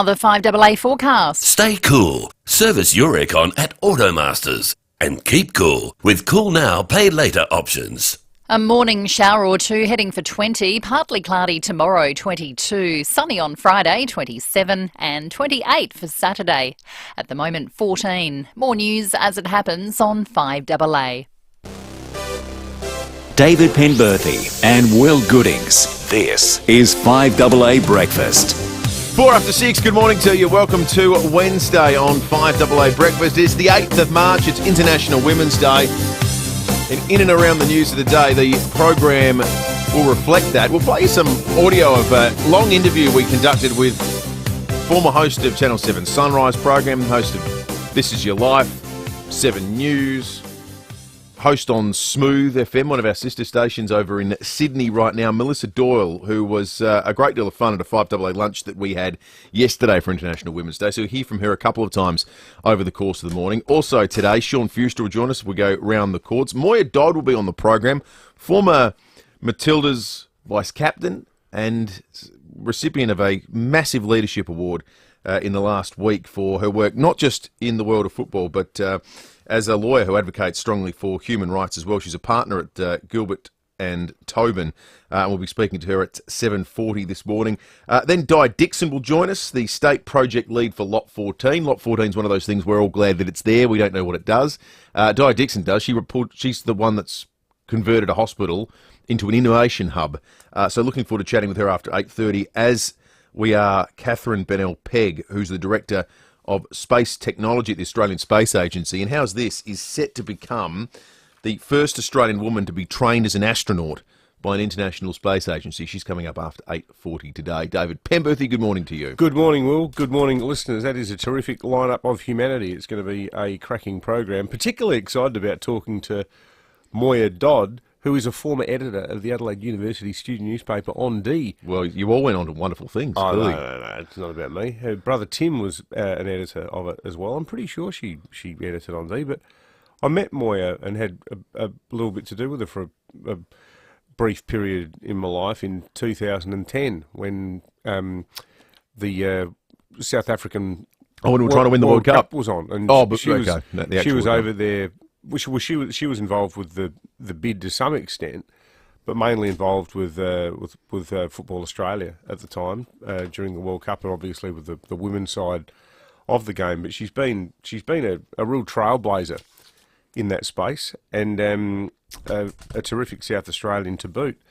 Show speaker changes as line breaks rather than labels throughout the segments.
The FIVEAA forecast.
Stay cool. Service your aircon at Automasters. And keep cool with Cool Now, Pay Later options.
A morning shower or two heading for 20, partly cloudy tomorrow 22, sunny on Friday 27 and 28 for Saturday. At the moment 14. More news as it happens on FIVEAA.
David Penberthy and Will Goodings. This is FIVEAA Breakfast.
4 after 6, good morning to you. Welcome to Wednesday on FIVEAA Breakfast. It's the 8th of March, it's International Women's Day. And in and around the news of the day, the program will reflect that. We'll play you some audio of a long interview we conducted with former host of Channel 7 Sunrise program, host of This Is Your Life, 7 News, host on Smooth FM, one of our sister stations over in Sydney right now, Melissa Doyle, who was a great deal of fun at a FIVEAA lunch that we had yesterday for International Women's Day. So we'll hear from her a couple of times over the course of the morning. Also today, Sean Fuster will join us. We'll go round the courts. Moya Dodd will be on the program, former Matilda's vice-captain and recipient of a massive leadership award in the last week for her work, not just in the world of football, but as a lawyer who advocates strongly for human rights as well. She's a partner at Gilbert and Tobin. We'll be speaking to her at 7:40 this morning. Then Di Dixon will join us, the state project lead for Lot 14. Lot 14 is one of those things we're all glad that it's there. We don't know what it does. Di Dixon does. She's the one that's converted a hospital into an innovation hub. So looking forward to chatting with her after 8:30, as we are Catherine Pegg, who's the director of space technology at the Australian Space Agency. And how's this? Is set to become the first Australian woman to be trained as an astronaut by an international space agency. She's coming up after 8:40 today. David Penberthy, good morning to you.
Good morning, Will. Good morning, listeners. That is a terrific lineup of humanity. It's going to be a cracking program. Particularly excited about talking to Moya Dodd, who is a former editor of the Adelaide University student newspaper On D.
Well, you all went on to wonderful things.
Oh,
clearly.
no, it's not about me. Her brother Tim was an editor of it as well. I'm pretty sure she edited On D, but I met Moya and had a little bit to do with her for a brief period in my life in 2010 when the South African
when we were trying to win the World Cup
was on. And
she was
over there. She was involved with the bid to some extent, but mainly involved with Football Australia at the time during the World Cup, and obviously with the women's side of the game. But she's been a real trailblazer in that space, and a terrific South Australian to boot.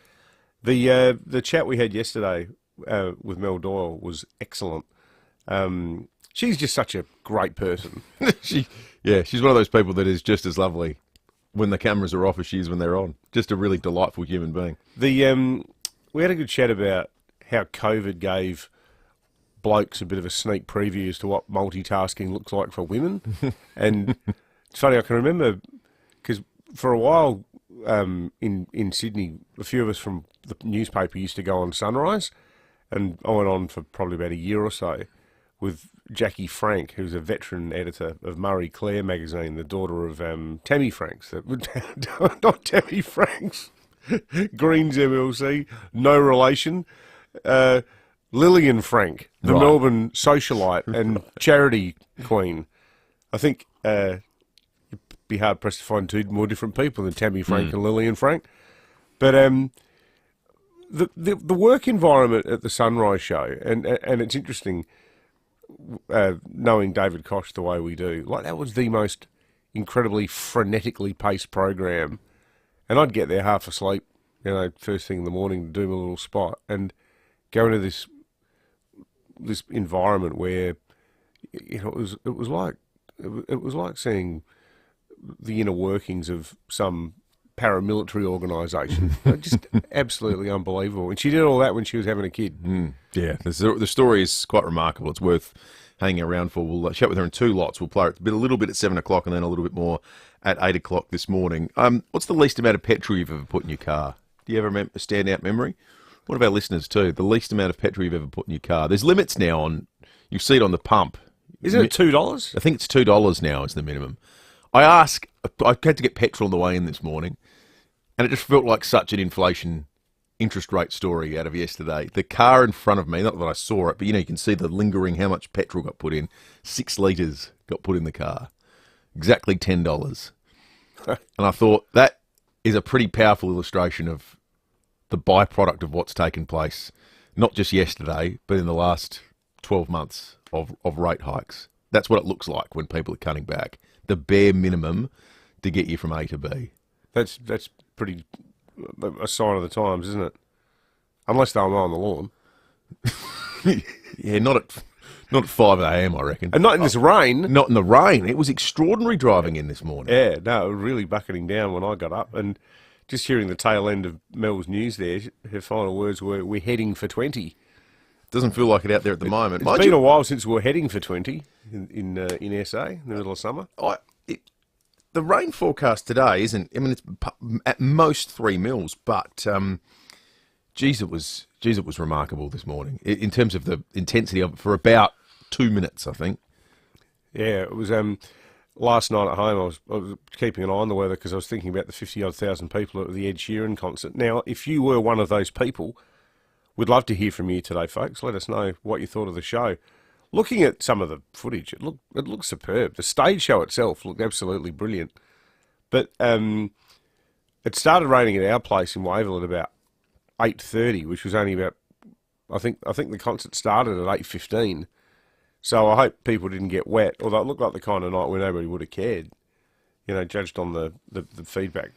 The chat we had yesterday with Mel Doyle was excellent. She's just such a great person.
She's one of those people that is just as lovely when the cameras are off as she is when they're on. Just a really delightful human being.
We had a good chat about how COVID gave blokes a bit of a sneak preview as to what multitasking looks like for women. And it's funny, I can remember, because for a while in Sydney, a few of us from the newspaper used to go on Sunrise, and I went on for probably about a year or so with Jackie Frank, who's a veteran editor of Murray Clare magazine, the daughter of Tammy Franks. Not Tammy Franks. Greens MLC, no relation. Lillian Frank, the Melbourne socialite and charity queen. I think you'd be hard-pressed to find two more different people than Tammy Frank and Lillian Frank. But the work environment at the Sunrise show, and it's interesting, knowing David Koch the way we do, like that was the most incredibly frenetically paced program, and I'd get there half asleep, first thing in the morning to do my little spot, and go into this environment where it was like seeing the inner workings of some paramilitary organisation. Just absolutely unbelievable. And she did all that when she was having a kid.
Yeah, the story is quite remarkable. It's worth hanging around for. We'll chat with her in 2 lots. We'll play it a little bit at 7 o'clock and then a little bit more at 8 o'clock this morning. What's the least amount of petrol you've ever put in your car? Do you ever remember a standout memory? One of our listeners too, the least amount of petrol you've ever put in your car. There's limits now on, you see it on the pump.
Isn't it $2?
I think it's $2 now is the minimum. I had to get petrol on the way in this morning, and it just felt like such an inflation interest rate story out of yesterday. The car in front of me, not that I saw it, but you can see the lingering how much petrol got put in. 6 litres got put in the car. Exactly $10. And I thought that is a pretty powerful illustration of the byproduct of what's taken place, not just yesterday, but in the last 12 months of rate hikes. That's what it looks like when people are cutting back. The bare minimum to get you from A to B.
That's pretty a sign of the times, isn't it? Unless they're on the lawn.
Yeah, not at 5 a.m, I reckon.
And not in this rain.
Not in the rain. It was extraordinary driving in this morning.
Yeah, no, it was really bucketing down when I got up. And just hearing the tail end of Mel's news there, her final words were, "We're heading for 20."
Doesn't feel like it out there at the moment.
It's been a while since we were heading for 20 in SA, in the middle of summer.
The rain forecast today isn't, I mean, it's at most 3 mils, but geez, it was remarkable this morning in terms of the intensity of it for about 2 minutes, I think.
Yeah, it was last night at home. I was keeping an eye on the weather because I was thinking about the 50-odd thousand people at the Ed Sheeran concert. Now, if you were one of those people, we'd love to hear from you today, folks. Let us know what you thought of the show. Looking at some of the footage, it looked superb. The stage show itself looked absolutely brilliant. But it started raining at our place in Wavell at about 8:30, which was only about, I think the concert started at 8:15. So I hope people didn't get wet, although it looked like the kind of night where nobody would have cared, judged on the feedback.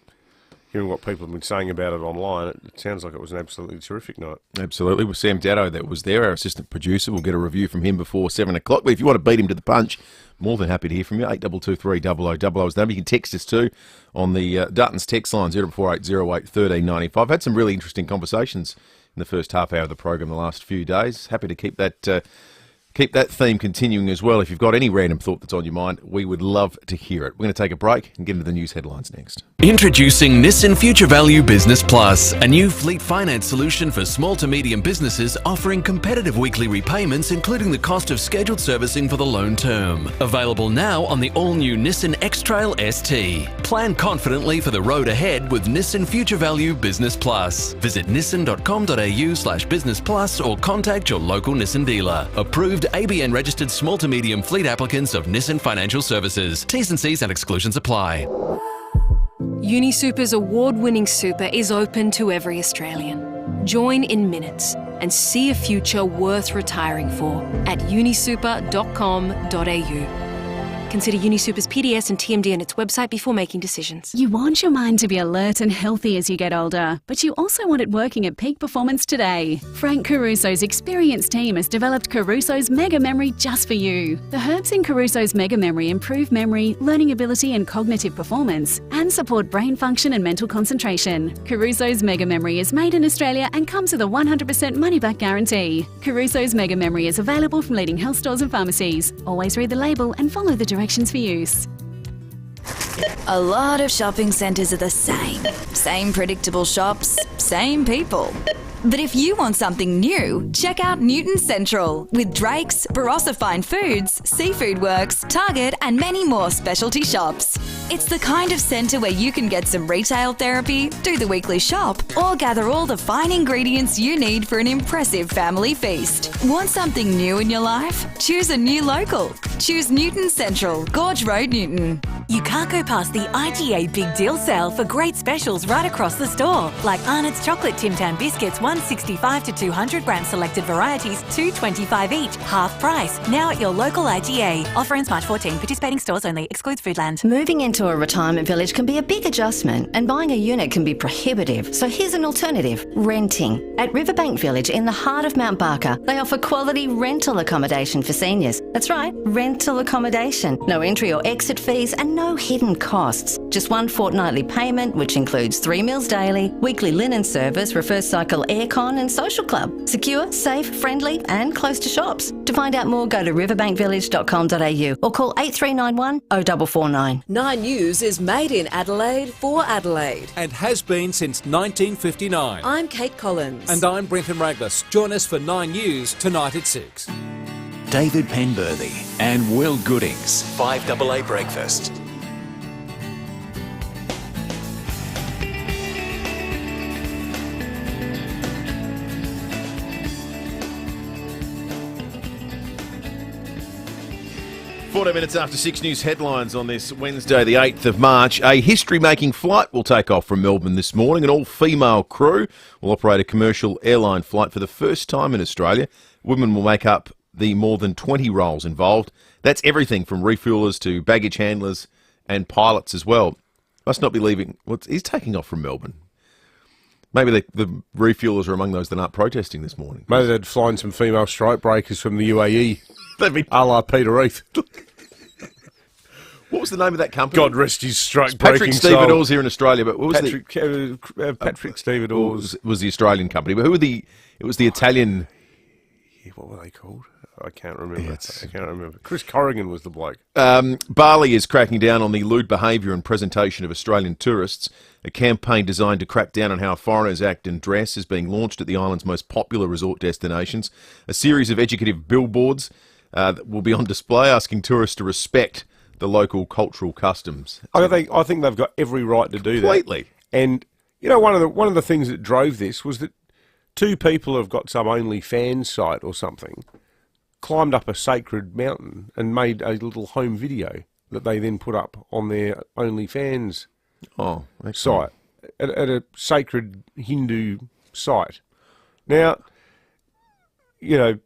Hearing what people have been saying about it online, it sounds like it was an absolutely terrific night.
Absolutely. With Sam Datto that was there, our assistant producer. We'll get a review from him before 7 o'clock. But if you want to beat him to the punch, more than happy to hear from you. 8223 0000 is the number. You can text us too on the Dutton's text line 0480 1395. I've had some really interesting conversations in the first half hour of the program the last few days. Happy to keep that theme continuing as well. If you've got any random thought that's on your mind, we would love to hear it. We're going to take a break and get into the news headlines next.
Introducing Nissan Future Value Business Plus, a new fleet finance solution for small to medium businesses offering competitive weekly repayments, including the cost of scheduled servicing for the loan term. Available now on the all-new Nissan X-Trail ST. Plan confidently for the road ahead with Nissan Future Value Business Plus. Visit nissan.com.au/business plus or contact your local Nissan dealer. Approved ABN registered small to medium fleet applicants of Nissan Financial Services. T's and C's and exclusions apply.
UniSuper's award-winning super is open to every Australian. Join in minutes and see a future worth retiring for at unisuper.com.au. Consider UniSuper's PDS and TMD on its website before making decisions.
You want your mind to be alert and healthy as you get older, but you also want it working at peak performance today. Frank Caruso's experienced team has developed Caruso's Mega Memory just for you. The herbs in Caruso's Mega Memory improve memory, learning ability and cognitive performance, and support brain function and mental concentration. Caruso's Mega Memory is made in Australia and comes with a 100% money-back guarantee. Caruso's Mega Memory is available from leading health stores and pharmacies. Always read the label and follow the directions for use.
A lot of shopping centres are the same. Same predictable shops, same people. But if you want something new, check out Newton Central with Drake's, Barossa Fine Foods, Seafood Works, Target and many more specialty shops. It's the kind of centre where you can get some retail therapy, do the weekly shop, or gather all the fine ingredients you need for an impressive family feast. Want something new in your life? Choose a new local. Choose Newton Central, Gorge Road, Newton.
You can't go past the IGA Big Deal Sale for great specials right across the store, like Arnott's Chocolate Tim Tam Biscuits, 165 to 200 gram selected varieties, $2.25 each, half price. Now at your local IGA. Offer ends March 14. Participating stores only. Excludes Foodland.
Moving into a retirement village can be a big adjustment, and buying a unit can be prohibitive. So here's an alternative: renting. At Riverbank Village in the heart of Mount Barker, they offer quality rental accommodation for seniors. That's right, rental accommodation. No entry or exit fees and no hidden costs. Just one fortnightly payment, which includes 3 meals daily, weekly linen service, reverse cycle aircon and social club. Secure, safe, friendly and close to shops. To find out more, go to riverbankvillage.com.au or call 8391 0449.
9 News is made in Adelaide for Adelaide.
And has been since 1959.
I'm Kate Collins.
And I'm Brenton Raglas. Join us for 9 News tonight at 6.
David Penberthy and Will Goodings. 5AA Breakfast.
14 minutes after 6 news headlines on this Wednesday, the 8th of March. A history-making flight will take off from Melbourne this morning. An all-female crew will operate a commercial airline flight for the first time in Australia. Women will make up the more than 20 roles involved. That's everything from refuelers to baggage handlers and pilots as well. Must not be leaving. Well, he's taking off from Melbourne. Maybe the refuelers are among those that aren't protesting this morning.
Maybe they'd find some female strike breakers from the UAE. That'd be a la Peter Heath.
What was the name of that company?
God rest his strike breaking
Patrick
soul.
Stevedores here in Australia, but what was
Patrick Stevedores
was the Australian company. But who were the? It was the Italian.
What were they called? I can't remember. I can't remember. Chris Corrigan was the bloke.
Bali is cracking down on the lewd behaviour and presentation of Australian tourists. A campaign designed to crack down on how foreigners act and dress is being launched at the island's most popular resort destinations. A series of educative billboards that will be on display asking tourists to respect the local cultural customs.
I think they've got every right to do that.
Completely.
And you know, one of the things that drove this was that two people have got some OnlyFans site or something, climbed up a sacred mountain and made a little home video that they then put up on their OnlyFans site at a sacred Hindu site. Now, you know,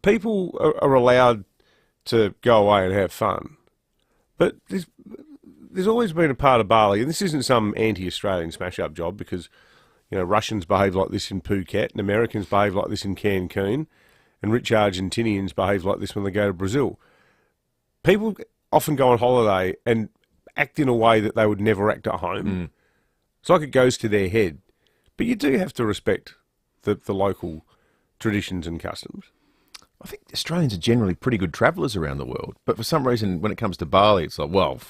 people are allowed to go away and have fun, but there's always been a part of Bali, and this isn't some anti-Australian smash-up job because, you know, Russians behave like this in Phuket and Americans behave like this in Cancun and rich Argentinians behave like this when they go to Brazil. People often go on holiday and act in a way that they would never act at home. It's like it goes to their head. But you do have to respect the local traditions and customs.
I think Australians are generally pretty good travellers around the world, but for some reason when it comes to Bali, it's like, well,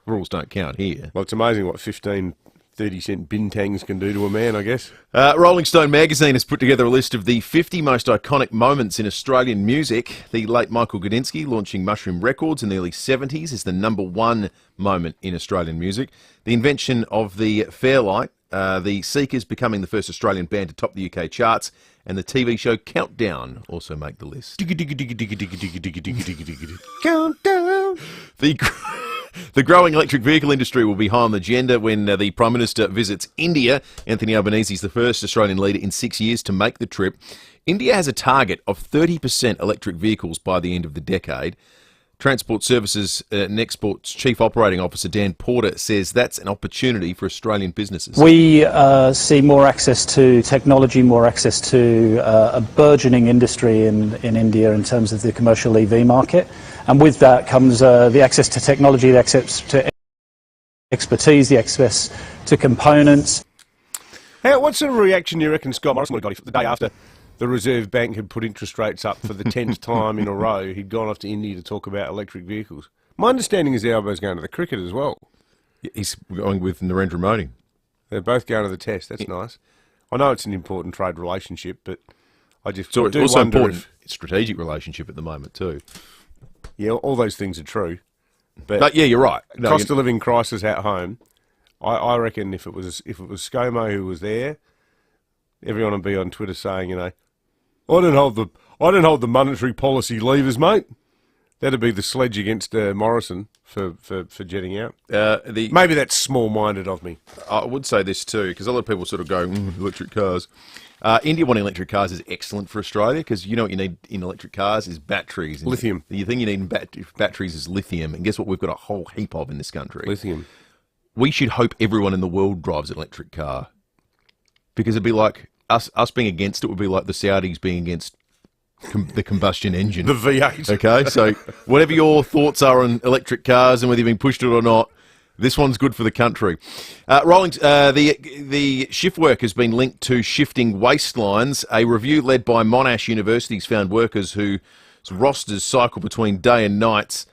rules don't count here.
Well, it's amazing what 15, 30-cent bintangs can do to a man, I guess.
Rolling Stone magazine has put together a list of the 50 most iconic moments in Australian music. The late Michael Gudinski launching Mushroom Records in the early 70s is the #1 moment in Australian music. The invention of the Fairlight, the Seekers becoming the first Australian band to top the UK charts, and the TV show Countdown also make the list.
Countdown!
The growing electric vehicle industry will be high on the agenda when the Prime Minister visits India. Anthony Albanese is the first Australian leader in 6 years to make the trip. India has a target of 30% electric vehicles by the end of the decade. Transport Services and Exports Chief Operating Officer Dan Porter says that's an opportunity for Australian businesses.
We see more access to technology, more access to a burgeoning industry in India in terms of the commercial EV market. And with that comes the access to technology, the access to expertise, the access to components.
Hey, what sort of reaction do you reckon Scott Morrison would have got if the day after the Reserve Bank had put interest rates up for the 10th time in a row, he'd gone off to India to talk about electric vehicles? My understanding is Albo's going to the cricket as well.
He's going with Narendra Modi.
They're both going to the Test. That's nice. I know it's an important trade relationship, but I just
so
do
also
wonder
important strategic relationship at the moment too.
Yeah, all those things are true.
But yeah, you're right. No,
cost of living crisis at home. I reckon if it was ScoMo who was there, everyone would be on Twitter saying, you know, I don't hold the monetary policy levers, mate. That'd be the sledge against Morrison for jetting out. Maybe that's small-minded of me.
I would say this too, because a lot of people sort of go, electric cars. India wanting electric cars is excellent for Australia, because you know what you need in electric cars is batteries. And
lithium.
The thing you need in batteries is lithium, and guess what we've got a whole heap of in this country?
Lithium.
We should hope everyone in the world drives an electric car, because it'd be like us being against it would be like the Saudis being against the combustion engine.
The V8.
Okay, so whatever your thoughts are on electric cars and whether you've been pushed it or not, this one's good for the country. The shift work has been linked to shifting waistlines. A review led by Monash University has found workers whose rosters cycle between day and nights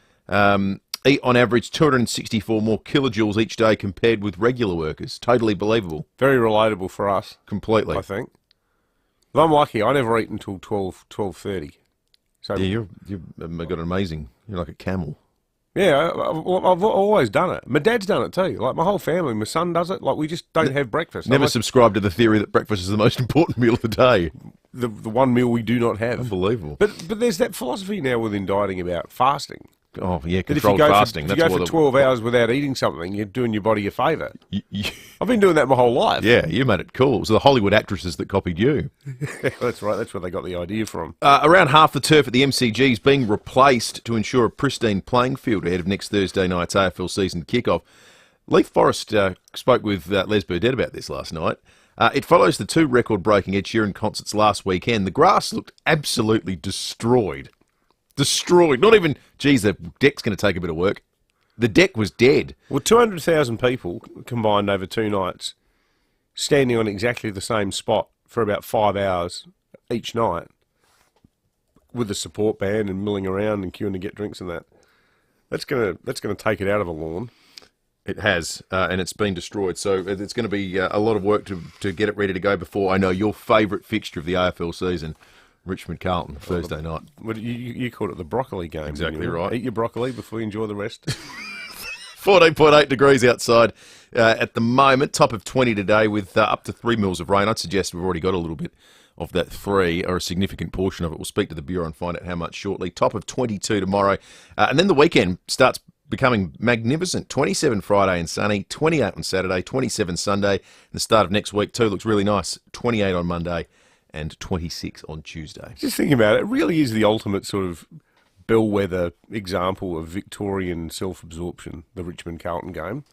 eat on average 264 more kilojoules each day compared with regular workers. Totally believable.
Very relatable for us.
Completely.
I think. If I'm lucky, I never eat until 12:30. So
yeah, you've got an amazing, you're like a camel.
Yeah, I've always done it. My dad's done it too. Like my whole family, my son does it. Like we just don't have breakfast.
Never subscribe to the theory that breakfast is the most important meal of the day.
The one meal we do not have.
Unbelievable.
But there's that philosophy now within dieting about fasting.
Oh, yeah,
That
controlled fasting.
If you go for 12 hours without eating something, you're doing your body a favour. I've been doing that my whole life.
Yeah, you made it cool. It was the Hollywood actresses that copied you.
That's right. That's where they got the idea from.
Around half the turf at the MCG is being replaced to ensure a pristine playing field ahead of next Thursday night's AFL season kickoff. Leith Forest spoke with Les Burdett about this last night. It follows the 2 record-breaking Ed Sheeran concerts last weekend. The grass looked absolutely destroyed. Destroyed. Not even, geez, the deck's going to take a bit of work. The deck was dead.
Well, 200,000 people combined over 2 nights, standing on exactly the same spot for about 5 hours each night, with the support band and milling around and queuing to get drinks and that. That's gonna take it out of a lawn.
It has, and it's been destroyed. So it's going to be a lot of work to get it ready to go before, I know, your favourite fixture of the AFL season, Richmond Carlton, Thursday night.
Well, you called it the broccoli game.
Exactly right.
Eat your broccoli before you enjoy the rest.
14.8 degrees outside at the moment. Top of 20 today with up to 3 mils of rain. I'd suggest we've already got a little bit of that 3, or a significant portion of it. We'll speak to the Bureau and find out how much shortly. Top of 22 tomorrow. And then the weekend starts becoming magnificent. 27 Friday and sunny, 28 on Saturday, 27 Sunday. And the start of next week too looks really nice. 28 on Monday and 26 on Tuesday.
Just thinking about it, it really is the ultimate sort of bellwether example of Victorian self-absorption, the Richmond Carlton game.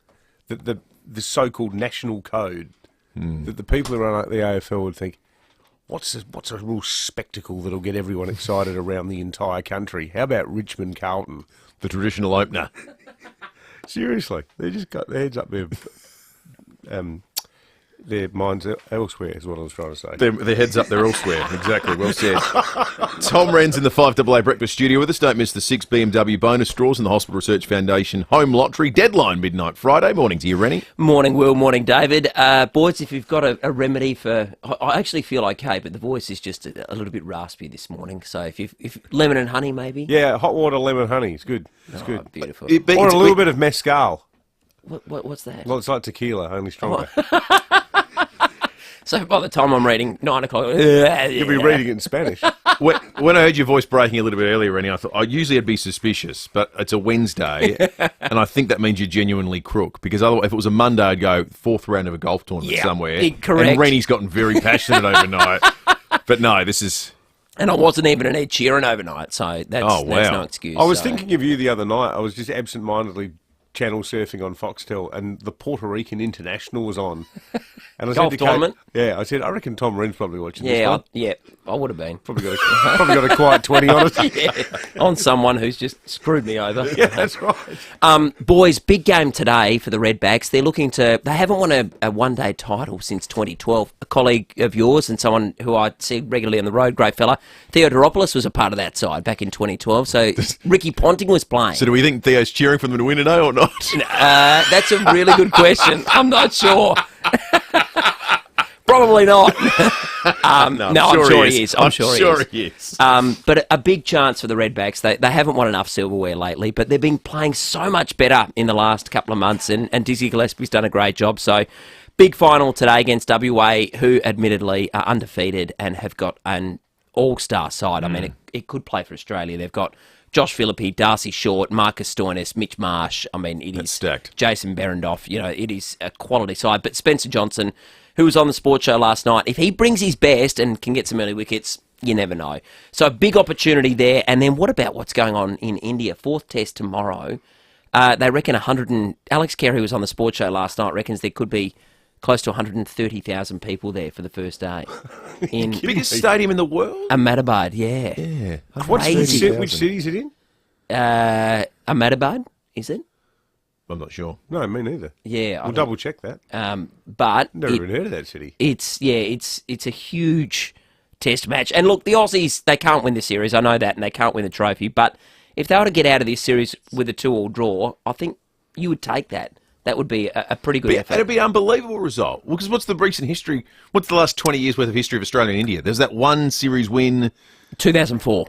The so-called national code, that the people who run the AFL would think, what's a real spectacle that'll get everyone excited around the entire country? How about Richmond Carlton?
The traditional opener.
Seriously, they just got their heads up their minds elsewhere, is what I was trying to say.
Their heads up, they're elsewhere. Exactly, well said. Tom Wren's in the 5AA Breakfast studio with us. Don't miss the 6 BMW bonus draws and the Hospital Research Foundation home lottery deadline midnight Friday. Morning to you, Rennie.
Morning, Will. Morning, David. Boys, if you've got a remedy for... I actually feel okay, but the voice is just a little bit raspy this morning. So if lemon and honey, maybe?
Yeah, hot water, lemon, honey. It's good. It's good.
Beautiful.
Or a little bit of mezcal.
What's that?
Well, it's like tequila, only stronger.
So by the time I'm reading 9 o'clock...
You'll be reading it in Spanish.
When I heard your voice breaking a little bit earlier, Rennie, I thought, usually I'd be suspicious, but it's a Wednesday, and I think that means you're genuinely crook, because otherwise, if it was a Monday, I'd go 4th round of a golf tournament somewhere.
Correct.
And Rennie's gotten very passionate overnight. But no, this is...
And I wasn't even an Ed Sheeran overnight, so that's no excuse.
I was thinking of you the other night. I was just absent-mindedly channel surfing on Foxtel, and the Puerto Rican International was on. And I
Golf
said
tournament?
I said, I reckon Tom Wren's probably watching this one.
I would have been.
Probably got a quiet 20 on it.
On someone who's just screwed me over.
Yeah, that's right.
Boys, big game today for the Redbacks. They haven't won a one-day title since 2012. A colleague of yours and someone who I see regularly on the road, great fella, Theodoropoulos, was a part of that side back in 2012. So Ricky Ponting was playing.
So do we think Theo's cheering for them to win today or not?
That's a really good question. I'm not sure. Probably not. I'm sure he is. I'm sure he is. But a big chance for the Redbacks. They haven't won enough silverware lately, but they've been playing so much better in the last couple of months, and Dizzy Gillespie's done a great job. So, big final today against WA, who admittedly are undefeated and have got an all-star side. I mean, it could play for Australia. They've got Josh Philippi, Darcy Short, Marcus Stoinis, Mitch Marsh. I mean, it is
stacked.
Jason Berendoff. It is a quality side. But Spencer Johnson, who was on the sports show last night, if he brings his best and can get some early wickets, you never know. So a big opportunity there. And then what about what's going on in India? 4th test tomorrow. They reckon Alex Carey was on the sports show last night, reckons there could be close to 130,000 people there for the first day.
Biggest stadium in the world?
Ahmedabad, yeah.
Which city is it in?
Ahmedabad, is it?
I'm not sure.
No, me neither.
Yeah.
We'll double check that.
But
never even heard of that city.
It's a huge test match. And look, the Aussies, they can't win the series. I know that, and they can't win the trophy. But if they were to get out of this series with a 2-2 draw, I think you would take that. That would be a pretty good effort.
It'd be an unbelievable result. Well, because what's the recent history? What's the last 20 years worth of history of Australia and India? There's that one series win,
2004,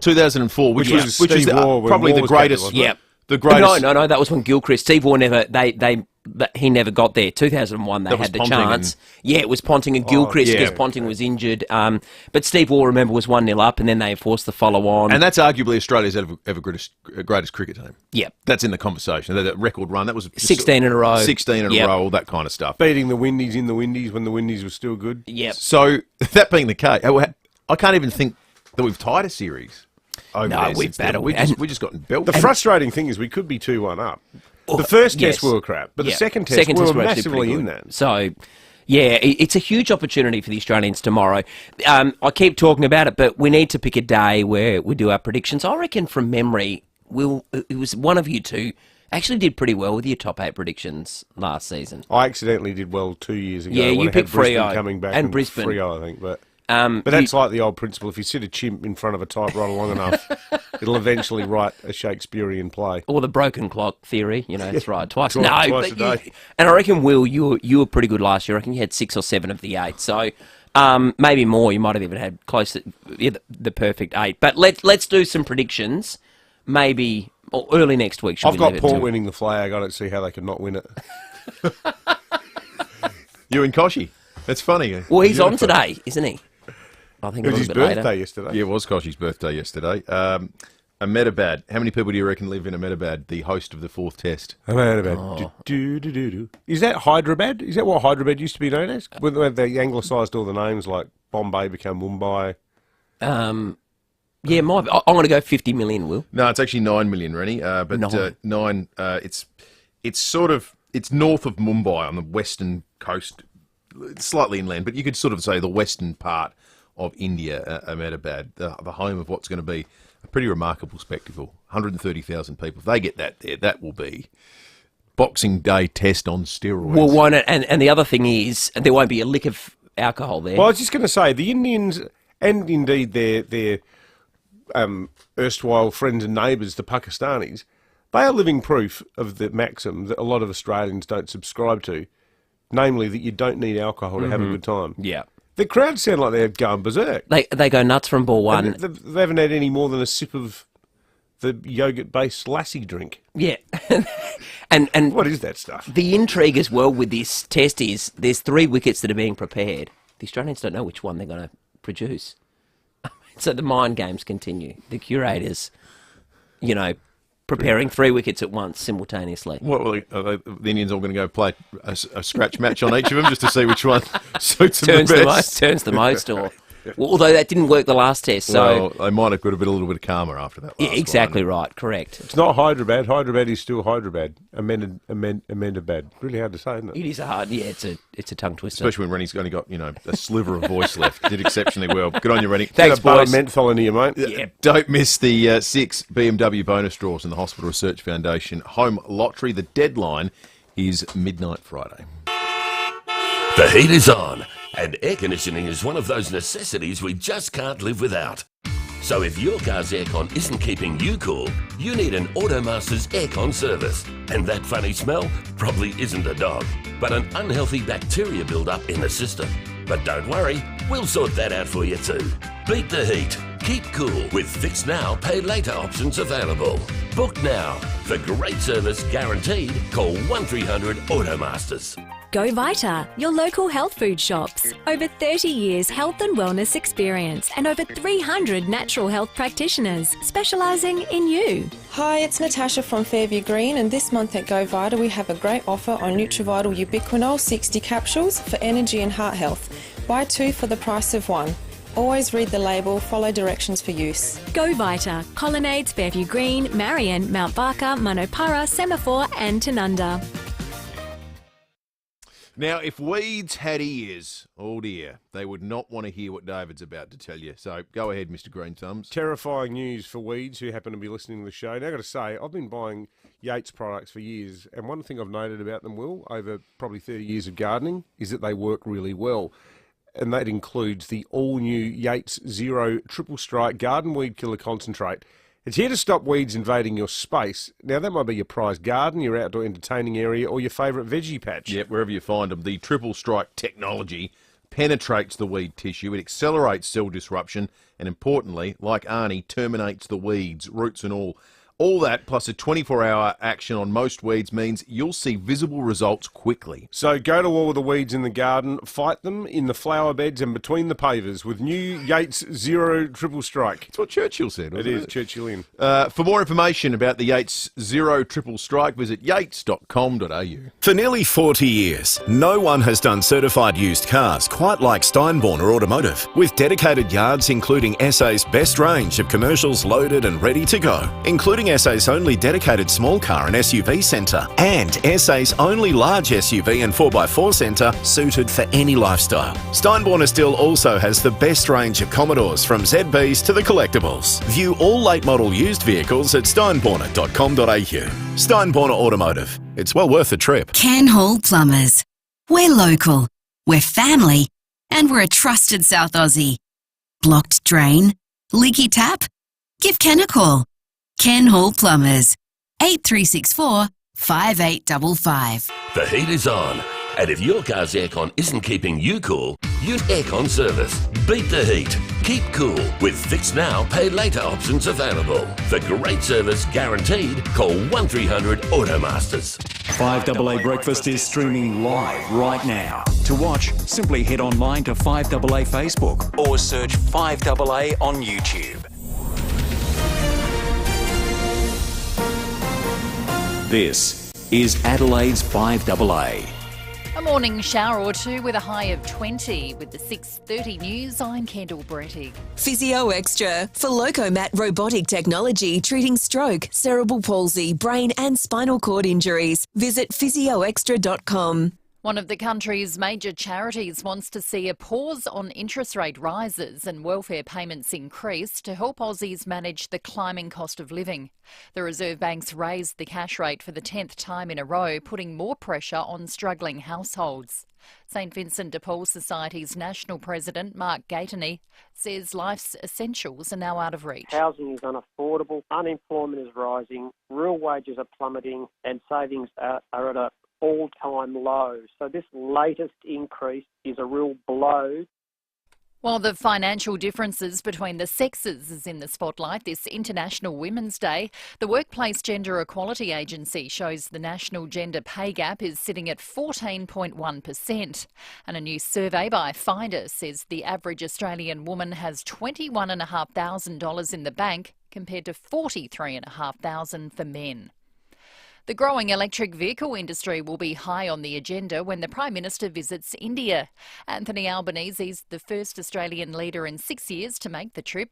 which was probably the greatest.
Yeah.
The greatest.
No. That was when Gilchrist, Steve Waugh never. They that he never got there. 2001, they had the chance. Yeah, it was Ponting and Gilchrist because Ponting was injured. But Steve Waugh, remember, was 1-0 up, and then they forced the follow-on.
And that's arguably Australia's ever greatest cricket team.
Yep.
That's in the conversation. That record run, that was
16 in a row.
16 in a row, all that kind of stuff.
Beating the Windies in the Windies when the Windies were still good.
Yep.
So, that being the case, I can't even think that we've tied a series.
No, we've battled.
We just got belted.
The frustrating thing is we could be 2-1 up. The first test we were crap, but the second test we were massively in that.
So, yeah, it's a huge opportunity for the Australians tomorrow. I keep talking about it, but we need to pick a day where we do our predictions. I reckon from memory, it was one of you two actually did pretty well with your top 8 predictions last season.
I accidentally did well 2 years ago.
Yeah, you picked Freo
coming back
and Brisbane.
Freo, I think, but that's like the old principle. If you sit a chimp in front of a typewriter long enough, it'll eventually write a Shakespearean play.
Or the broken clock theory, it's right twice.
Twice a day.
And I reckon, Will, you were pretty good last year. I reckon you had 6 or 7 of the 8. So maybe more. You might have even had close to the perfect 8. But let's do some predictions. Maybe early next week.
I've got Paul winning the flag. I don't see how they could not win it.
You and Koshy. That's funny.
Well, he's on today, isn't he? I think
it was his birthday yesterday.
Yeah, it was Koshy's birthday yesterday. Ahmedabad. How many people do you reckon live in Ahmedabad, the host of the 4th test?
Ahmedabad. Oh. Is that Hyderabad? Is that what Hyderabad used to be known as? When they anglicised all the names, like Bombay became Mumbai.
Yeah, I'm going to go 50 million, Will.
No, it's actually 9 million, Rennie. But 9. It's north of Mumbai on the western coast. Slightly inland, but you could sort of say the western part of India, Ahmedabad, the home of what's going to be a pretty remarkable spectacle. 130,000 people. If they get that there, that will be Boxing Day test on steroids.
Well, why not? And the other thing is, there won't be a lick of alcohol there.
Well, I was just going to say, the Indians, and indeed their erstwhile friends and neighbours, the Pakistanis, they are living proof of the maxim that a lot of Australians don't subscribe to. Namely, that you don't need alcohol to have a good time.
Yeah.
The crowds sound like they're going berserk.
They go nuts from ball one.
They haven't had any more than a sip of the yogurt-based lassi drink.
Yeah. and
what is that stuff?
The intrigue as well with this test is there's 3 wickets that are being prepared. The Australians don't know which one they're going to produce. So the mind games continue. The curators, preparing 3 wickets at once simultaneously.
What are the Indians all going to go play a scratch match on each of them just to see which one suits them the best?
Turns the most, or although that didn't work the last test, so
they might have got a little bit calmer after that.
Exactly right, correct.
It's not Hyderabad. Hyderabad is still Hyderabad. Amendabad. Really hard to say, isn't it?
It is hard. Yeah, it's a tongue twister.
Especially when Rennie's only got a sliver of voice left. Did exceptionally well. Good on you, Rennie.
Thanks, boys.
Menthol in you, mate.
Yeah. Don't miss the 6 BMW bonus draws in the Hospital Research Foundation Home Lottery. The deadline is midnight Friday.
The heat is on, and air conditioning is one of those necessities we just can't live without. So if your car's aircon isn't keeping you cool, you need an Automasters aircon service. And that funny smell probably isn't a dog, but an unhealthy bacteria build-up in the system. But don't worry, we'll sort that out for you too. Beat the heat. Keep cool with Fix Now, Pay Later options available. Book now. For great service guaranteed, call 1300 Automasters.
Go Vita, your local health food shops. Over 30 years health and wellness experience and over 300 natural health practitioners specialising in you.
Hi, it's Natasha from Fairview Green, and this month at Go Vita we have a great offer on Nutrivital Ubiquinol 60 capsules for energy and heart health. Buy 2 for the price of 1. Always read the label, follow directions for use.
Go Vita, Colonnades, Fairview Green, Marion, Mount Barker, Manopara, Semaphore and Tanunda.
Now, if weeds had ears, oh dear, they would not want to hear what David's about to tell you. So go ahead, Mr. Green Thumbs.
Terrifying news for weeds who happen to be listening to the show. Now, I've got to say, I've been buying Yates products for years, and one thing I've noted about them, Will, over probably 30 years of gardening, is that they work really well. And that includes the all-new Yates Zero Triple Strike Garden Weed Killer Concentrate. It's here to stop weeds invading your space. Now, that might be your prized garden, your outdoor entertaining area, or your favourite veggie patch.
Yep, wherever you find them. The Triple Strike technology penetrates the weed tissue. It accelerates cell disruption and, importantly, like Arnie, terminates the weeds, roots and all. All that plus a 24-hour action on most weeds means you'll see visible results quickly.
So go to all of the weeds in the garden, fight them in the flower beds and between the pavers with new Yates Zero Triple Strike.
That's what Churchill said, wasn't it?
It is Churchillian.
For more information about the Yates Zero Triple Strike, visit yates.com.au.
For nearly 40 years, no one has done certified used cars quite like Steinborner Automotive, with dedicated yards including SA's best range of commercials loaded and ready to go, including SA's only dedicated small car and SUV centre, and SA's only large SUV and 4x4 centre suited for any lifestyle. Steinborner still also has the best range of Commodores, from ZBs to the collectibles. View all late model used vehicles at steinborner.com.au. Steinborner Automotive. It's well worth a trip.
Ken Hall Plumbers. We're local, we're family, and we're a trusted South Aussie. Blocked drain? Leaky tap? Give Ken a call. Ken Hall Plumbers. 8364 5855.
The heat is on, and if your car's aircon isn't keeping you cool, use Aircon Service. Beat the heat. Keep cool with Fix Now, Pay Later options available. For great service guaranteed, call 1300 Automasters.
5AA Breakfast is streaming live right now. To watch, simply head online to 5AA Facebook or search 5AA on YouTube. This is Adelaide's 5AA.
A morning shower or two with a high of 20. With the 6:30 news, I'm Kendall Brettig.
Physio Extra for Locomat robotic technology treating stroke, cerebral palsy, brain and spinal cord injuries. Visit physioextra.com.
One of the country's major charities wants to see a pause on interest rate rises and welfare payments increase to help Aussies manage the climbing cost of living. The Reserve Bank's raised the cash rate for the 10th time in a row, putting more pressure on struggling households. St Vincent de Paul Society's national president, Mark Gateney, says life's essentials are now out of reach.
Housing is unaffordable, unemployment is rising, real wages are plummeting and savings are at an all-time low. So this latest increase is a real blow.
While the financial differences between the sexes is in the spotlight this International Women's Day, the Workplace Gender Equality Agency shows the national gender pay gap is sitting at 14.1%. And a new survey by Finder says the average Australian woman has $21,500 in the bank compared to $43,500 for men. The growing electric vehicle industry will be high on the agenda when the Prime Minister visits India. Anthony Albanese is the first Australian leader in 6 years to make the trip.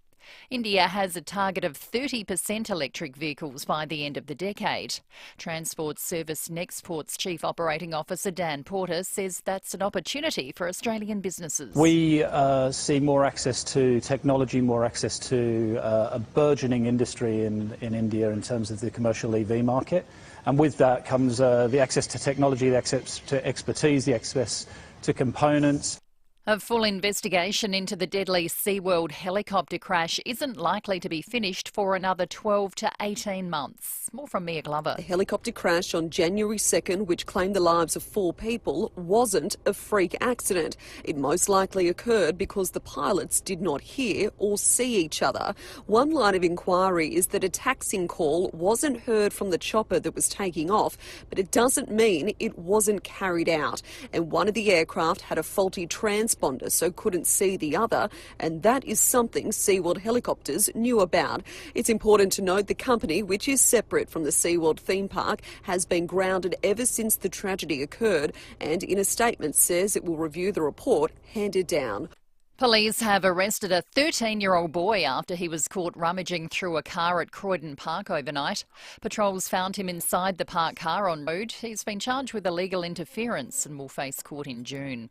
India has a target of 30% electric vehicles by the end of the decade. Transport Service Nexport's Chief Operating Officer Dan Porter says that's an opportunity for Australian businesses.
We see more access to technology, more access to a burgeoning industry in India in terms of the commercial EV market. And with that comes the access to technology, the access to expertise, the access to components.
A full investigation into the deadly SeaWorld helicopter crash isn't likely to be finished for another 12 to 18 months. More from Mia Glover.
A helicopter crash on January 2nd, which claimed the lives of 4 people, wasn't a freak accident. It most likely occurred because the pilots did not hear or see each other. One line of inquiry is that a taxiing call wasn't heard from the chopper that was taking off, but it doesn't mean it wasn't carried out. And one of the aircraft had a faulty transponder, so couldn't see the other, and that is something SeaWorld helicopters knew about. It's important to note the company, which is separate from the SeaWorld theme park, has been grounded ever since the tragedy occurred, and in a statement says it will review the report handed down.
Police have arrested a 13-year-old boy after he was caught rummaging through a car at Croydon Park overnight. Patrols found him inside the parked car on road. He's been charged with illegal interference and will face court in June.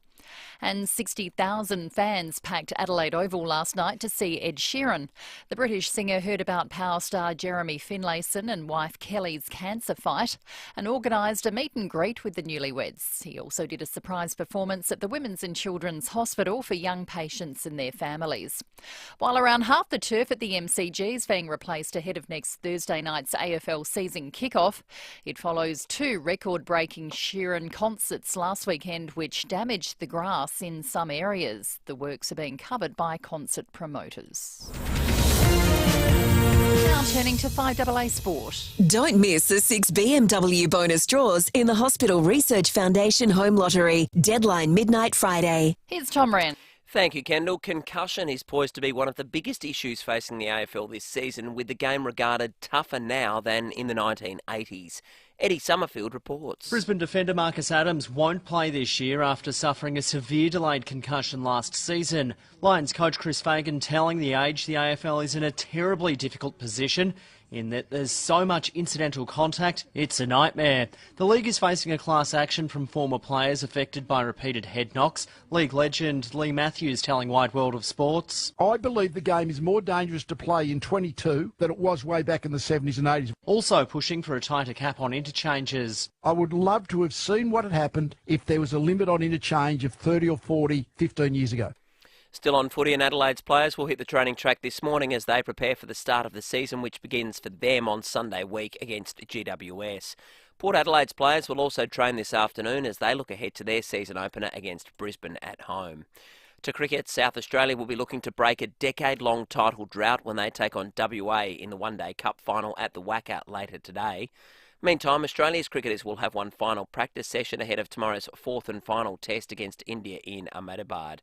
And 60,000 fans packed Adelaide Oval last night to see Ed Sheeran. The British singer heard about power star Jeremy Finlayson and wife Kelly's cancer fight and organised a meet and greet with the newlyweds. He also did a surprise performance at the Women's and Children's Hospital for young patients and their families. While around half the turf at the MCG is being replaced ahead of next Thursday night's AFL season kickoff, it follows 2 record-breaking Sheeran concerts last weekend which damaged the grass in some areas. The works are being covered by concert promoters. Now turning to 5AA Sport.
Don't miss the 6 BMW bonus draws in the Hospital Research Foundation Home Lottery. Deadline midnight Friday.
Here's Tom Wren.
Thank you, Kendall. Concussion is poised to be one of the biggest issues facing the AFL this season, with the game regarded tougher now than in the 1980s. Eddie Summerfield reports.
Brisbane defender Marcus Adams won't play this year after suffering a severe delayed concussion last season. Lions coach Chris Fagan telling The Age the AFL is in a terribly difficult position in that there's so much incidental contact, it's a nightmare. The league is facing a class action from former players affected by repeated head knocks. League legend Lee Matthews telling Wide World of Sports.
I believe the game is more dangerous to play in 22 than it was way back in the 70s and 80s.
Also pushing for a tighter cap on interchanges.
I would love to have seen what had happened if there was a limit on interchange of 30 or 40 15 years ago.
Still on footy, and Adelaide's players will hit the training track this morning as they prepare for the start of the season, which begins for them on Sunday week against GWS. Port Adelaide's players will also train this afternoon as they look ahead to their season opener against Brisbane at home. To cricket, South Australia will be looking to break a decade-long title drought when they take on WA in the One Day Cup final at the WACA later today. Meantime, Australia's cricketers will have one final practice session ahead of tomorrow's fourth and final test against India in Ahmedabad.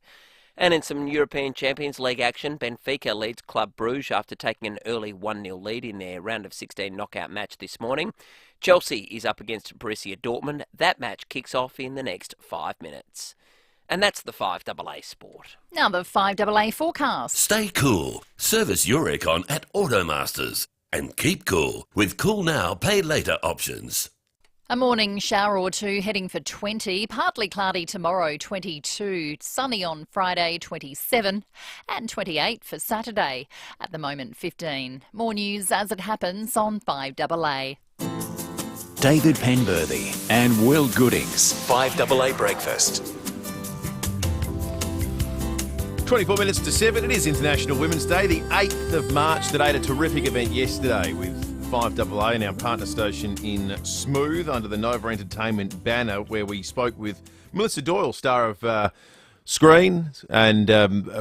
And in some European Champions League action, Benfica leads Club Bruges after taking an early 1-0 lead in their round of 16 knockout match this morning. Chelsea is up against Borussia Dortmund. That match kicks off in the next 5 minutes. And that's the 5AA Sport.
Now the 5AA forecast.
Stay cool. Service your aircon at Automasters. And keep cool with Cool Now, Pay Later options.
A morning shower or two heading for 20, partly cloudy tomorrow 22, sunny on Friday 27 and 28 for Saturday. At the moment 15. More news as it happens on 5AA.
David Penberthy and Will Goodings. 5AA Breakfast.
24 minutes to 7. It is International Women's Day, the 8th of March. Today, a terrific event yesterday with 5AA and our partner station in Smooth under the Nova Entertainment banner, where we spoke with Melissa Doyle, star of Screen and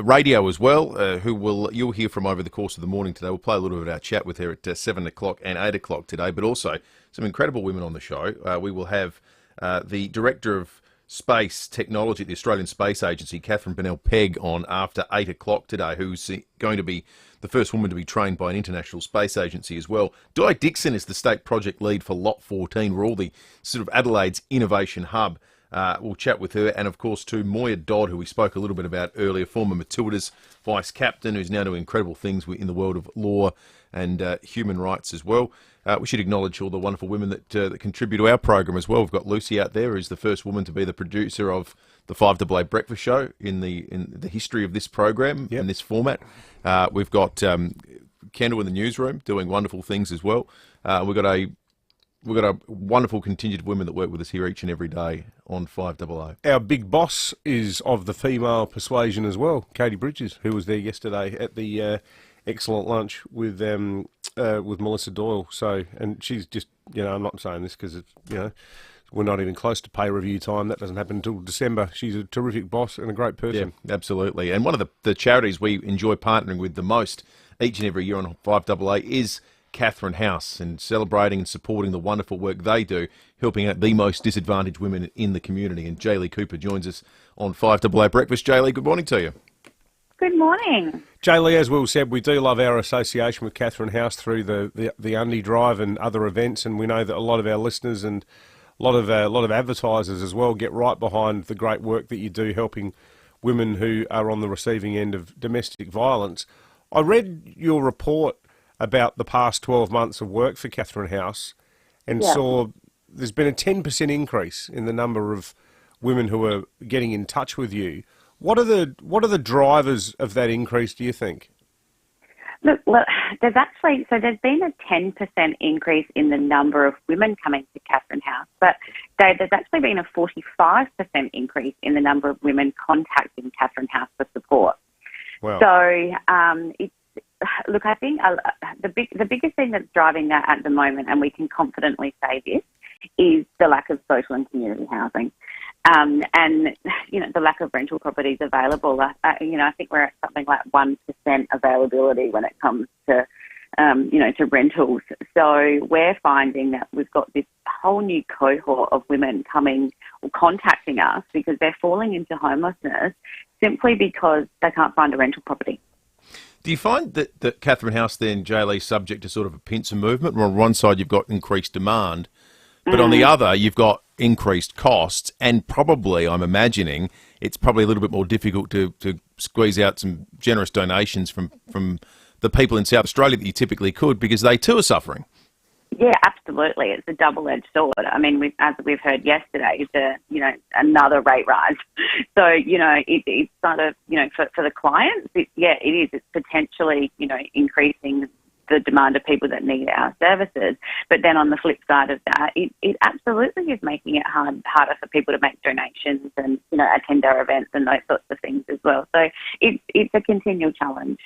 radio as well, who you'll hear from over the course of the morning today. We'll play a little bit of our chat with her at 7 o'clock and 8 o'clock today, but also some incredible women on the show. We will have the Director of Space Technology at the Australian Space Agency, Catherine Pegg, on after 8 o'clock today, who's going to be the first woman to be trained by an international space agency as well. Di Dixon is the state project lead for Lot 14, where all the sort of Adelaide's innovation hub. We'll chat with her, and of course too Moya Dodd, who we spoke a little bit about earlier, former Matildas vice captain, who's now doing incredible things in the world of law and human rights as well. We should acknowledge all the wonderful women that contribute to our program as well. We've got Lucy out there, who's the first woman to be the producer of the 5AA Breakfast Show in the history of this program, in this format. We've got Kendall in the newsroom doing wonderful things as well. We've got a wonderful contingent of women that work with us here each and every day on 5AA.
Our big boss is of the female persuasion as well, Katie Bridges, who was there yesterday at the excellent lunch with Melissa Doyle. So, and she's just, I'm not saying this because it's, we're not even close to pay review time. That doesn't happen until December. She's a terrific boss and a great person.
Yeah, absolutely. And one of the charities we enjoy partnering with the most each and every year on 5AA is Catherine House, and celebrating and supporting the wonderful work they do, helping out the most disadvantaged women in the community. And Jaylee Cooper joins us on 5AA Breakfast. Jaylee, good morning to you.
Good morning.
Jaylee, as Will said, we do love our association with Catherine House through the Undy Drive and other events, and we know that a lot of our listeners and a lot of advertisers as well get right behind the great work that you do helping women who are on the receiving end of domestic violence. I read your report about the past 12 months of work for Catherine House and saw there's been a 10% increase in the number of women who are getting in touch with you. What are the drivers of that increase, do you think?
Look, there's been a 10% increase in the number of women coming to Catherine House, but Dave, there's actually been a 45% increase in the number of women contacting Catherine House for support. Wow. So look, I think the biggest thing that's driving that at the moment, and we can confidently say this, is the lack of social and community housing. And, the lack of rental properties available, I think we're at something like 1% availability when it comes to, to rentals. So we're finding that we've got this whole new cohort of women coming or contacting us because they're falling into homelessness simply because they can't find a rental property.
Do you find that Catherine House then, Jaylee, is subject to sort of a pincer movement? Where on one side you've got increased demand, but on the other you've got increased costs, and probably, I'm imagining, it's probably a little bit more difficult to squeeze out some generous donations from the people in South Australia that you typically could, because they too are suffering. Yeah,
absolutely. It's a double-edged sword. I mean, as we've heard yesterday, it's another rate rise. So, it's sort of, for the clients, it is. It's potentially, increasing the demand of people that need our services. But then on the flip side of that, it absolutely is making it harder for people to make donations and, attend our events and those sorts of things as well. So it's a continual challenge.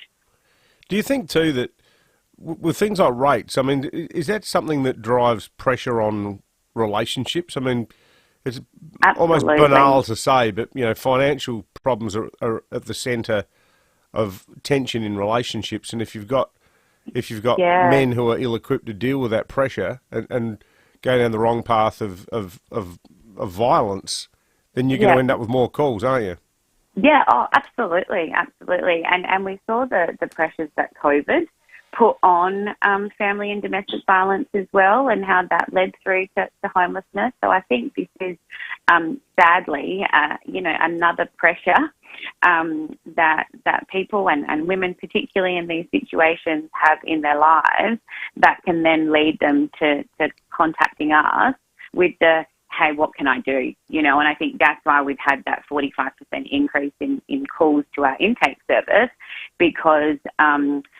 Do you think, too, that with things like rates, I mean, is that something that drives pressure on relationships? I mean, it's almost banal to say, but, financial problems are at the centre of tension in relationships. And if you've got men who are ill-equipped to deal with that pressure and go down the wrong path of violence, then you're going to end up with more calls, aren't you?
Yeah, absolutely. And we saw the pressures that COVID put on family and domestic violence as well, and how that led through to homelessness. So I think this is sadly, another pressure that people and women, particularly in these situations, have in their lives that can then lead them to contacting us with the, hey, what can I do? And I think that's why we've had that 45% increase in calls to our intake service, because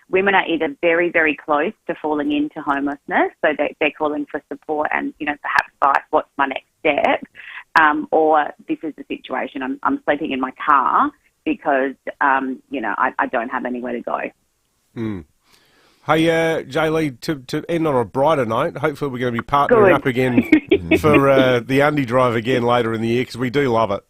women are either very, very close to falling into homelessness, so they're calling for support and, perhaps advice, what's my next step? Or this is the situation, I'm sleeping in my car because, I don't have anywhere to go.
Mm. Hey, Jaylee, to end on a brighter note, hopefully we're going to be partnering up again for the Undie Drive again later in the year, because we do love it.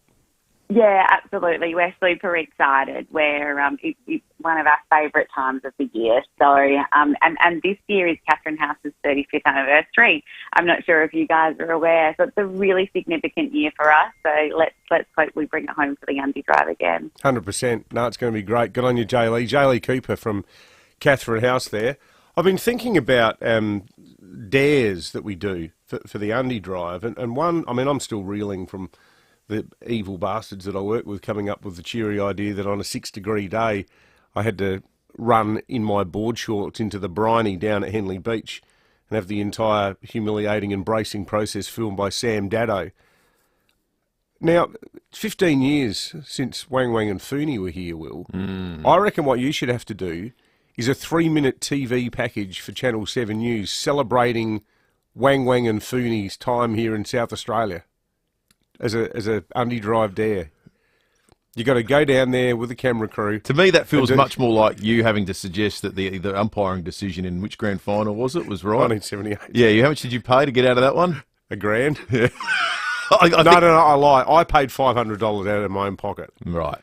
Yeah, absolutely. We're super excited. It's one of our favourite times of the year. So, and this year is Catherine House's 35th anniversary. I'm not sure if you guys are aware, so it's a really significant year for us. So let's hope we bring it home for the Undie Drive again. 100%.
No, it's going to be great. Good on you, Jaylee. Jaylee Cooper from Catherine House there. I've been thinking about dares that we do for the Undie Drive, and one, I mean, I'm still reeling from the evil bastards that I work with coming up with the cheery idea that on a 6-degree day I had to run in my board shorts into the briny down at Henley Beach and have the entire humiliating and bracing process filmed by Sam Daddo. Now, 15 years since Wang Wang and Fooney were here, Will. I reckon what you should have to do is a 3-minute TV package for Channel 7 News celebrating Wang Wang and Fooney's time here in South Australia as a Undie Drive dare. You got to go down there with the camera crew.
To me, that feels much more like you having to suggest that the umpiring decision in which grand final was right?
1978.
Yeah, how much did you pay to get out of that one?
$1,000.
Yeah.
No, I lie. I paid $500 out of my own pocket.
Right.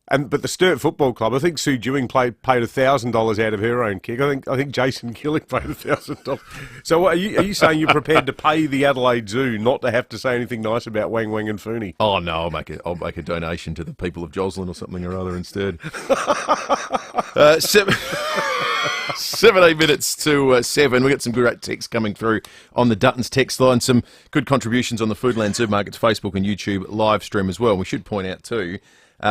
But the Sturt Football Club, I think Sue Dewing paid $1,000 out of her own kick. I think Jason Killick paid $1,000. So are you saying you're prepared to pay the Adelaide Zoo not to have to say anything nice about Wang Wang and Fooney?
Oh no, I'll make a donation to the people of Joslin or something or other instead. 17 minutes to 7. We got some great texts coming through on the Duttons text line. Some good contributions on the Foodland Supermarkets Facebook and YouTube live stream as well. We should point out too,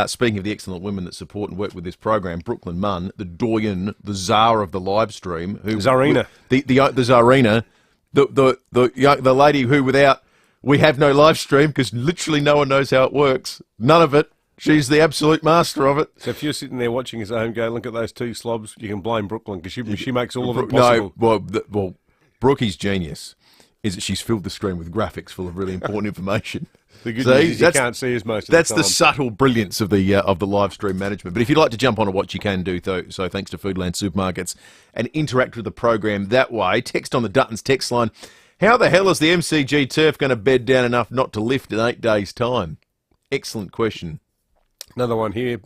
speaking of the excellent women that support and work with this program, Brooklyn Munn, the doyen, the czar of the live stream,
Czarina,
the Czarina, the lady who without we have no live stream because literally no one knows how it works. None of it. She's the absolute master of it.
So if you're sitting there watching us at home, go look at those two slobs. You can blame Brooklyn because she makes all of it possible.
No, well, Brookie's genius is that she's filled the screen with graphics full of really important information.
The good news is you can't see us most of the time.
That's the subtle brilliance of the live stream management. But if you'd like to jump on and watch, you can do so. Thanks to Foodland Supermarkets and interact with the program that way. Text on the Duttons text line. How the hell is the MCG turf going to bed down enough not to lift in 8 days' time? Excellent question.
Another one here,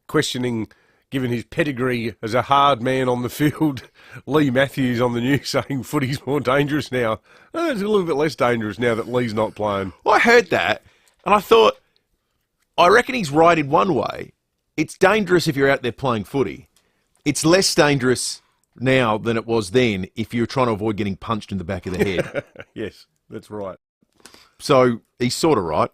questioning, given his pedigree as a hard man on the field, Lee Matthews on the news saying footy's more dangerous now. It's a little bit less dangerous now that Lee's not playing.
Well, I heard that, and I thought, I reckon he's right in one way. It's dangerous if you're out there playing footy. It's less dangerous now than it was then if you're trying to avoid getting punched in the back of the head.
Yes, that's right.
So he's sort of right.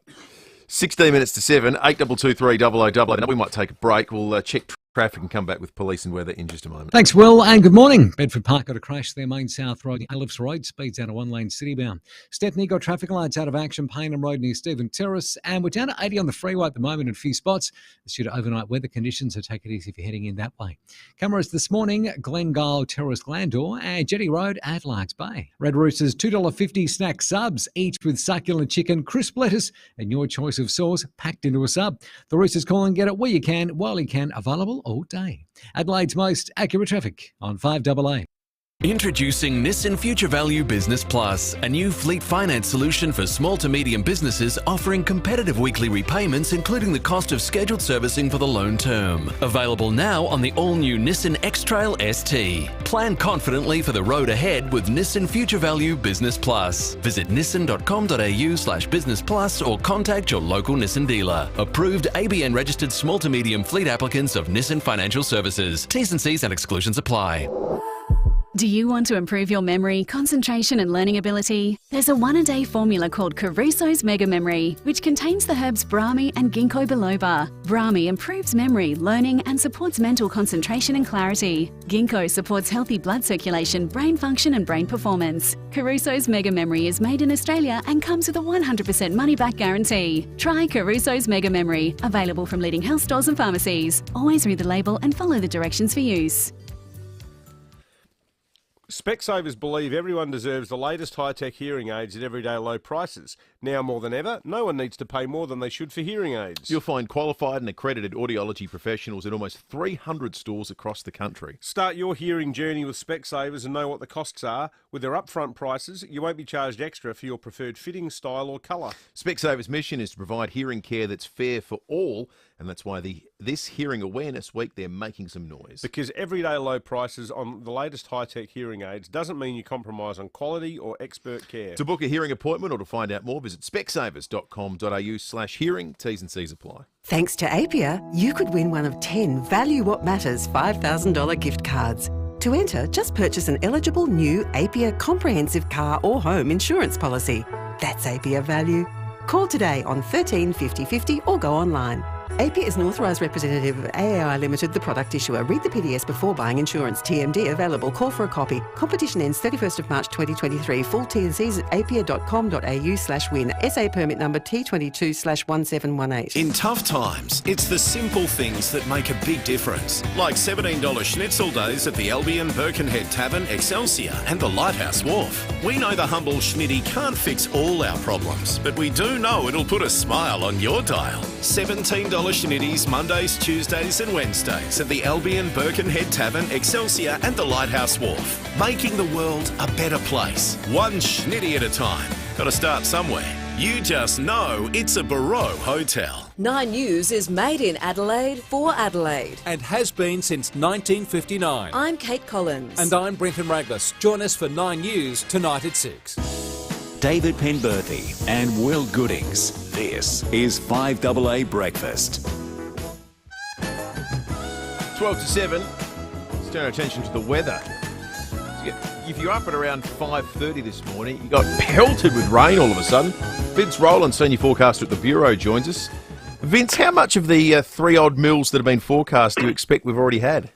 16 minutes to 7, 8223 0000. We might take a break. We'll check traffic and come back with police and weather in just a moment.
Thanks, Will, and good morning. Bedford Park got a crash there, Main South Road, Ellipse Road, speeds out of one-lane citybound. Stepney got traffic lights out of action, Paynham Road near Stephen Terrace, and we're down to 80 on the freeway at the moment in a few spots. It's due to overnight weather conditions, so take it easy if you're heading in that way. Cameras this morning, Glengyle Terrace, Glandore, and Jetty Road at Larks Bay. Red Roosters $2.50 snack subs, each with succulent chicken, crisp lettuce, and your choice of sauce packed into a sub. The Roosters call and get it where you can, while you can, available all day. Adelaide's most accurate traffic on 5AA.
Introducing Nissan Future Value Business Plus, a new fleet finance solution for small to medium businesses offering competitive weekly repayments including the cost of scheduled servicing for the loan term. Available now on the all-new Nissan X-Trail ST. Plan confidently for the road ahead with Nissan Future Value Business Plus. Visit nissan.com.au/business plus or contact your local Nissan dealer. Approved ABN registered small to medium fleet applicants of Nissan Financial Services. T's and C's and exclusions apply.
Do you want to improve your memory, concentration and learning ability? There's a one-a-day formula called Caruso's Mega Memory, which contains the herbs Brahmi and Ginkgo biloba. Brahmi improves memory, learning and supports mental concentration and clarity. Ginkgo supports healthy blood circulation, brain function and brain performance. Caruso's Mega Memory is made in Australia and comes with a 100% money-back guarantee. Try Caruso's Mega Memory, available from leading health stores and pharmacies. Always read the label and follow the directions for use.
Specsavers believe everyone deserves the latest high-tech hearing aids at everyday low prices. Now more than ever, no one needs to pay more than they should for hearing aids.
You'll find qualified and accredited audiology professionals in almost 300 stores across the country.
Start your hearing journey with Specsavers and know what the costs are. With their upfront prices, you won't be charged extra for your preferred fitting, style or colour.
Specsavers' mission is to provide hearing care that's fair for all, and that's why this Hearing Awareness Week they're making some noise.
Because everyday low prices on the latest high-tech hearing aids doesn't mean you compromise on quality or expert care.
To book a hearing appointment or to find out more, visit specsavers.com.au/hearing. T's and C's apply.
Thanks to FIVEAA, you could win one of 10 Value What Matters $5,000 gift cards. To enter, just purchase an eligible new FIVEAA comprehensive car or home insurance policy. That's FIVEAA value. Call today on 13 50 50 or go online. FIVEAA is an authorised representative of AAI Limited, the product issuer. Read the PDS before buying insurance. TMD available. Call for a copy. Competition ends 31st of March 2023. Full T&Cs at apia.com.au/win. SA permit number T22/1718.
In tough times, it's the simple things that make a big difference. Like $17 schnitzel days at the Albion Birkenhead Tavern, Excelsior and the Lighthouse Wharf. We know the humble schnitty can't fix all our problems, but we do know it'll put a smile on your dial. $17 schnitties Mondays, Tuesdays and Wednesdays at the Albion Birkenhead Tavern, Excelsior and the Lighthouse Wharf. Making the world a better place. One schnitty at a time. Got to start somewhere. You just know it's a Barreau Hotel.
9 News is made in Adelaide for Adelaide.
And has been since 1959.
I'm Kate Collins.
And I'm Brenton Raglas. Join us for 9 News tonight at 6.
David Penberthy and Will Goodings. This is 5AA Breakfast.
12 to 7. Let's turn our attention to the weather. If you're up at around 5:30 this morning, you got pelted with rain all of a sudden. Vince Rowland, senior forecaster at the Bureau, joins us. Vince, how much of the 3 odd mils that have been forecast do you expect we've already had?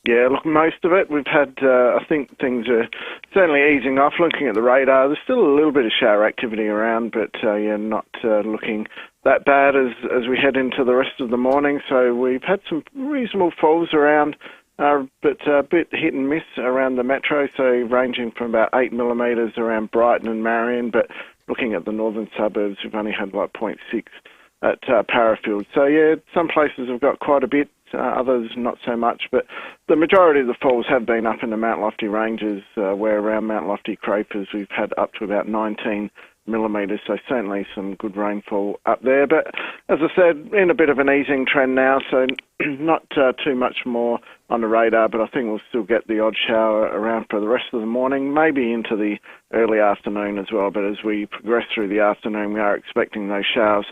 Yeah, look, most of it. We've had, I think things are certainly easing off. Looking at the radar, there's still a little bit of shower activity around, but not looking that bad as we head into the rest of the morning. So we've had some reasonable falls around, but a bit hit and miss around the metro, so ranging from about 8 millimetres around Brighton and Marion, but looking at the northern suburbs, we've only had like 0.6 at Parafield. So yeah, some places have got quite a bit. others not so much. But the majority of the falls have been up in the Mount Lofty ranges, where around Mount Lofty Crapers we've had up to about 19 millimetres, so certainly some good rainfall up there. But as I said, in a bit of an easing trend now, so not too much more on the radar, but I think we'll still get the odd shower around for the rest of the morning, maybe into the early afternoon as well. But as we progress through the afternoon, we are expecting those showers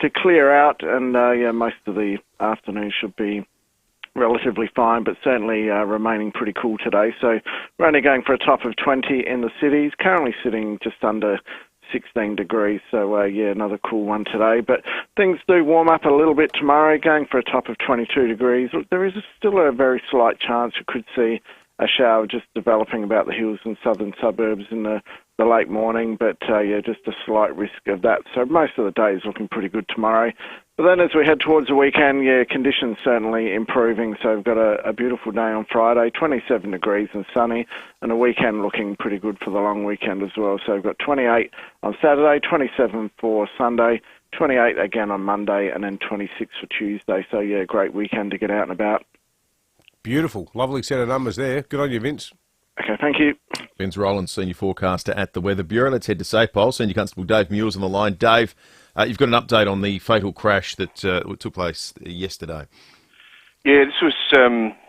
to clear out, and most of the afternoon should be relatively fine, but certainly remaining pretty cool today. So we're only going for a top of 20 in the cities, currently sitting just under 16 degrees, so another cool one today. But things do warm up a little bit tomorrow, going for a top of 22 degrees. Look, there is still a very slight chance you could see a shower just developing about the hills and southern suburbs in the late morning, but just a slight risk of that. So most of the day is looking pretty good tomorrow. But then as we head towards the weekend, conditions certainly improving. So we've got a beautiful day on Friday, 27 degrees and sunny, and a weekend looking pretty good for the long weekend as well. So we've got 28 on Saturday, 27 for Sunday, 28 again on Monday, and then 26 for Tuesday. So great weekend to get out and about.
Beautiful. Lovely set of numbers there. Good on you, Vince.
Okay, thank you.
Vince Rowland, Senior Forecaster at the Weather Bureau. Let's head to SafePol. Senior Constable Dave Muir's on the line. Dave, you've got an update on the fatal crash that took place yesterday.
Yeah, this was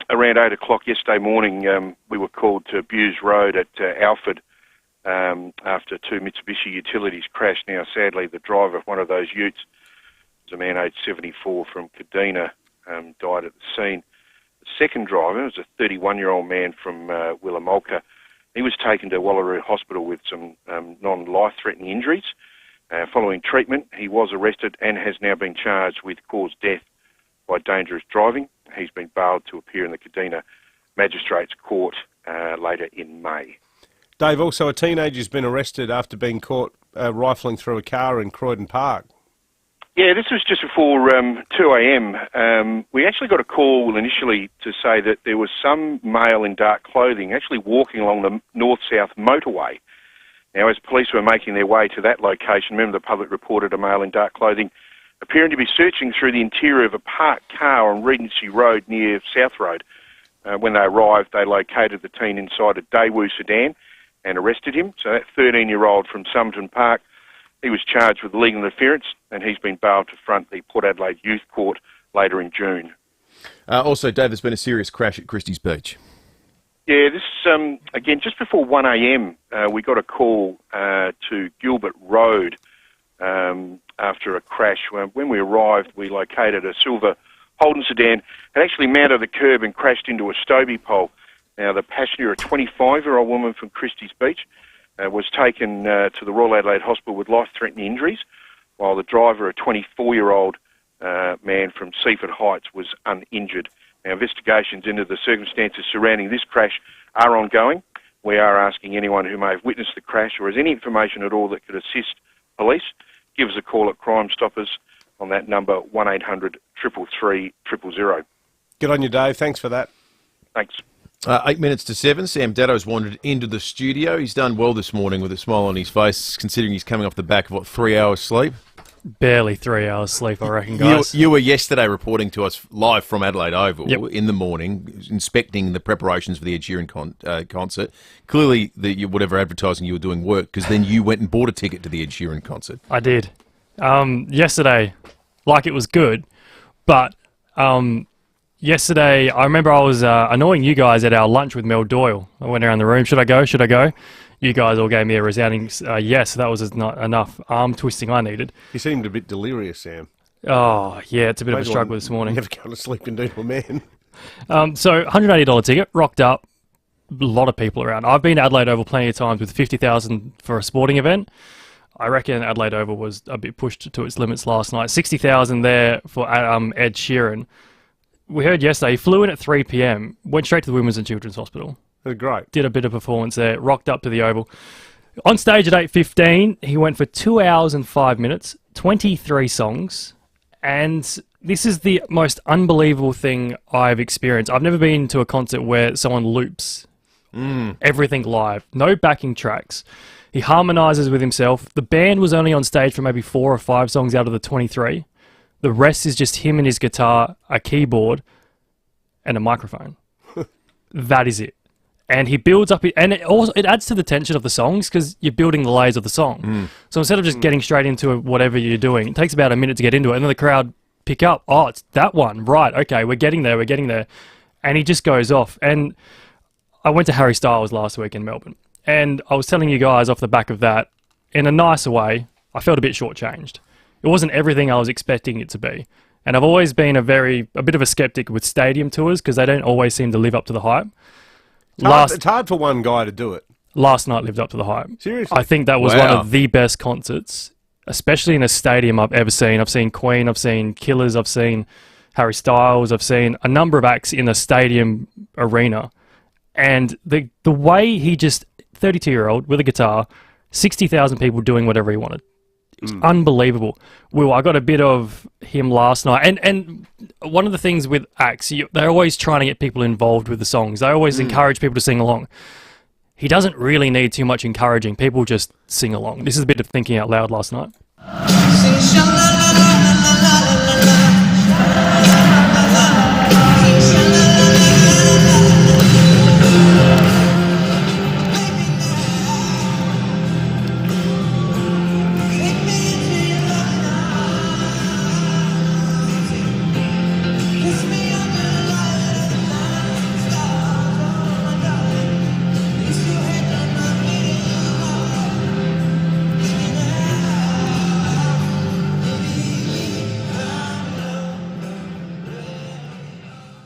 around 8 o'clock yesterday morning. We were called to Buse Road at Alford after two Mitsubishi Utilities crashed. Now, sadly, the driver of one of those utes was a man aged 74 from Kadina, died at the scene. The second driver was a 31-year-old man from Willamolka. He was taken to Wallaroo Hospital with some non-life-threatening injuries. Following treatment, he was arrested and has now been charged with caused death by dangerous driving. He's been bailed to appear in the Kadina Magistrates Court later in May.
Dave, also a teenager's been arrested after being caught rifling through a car in Croydon Park.
Yeah, this was just before 2 a.m. We actually got a call initially to say that there was some male in dark clothing actually walking along the north-south motorway. Now, as police were making their way to that location, remember the public reported a male in dark clothing appearing to be searching through the interior of a parked car on Regency Road near South Road. When they arrived, they located the teen inside a Daewoo sedan and arrested him. So that 13-year-old from Somerton Park, he was charged with legal interference, and he's been bailed to front the Port Adelaide Youth Court later in June.
Also, Dave, there's been a serious crash at Christie's Beach. Yeah,
this, again, just before 1 a.m, we got a call to Gilbert Road after a crash. When we arrived, we located a silver Holden sedan. It actually mounted the curb and crashed into a Stobie pole. Now, the passenger, a 25-year-old woman from Christie's Beach, was taken to the Royal Adelaide Hospital with life-threatening injuries, while the driver, a 24-year-old man from Seaford Heights, was uninjured. Now, investigations into the circumstances surrounding this crash are ongoing. We are asking anyone who may have witnessed the crash or has any information at all that could assist police, give us a call at Crime Stoppers on that number, 1800 333 000.
Good on you, Dave. Thanks for that.
Thanks.
8 minutes to 7. Sam Daddo's wandered into the studio. He's done well this morning with a smile on his face, considering he's coming off the back of, 3 hours sleep?
Barely 3 hours sleep, I reckon, guys.
You were yesterday reporting to us live from Adelaide Oval in the morning, inspecting the preparations for the Ed Sheeran concert. Clearly, whatever advertising you were doing worked, because then you went and bought a ticket to the Ed Sheeran concert.
I did. Yesterday, it was good, but yesterday, I remember I was annoying you guys at our lunch with Mel Doyle. I went around the room, should I go, should I go? You guys all gave me a resounding yes. That was not enough arm twisting I needed.
You seemed a bit delirious, Sam.
Oh, yeah, it's a bit of a struggle this morning.
Never go to sleep and do to a man.
So, $180 ticket, rocked up, a lot of people around. I've been to Adelaide Oval plenty of times with 50,000 for a sporting event. I reckon Adelaide Oval was a bit pushed to its limits last night. 60,000 there for Ed Sheeran. We heard yesterday, he flew in at 3 p.m, went straight to the Women's and Children's Hospital.
Great.
Did a bit of performance there, rocked up to the Oval. On stage at 8:15, he went for 2 hours and 5 minutes, 23 songs, and this is the most unbelievable thing I've experienced. I've never been to a concert where someone loops everything live, no backing tracks. He harmonises with himself. The band was only on stage for maybe 4 or 5 songs out of the 23. The rest is just him and his guitar, a keyboard, and a microphone. That is it. And he builds up, and it adds to the tension of the songs because you're building the layers of the song. So instead of just getting straight into whatever you're doing, it takes about a minute to get into it, and then the crowd pick up, oh, it's that one, right, okay, we're getting there, and he just goes off. And I went to Harry Styles last week in Melbourne, and I was telling you guys off the back of that, in a nicer way, I felt a bit shortchanged. It wasn't everything I was expecting it to be. And I've always been a bit of a skeptic with stadium tours because they don't always seem to live up to the hype.
It's hard for one guy to do it.
Last night lived up to the hype.
Seriously?
I think that was one of the best concerts, especially in a stadium I've ever seen. I've seen Queen, I've seen Killers, I've seen Harry Styles, I've seen a number of acts in a stadium arena. And the way he just, 32-year-old with a guitar, 60,000 people doing whatever he wanted. It's unbelievable. Will, I got a bit of him last night. And one of the things with acts, they're always trying to get people involved with the songs. They always encourage people to sing along. He doesn't really need too much encouraging. People just sing along. This is a bit of thinking out loud last night.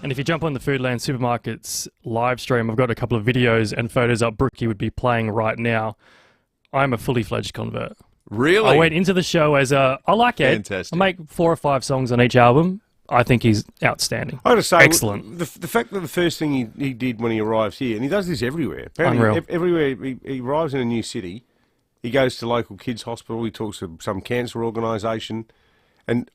And if you jump on the Foodland Supermarkets live stream, I've got a couple of videos and photos up Brookie would be playing right now. I'm a fully fledged convert.
Really?
I went into the show as I like Ed.
Fantastic.
I make 4 or 5 songs on each album. I think he's outstanding.
I got to say,
excellent.
The fact that the first thing he did when he arrives here, and he does this everywhere.
Unreal.
Everywhere he arrives in a new city, he goes to local kids' hospital, he talks to some cancer organisation, and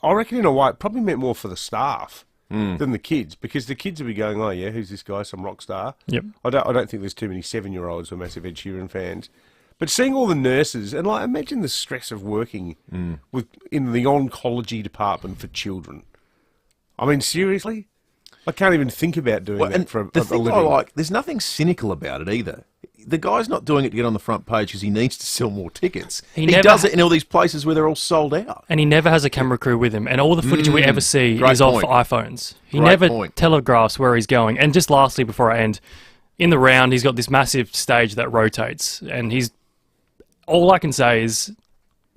I reckon in a way it probably meant more for the staff than the kids, because the kids would be going, oh yeah, who's this guy, some rock star?
Yep.
I don't think there's too many 7-year-olds who are massive Ed Sheeran fans. But seeing all the nurses, and like imagine the stress of working in the oncology department for children. I mean, seriously? I can't even think about doing that for a living.
The thing I like, there's nothing cynical about it either. The guy's not doing it to get on the front page because he needs to sell more tickets. He does it in all these places where they're all sold out.
And he never has a camera crew with him. And all the footage we ever see is off iPhones. He never telegraphs where he's going. And just lastly, before I end, in the round, he's got this massive stage that rotates. And all I can say is,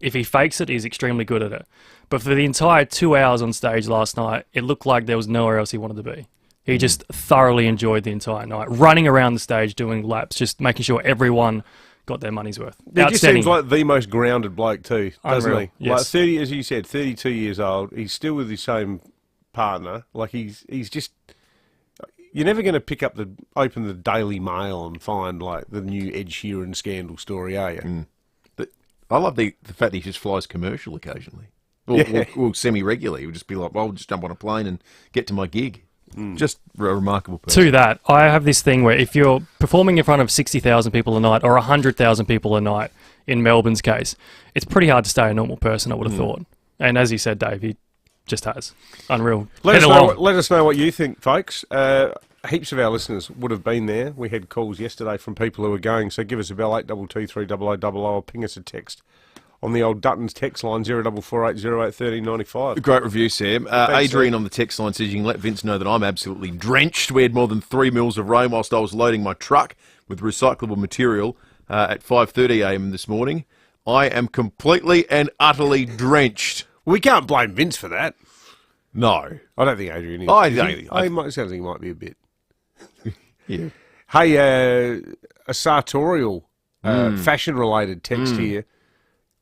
if he fakes it, he's extremely good at it. But for the entire 2 hours on stage last night, it looked like there was nowhere else he wanted to be. He just thoroughly enjoyed the entire night, running around the stage, doing laps, just making sure everyone got their money's worth.
He just seems like the most grounded bloke too, doesn't
Unreal.
he?
Yes.
Like 30, as you said, 32 years old. He's still with his same partner. Like he's just. You're never going to open the Daily Mail and find like the new Ed Sheeran scandal story, are you?
But I love the fact that he just flies commercial occasionally. Well, semi-regularly. He'll just be like, well, I'll just jump on a plane and get to my gig. Just a remarkable person.
To that, I have this thing where if you're performing in front of 60,000 people a night or 100,000 people a night, in Melbourne's case, it's pretty hard to stay a normal person, I would have thought. And as you said, Dave, he just has. Unreal.
Let us know what you think, folks. Heaps of our listeners would have been there. We had calls yesterday from people who were going, so give us a bell, 8223 0000, or ping us a text on the old Dutton's text line, 0448081395.
Great review, Sam. Adrian on the text line says, you can let Vince know that I'm absolutely drenched. We had more than 3 mils of rain whilst I was loading my truck with recyclable material at 5:30am this morning. I am completely and utterly drenched.
We can't blame Vince for that.
No.
I don't think Adrian is. It sounds like he might be a bit.
Yeah.
Hey, a sartorial fashion-related text here.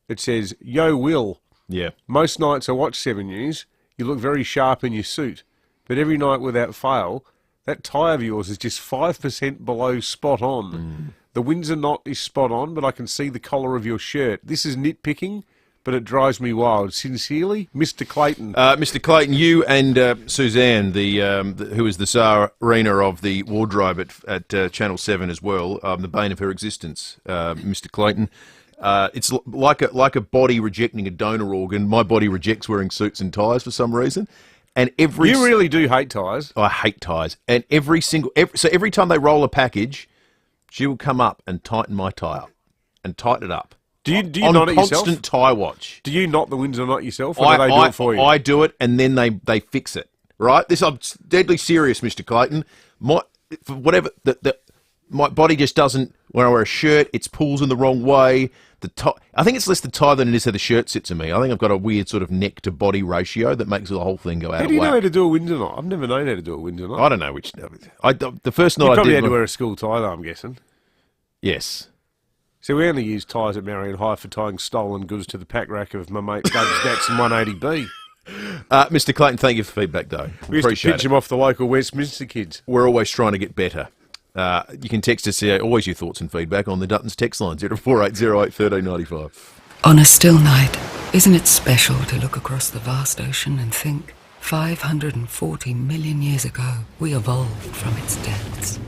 It says, Yo, Will.
Yeah.
Most nights I watch 7 News, you look very sharp in your suit. But every night without fail, that tie of yours is just 5% below spot on. The Windsor knot is spot on, but I can see the collar of your shirt. This is nitpicking, but it drives me wild. Sincerely, Mr. Clayton.
Mr. Clayton, you and Suzanne, who is the Tsarina of the wardrobe at Channel 7 as well, the bane of her existence, Mr. Clayton. It's like a body rejecting a donor organ. My body rejects wearing suits and ties for some reason. And every
You really do hate tyres.
I hate tyres. And every time they roll a package, she will come up and tighten my tyre and tighten it up.
Do you knot it yourself?
Constant tyre watch.
Do you knot the Windsor knot yourself, or do they do it for you?
I do it, and then they fix it. Right? I'm deadly serious, Mr. Clayton. My body just doesn't. When I wear a shirt, it pulls in the wrong way. I think it's less the tie than it is how the shirt sits in me. I think I've got a weird sort of neck to body ratio that makes the whole thing go out of whack.
How do you know how to do a Windsor knot? I've never known how to do a Windsor knot.
I don't know which. The first knot
you
I did.
probably had to wear a school tie, though, I'm guessing.
Yes.
So we only use ties at Marion High for tying stolen goods to the pack rack of my mate Doug's Datsun 180B.
Mr. Clayton, thank you for feedback, though.
We used to pitch him off the local Westminster kids.
We're always trying to get better. You can text us always your thoughts and feedback on the Dutton's text line 0480 1395.
On a still night, isn't it special to look across the vast ocean and think 540 million years ago we evolved from its depths?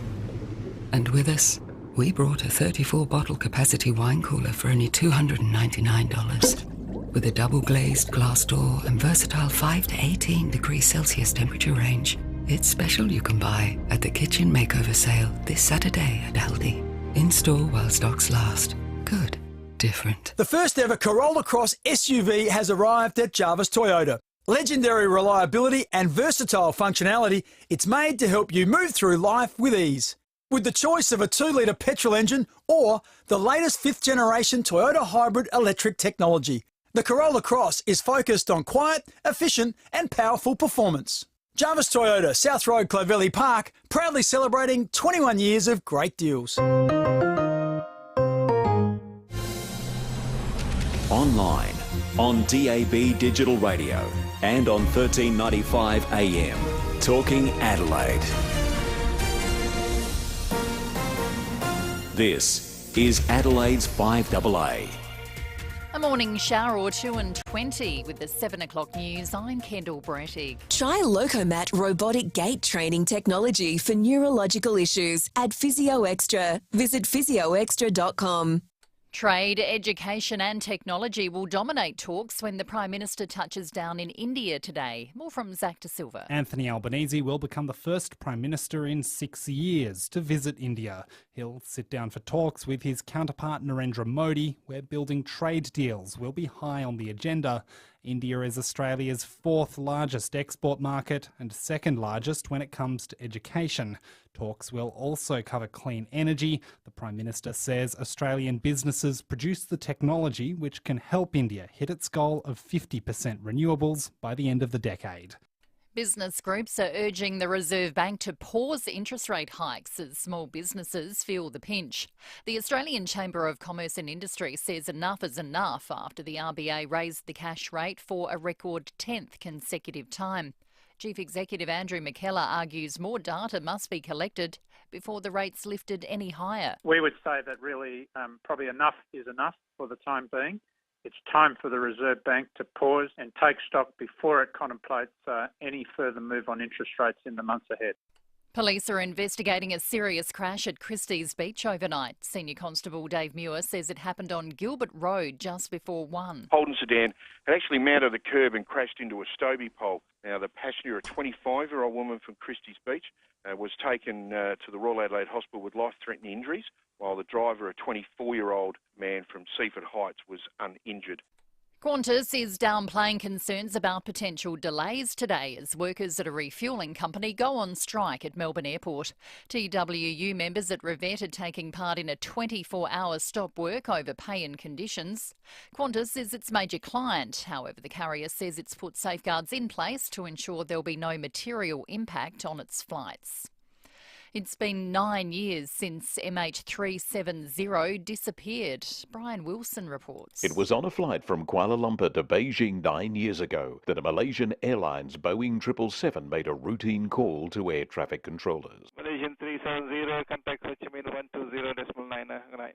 And with us, we brought a 34-bottle capacity wine cooler for only $299. With a double-glazed glass door and versatile 5 to 18 degrees Celsius temperature range, it's special you can buy at the Kitchen Makeover Sale this Saturday at Aldi. In store while stocks last. Good. Different.
The first ever Corolla Cross SUV has arrived at Jarvis Toyota. Legendary reliability and versatile functionality, it's made to help you move through life with ease. With the choice of a 2-litre petrol engine or the latest 5th-generation Toyota hybrid electric technology, the Corolla Cross is focused on quiet, efficient and powerful performance. Jarvis Toyota, South Road, Clovelly Park, proudly celebrating 21 years of great deals.
Online, on DAB Digital Radio and on 1395 AM. Talking Adelaide. This is Adelaide's 5AA.
A morning shower or 2 and 20 with the 7 o'clock news. I'm Kendall Brettig.
Try Locomat robotic gait training technology for neurological issues at Physio Extra. Visit physioextra.com.
Trade, education and technology will dominate talks when the Prime Minister touches down in India today. More from Zach De Silva.
Anthony Albanese will become the first Prime Minister in 6 years to visit India. He'll sit down for talks with his counterpart Narendra Modi, where building trade deals will be high on the agenda. India is Australia's 4th largest export market and 2nd largest when it comes to education. Talks will also cover clean energy. The Prime Minister says Australian businesses produce the technology which can help India hit its goal of 50% renewables by the end of the decade.
Business groups are urging the Reserve Bank to pause interest rate hikes as small businesses feel the pinch. The Australian Chamber of Commerce and Industry says enough is enough after the RBA raised the cash rate for a record 10th consecutive time. Chief Executive Andrew McKellar argues more data must be collected before the rates lifted any higher.
We would say that really probably enough is enough for the time being. It's time for the Reserve Bank to pause and take stock before it contemplates any further move on interest rates in the months ahead.
Police are investigating a serious crash at Christie's Beach overnight. Senior Constable Dave Muir says it happened on Gilbert Road just before 1.
Holden sedan had actually mounted the curb and crashed into a Stobie pole. Now, the passenger, a 25-year-old woman from Christie's Beach, was taken to the Royal Adelaide Hospital with life-threatening injuries, while the driver, a 24-year-old man from Seaford Heights, was uninjured.
Qantas is downplaying concerns about potential delays today as workers at a refuelling company go on strike at Melbourne Airport. TWU members at Revette are taking part in a 24-hour stop work over pay and conditions. Qantas is its major client. However, the carrier says it's put safeguards in place to ensure there'll be no material impact on its flights. It's been 9 years since MH370 disappeared. Brian Wilson reports.
It was on a flight from Kuala Lumpur to Beijing 9 years ago that a Malaysian Airlines Boeing 777 made a routine call to air traffic controllers.
Malaysian 370, contact Ho Chi Minh 120.9. Good night.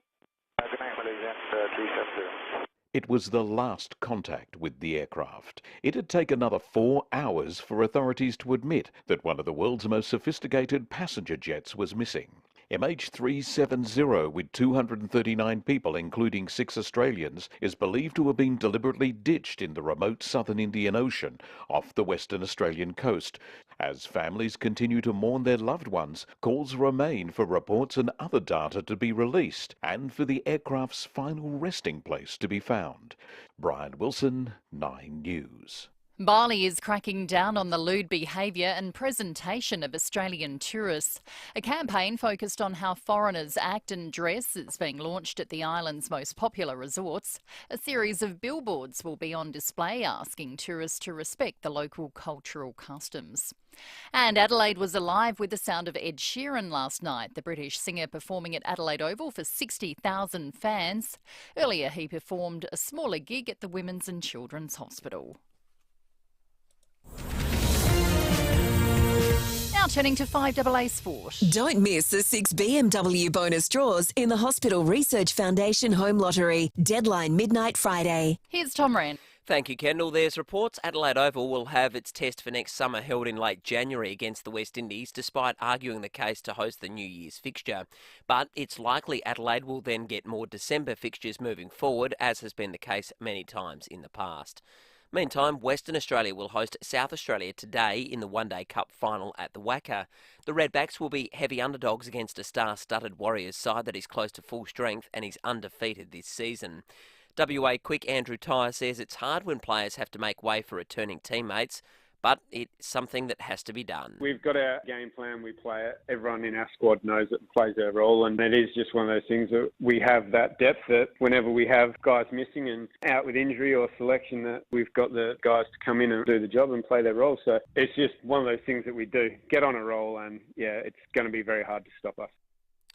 Good night, Malaysian 370.
It was the last contact with the aircraft. It had taken another 4 hours for authorities to admit that one of the world's most sophisticated passenger jets was missing. MH370, with 239 people, including 6 Australians, is believed to have been deliberately ditched in the remote southern Indian Ocean off the Western Australian coast. As families continue to mourn their loved ones, calls remain for reports and other data to be released and for the aircraft's final resting place to be found. Brian Wilson, 9 News.
Bali is cracking down on the lewd behaviour and presentation of Australian tourists. A campaign focused on how foreigners act and dress is being launched at the island's most popular resorts. A series of billboards will be on display asking tourists to respect the local cultural customs. And Adelaide was alive with the sound of Ed Sheeran last night, the British singer performing at Adelaide Oval for 60,000 fans. Earlier he performed a smaller gig at the Women's and Children's Hospital. Now turning to 5AA Sport.
Don't miss the 6 BMW bonus draws in the Hospital Research Foundation Home Lottery. Deadline midnight Friday.
Here's Tom Wren.
Thank you, Kendall. There's reports Adelaide Oval will have its test for next summer held in late January against the West Indies, despite arguing the case to host the New Year's fixture. But it's likely Adelaide will then get more December fixtures moving forward, as has been the case many times in the past. Meantime, Western Australia will host South Australia today in the One Day Cup final at the WACA. The Redbacks will be heavy underdogs against a star-studded Warriors side that is close to full strength and is undefeated this season. WA quick Andrew Tyre says it's hard when players have to make way for returning teammates, but it's something that has to be done.
We've got our game plan, we play it. Everyone in our squad knows it and plays their role, and it is just one of those things that we have that depth that whenever we have guys missing and out with injury or selection, that we've got the guys to come in and do the job and play their role. So it's just one of those things that we do, get on a roll, and yeah, it's going to be very hard to stop us.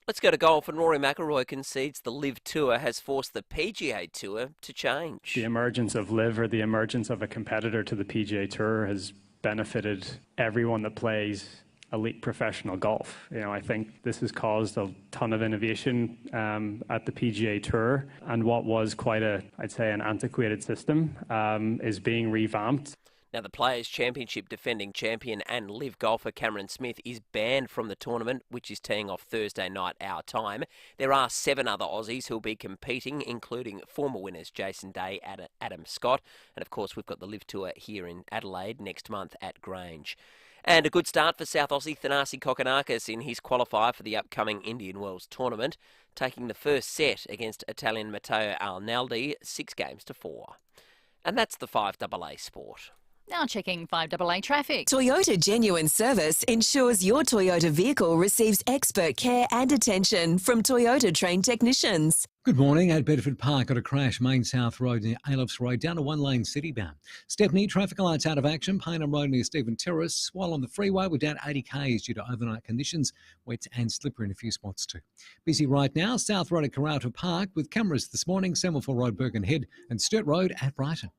Let's go to golf, and Rory McIlroy concedes the LIV Tour has forced the PGA Tour to change.
The emergence of LIV, or the emergence of a competitor to the PGA Tour, has benefited everyone that plays elite professional golf. I think this has caused a ton of innovation at the PGA Tour, and what was quite an antiquated system is being revamped.
Now, the Players' Championship defending champion and LIV golfer Cameron Smith is banned from the tournament, which is teeing off Thursday night our time. There are 7 other Aussies who will be competing, including former winners Jason Day and Adam Scott. And, of course, we've got the LIV Tour here in Adelaide next month at Grange. And a good start for South Aussie Thanasi Kokkinakis in his qualifier for the upcoming Indian Wells tournament, taking the first set against Italian Matteo Arnaldi 6-4. And that's the 5AA Sport.
Now checking 5AA traffic.
Toyota Genuine Service ensures your Toyota vehicle receives expert care and attention from Toyota trained technicians.
Good morning. At Bedford Park, got a crash, Main South Road near Ailofts Road, down to one-lane citybound. Stepney, traffic lights out of action, Paynham Road near Stephen Terrace, while on the freeway we're down 80 k's due to overnight conditions, wet and slippery in a few spots too. Busy right now, South Road at Karratha Park with cameras this morning, Semaphore Road, Birkenhead and Sturt Road at Brighton.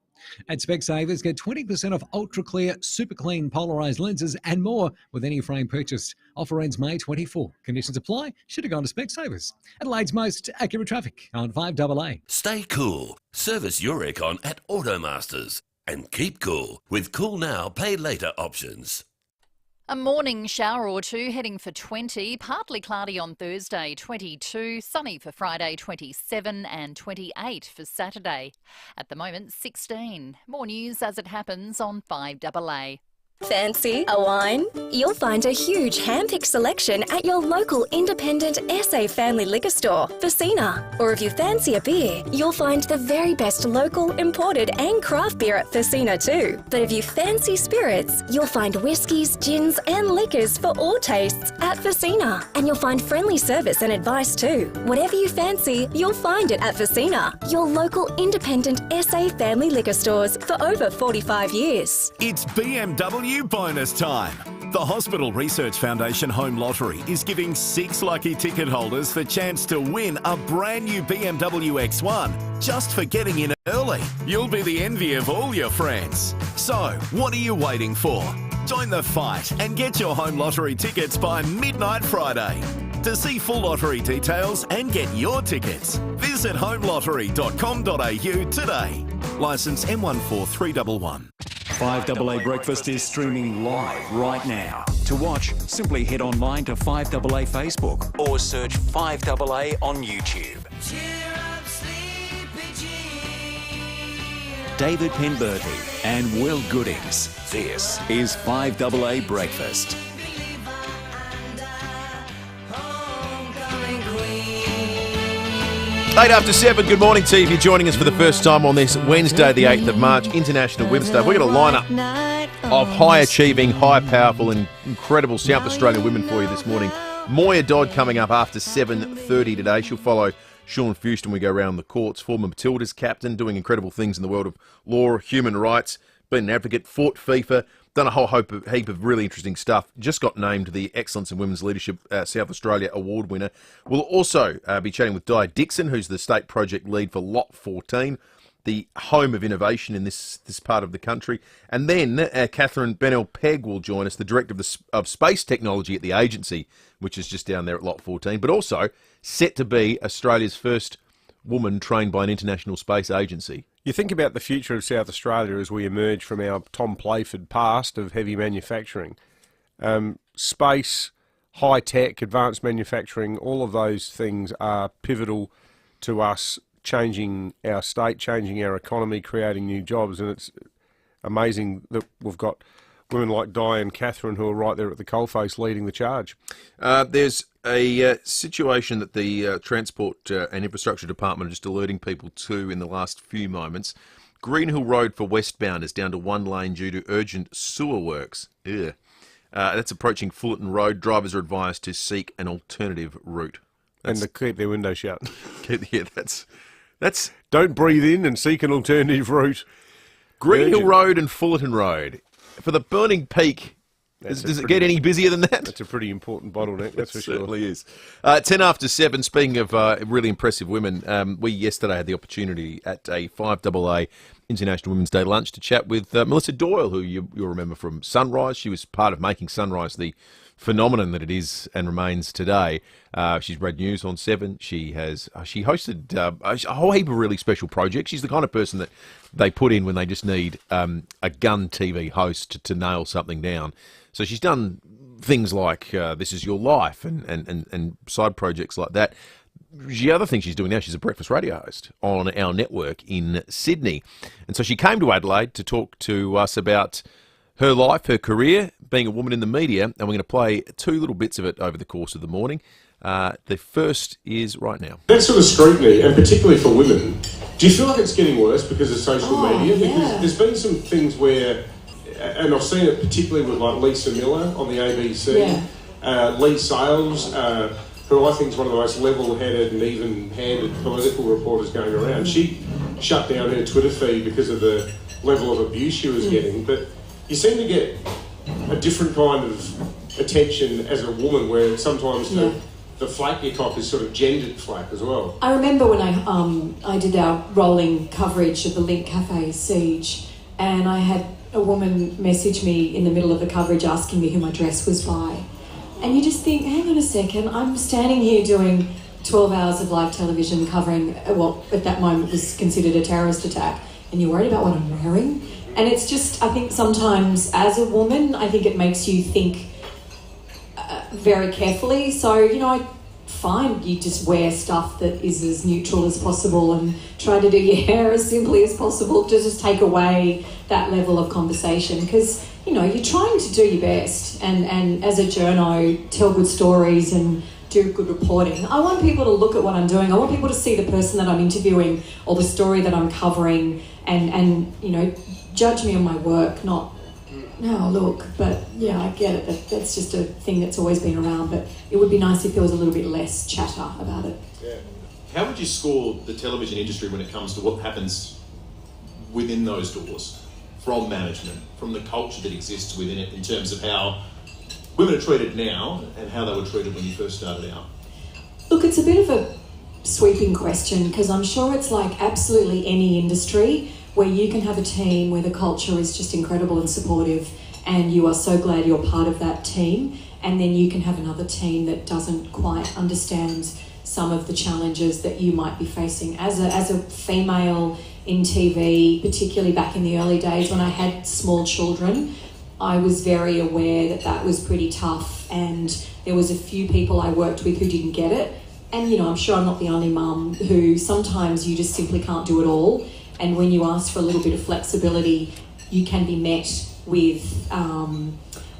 At Specsavers, get 20% off ultra-clear, super clean polarised lenses and more with any frame purchased. Offer ends May 24. Conditions apply. Should have gone to Specsavers. Adelaide's most accurate traffic on 5AA.
Stay cool. Service your aircon at Automasters. And keep cool with Cool Now, Pay Later options.
A morning shower or two heading for 20, partly cloudy on Thursday 22, sunny for Friday 27 and 28 for Saturday. At the moment 16. More news as it happens on 5AA.
Fancy a wine? You'll find a huge hand-picked selection at your local independent SA family liquor store, FIVEAA. Or if you fancy a beer, you'll find the very best local, imported and craft beer at FIVEAA too. But if you fancy spirits, you'll find whiskies, gins and liquors for all tastes at FIVEAA. And you'll find friendly service and advice too. Whatever you fancy, you'll find it at FIVEAA, your local independent SA family liquor stores for over 45 years.
It's BMW bonus time. The Hospital Research Foundation Home Lottery is giving 6 lucky ticket holders the chance to win a brand new BMW X1 just for getting in early. You'll be the envy of all your friends. So, what are you waiting for? Join the fight and get your home lottery tickets by midnight Friday. To see full lottery details and get your tickets, visit homelottery.com.au today. Licence M14311.
5AA Breakfast is streaming live right now. To watch, simply head online to 5AA Facebook or search 5AA on YouTube. David Penberthy and Will Goodings. This is 5AA Breakfast.
7:08. Good morning to you if you're joining us for the first time on this Wednesday, the 8th of March, International Women's Day. We've got a lineup of high-achieving, high-powerful and incredible South Australian women for you this morning. Moya Dodd coming up after 7:30 today. She'll follow Sean Fuston. We go around the courts. Former Matildas captain, doing incredible things in the world of law, human rights, been an advocate, fought FIFA, done a whole heap of really interesting stuff. Just got named the Excellence in Women's Leadership South Australia Award winner. We'll also be chatting with Di Dixon, who's the state project lead for Lot 14, the home of innovation in this part of the country. And then Catherine Pegg will join us, the director of space technology at the agency, which is just down there at Lot 14, but also set to be Australia's first woman trained by an international space agency.
You think about the future of South Australia as we emerge from our Tom Playford past of heavy manufacturing. Space, high-tech, advanced manufacturing, all of those things are pivotal to us changing our state, changing our economy, creating new jobs. And it's amazing that we've got women like Di and Catherine who are right there at the coalface leading the charge.
There's a situation that the Transport and Infrastructure Department are just alerting people to in the last few moments. Greenhill Road for westbound is down to one lane due to urgent sewer works. That's approaching Fullerton Road. Drivers are advised to seek an alternative route.
And to keep their window shut.
That's
Don't breathe in and seek an alternative route.
Greenhill Road and Fullerton Road. For the Burning Peak, does it get any busier than that?
That's a pretty important bottleneck, that's for sure.
It certainly is. 10 after 7, speaking of really impressive women, we yesterday had the opportunity at a 5AA International Women's Day lunch to chat with Melissa Doyle, who you'll remember from Sunrise. She was part of making Sunrise the phenomenon that it is and remains today. She's read news on 7. She hosted a whole heap of really special projects. She's the kind of person that they put in when they just need a gun TV host to nail something down. So she's done things like This Is Your Life and side projects like that. The other thing she's doing now, she's a breakfast radio host on our network in Sydney. And so she came to Adelaide to talk to us about her life, her career, being a woman in the media, and we're going to play 2 little bits of it over the course of the morning. The first is right now.
That sort of scrutiny, and particularly for women, do you feel like it's getting worse because of social media? Because there's been some things where, and I've seen it particularly with like Lisa Miller on the ABC, Lee Sales, who I think is one of the most level-headed and even-handed political reporters going around. She shut down her Twitter feed because of the level of abuse she was getting, but you seem to get a different kind of attention as a woman where sometimes the flack you cop is sort of gendered flack as well.
I remember when I did our rolling coverage of the Link Cafe siege, and I had a woman message me in the middle of the coverage asking me who my dress was by. And you just think, hang on a second, I'm standing here doing 12 hours of live television covering what at that moment was considered a terrorist attack, and you're worried about what I'm wearing? And it's just, I think sometimes as a woman, I think it makes you think very carefully. So, I find you just wear stuff that is as neutral as possible and try to do your hair as simply as possible to just take away that level of conversation. Because, you're trying to do your best and as a journo, tell good stories and do good reporting. I want people to look at what I'm doing. I want people to see the person that I'm interviewing or the story that I'm covering and judge me on my work, not, no, look, but yeah, I get it. That's just a thing that's always been around, but it would be nice if there was a little bit less chatter about it.
Yeah. How would you score the television industry when it comes to what happens within those doors, from management, from the culture that exists within it in terms of how women are treated now and how they were treated when you first started out?
Look, it's a bit of a sweeping question because I'm sure it's like absolutely any industry where you can have a team where the culture is just incredible and supportive and you are so glad you're part of that team, and then you can have another team that doesn't quite understand some of the challenges that you might be facing. As a female in TV, particularly back in the early days when I had small children. I was very aware that that was pretty tough, and there was a few people I worked with who didn't get it. And, you know, I'm sure I'm not the only mum who sometimes you just simply can't do it all. And when you ask for a little bit of flexibility, you can be met with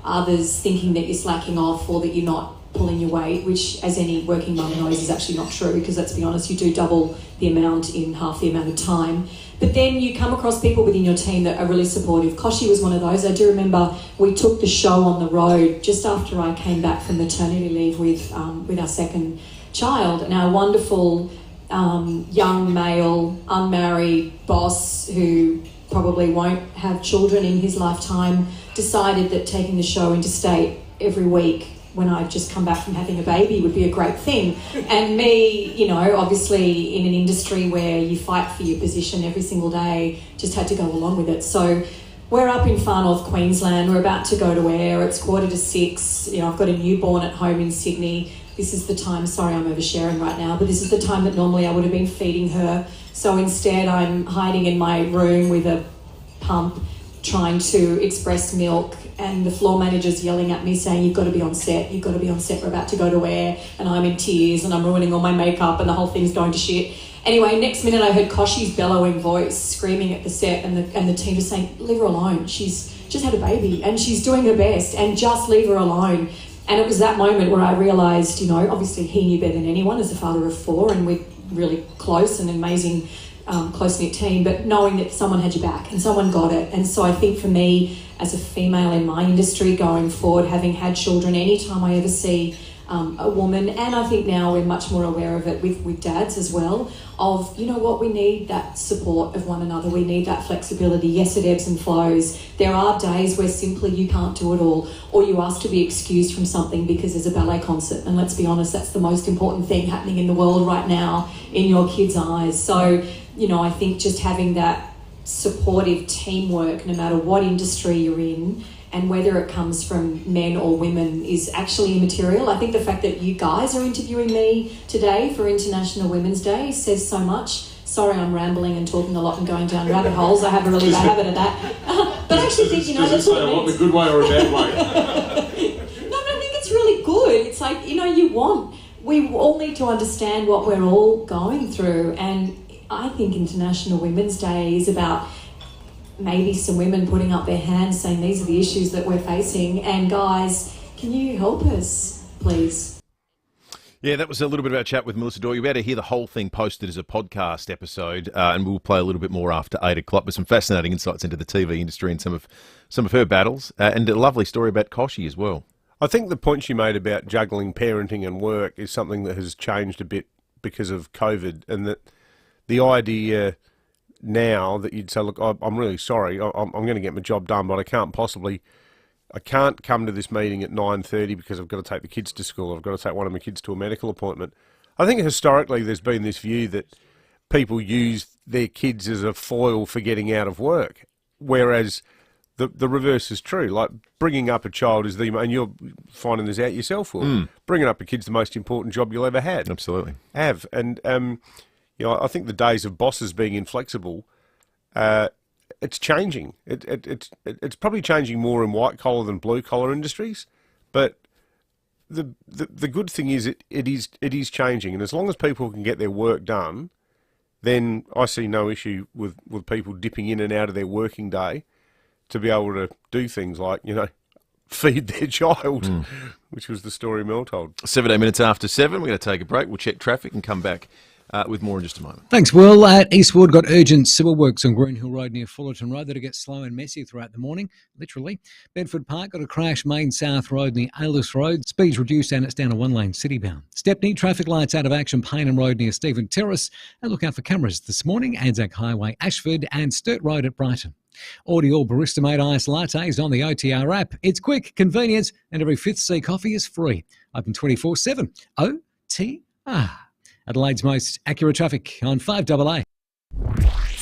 others thinking that you're slacking off or that you're not pulling your weight, which, as any working mum knows, is actually not true, because let's be honest, you do double the amount in half the amount of time. But then you come across people within your team that are really supportive. Koshi was one of those. I do remember we took the show on the road just after I came back from maternity leave with our second child, and our wonderful young male, unmarried boss who probably won't have children in his lifetime decided that taking the show interstate every week when I'd just come back from having a baby would be a great thing. And me, you know, obviously in an industry where you fight for your position every single day, just had to go along with it. So we're up in far north Queensland. We're about to go to air. It's 5:45. You know, I've got a newborn at home in Sydney. This is the time, sorry I'm oversharing right now, but this is the time that normally I would have been feeding her. So instead I'm hiding in my room with a pump trying to express milk, and the floor manager's yelling at me saying, you've got to be on set, we're about to go to air, and I'm in tears and I'm ruining all my makeup and the whole thing's going to shit. Anyway, next minute I heard Koshi's bellowing voice screaming at the set, and the team was saying, leave her alone, she's just had a baby and she's doing her best, and just leave her alone. And it was that moment where I realised, you know, obviously he knew better than anyone as a father of 4, and we're really close and amazing close-knit team, but knowing that someone had your back and someone got it. And so I think for me, as a female in my industry going forward, having had children, anytime I ever see a woman, and I think now we're much more aware of it with dads as well, of, you know what, we need that support of one another, we need that flexibility. Yes, it ebbs and flows. There are days where simply you can't do it all, or you ask to be excused from something because there's a ballet concert, and let's be honest, that's the most important thing happening in the world right now in your kids' eyes. So, you know, I think just having that supportive teamwork, no matter what industry you're in, and whether it comes from men or women, is actually immaterial. I think the fact that you guys are interviewing me today for International Women's Day says so much. Sorry, I'm rambling and talking a lot and going down rabbit holes. I have a really bad habit of that. But I actually think, you know, that's what it means.
The good way or a bad way?
No, I think it's really good. It's like, you know, we all need to understand what we're all going through, and I think International Women's Day is about maybe some women putting up their hands saying these are the issues that we're facing, and guys, can you help us, please?
Yeah, that was a little bit of our chat with Melissa Doyle. You're about to hear the whole thing posted as a podcast episode, and we'll play a little bit more after 8 o'clock with some fascinating insights into the TV industry and some of her battles, and a lovely story about Koshi as well.
I think the point you made about juggling parenting and work is something that has changed a bit because of COVID, and that the idea now that you'd say, look, I'm really sorry, I'm going to get my job done, but I can't come to this meeting at 9:30 because I've got to take the kids to school, I've got to take one of my kids to a medical appointment. I think historically there's been this view that people use their kids as a foil for getting out of work, whereas the reverse is true. Like, bringing up a child is and you're finding this out yourself, Will. Bringing up a kid's the most important job you'll ever have.
Absolutely.
And you know, I think the days of bosses being inflexible, it's changing. It's probably changing more in white collar than blue collar industries, but the good thing is it is changing, and as long as people can get their work done, then I see no issue with people dipping in and out of their working day to be able to do things like, you know, feed their child, which was the story Mel told.
17 minutes after 7, we're going to take a break. We'll check traffic and come back with more in just a moment.
Thanks, Will. At Eastwood, got urgent civil works on Greenhill Road near Fullerton Road that'll get slow and messy throughout the morning, literally. Bedford Park got a crash, Main South Road near Aylers Road. Speeds reduced and it's down a one-lane city-bound. Stepney, traffic lights out of action, Paynham Road near Stephen Terrace. And look out for cameras this morning, Anzac Highway, Ashford and Sturt Road at Brighton. Audio Barista Made Iced Lattes on the OTR app. It's quick, convenient, and every fifth C coffee is free. Open 24/7. OTR. Adelaide's most accurate traffic on 5AA.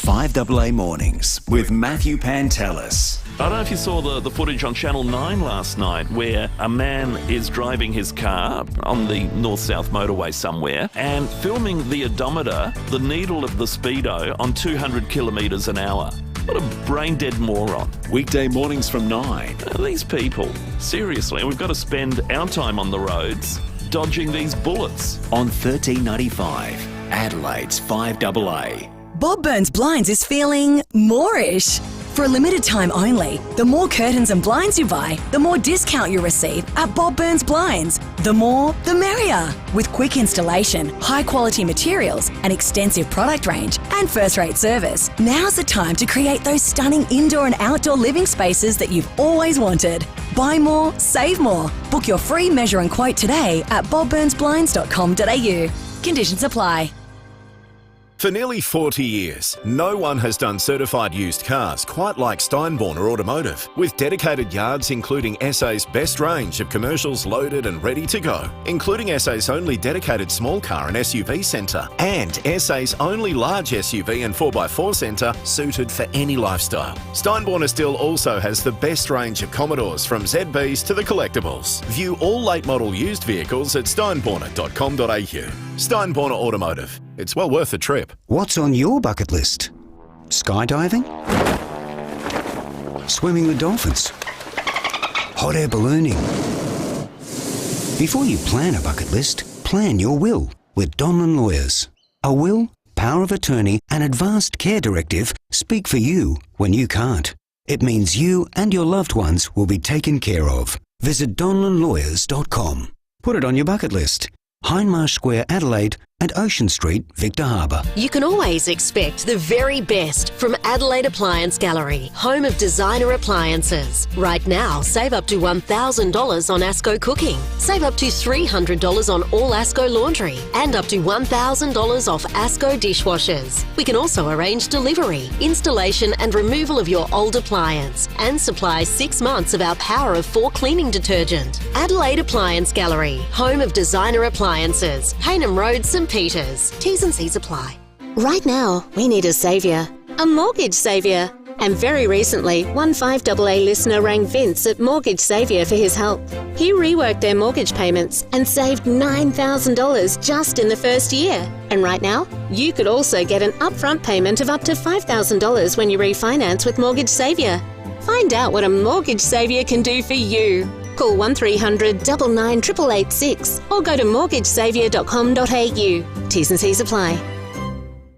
5AA Mornings with Matthew Pantelis.
I don't know if you saw the footage on Channel 9 last night where a man is driving his car on the north-south motorway somewhere and filming the odometer, the needle of the speedo, on 200 kilometres an hour. What a brain-dead moron.
Weekday mornings from 9.
These people, seriously, we've got to spend our time on the roads dodging these bullets.
On 1395, Adelaide's 5AA.
Bob Burns Blinds is feeling more-ish. For a limited time only, the more curtains and blinds you buy, the more discount you receive at Bob Burns Blinds. The more, the merrier. With quick installation, high-quality materials, an extensive product range, and first-rate service, now's the time to create those stunning indoor and outdoor living spaces that you've always wanted. Buy more, save more. Book your free measure and quote today at bobburnsblinds.com.au. Conditions apply.
For nearly 40 years, no one has done certified used cars quite like Steinborner Automotive, with dedicated yards including SA's best range of commercials loaded and ready to go, including SA's only dedicated small car and SUV centre, and SA's only large SUV and 4x4 centre suited for any lifestyle. Steinborner still also has the best range of Commodores, from ZBs to the collectibles. View all late model used vehicles at steinborner.com.au. Steinborner Automotive. It's well worth the trip.
What's on your bucket list? Skydiving? Swimming with dolphins? Hot air ballooning? Before you plan a bucket list, plan your will with Donlan Lawyers. A will, power of attorney and advanced care directive speak for you when you can't. It means you and your loved ones will be taken care of. Visit donlanlawyers.com. Put it on your bucket list. Hindmarsh Square, Adelaide, and Ocean Street, Victor Harbour.
You can always expect the very best from Adelaide Appliance Gallery, home of designer appliances. Right now, save up to $1,000 on Asco cooking. Save up to $300 on all Asco laundry and up to $1,000 off Asco dishwashers. We can also arrange delivery, installation and removal of your old appliance and supply 6 months of our Power of 4 cleaning detergent. Adelaide Appliance Gallery, home of designer appliances. Paynham Road, St Peters. T's and C's apply. Right now, we need a saviour. A mortgage saviour. And very recently, one 5AA listener rang Vince at Mortgage Saviour for his help. He reworked their mortgage payments and saved $9,000 just in the first year. And right now, you could also get an upfront payment of up to $5,000 when you refinance with Mortgage Saviour. Find out what a Mortgage Saviour can do for you. Call 1300 99 8886 or go to mortgagesaviour.com.au. T's and C's apply.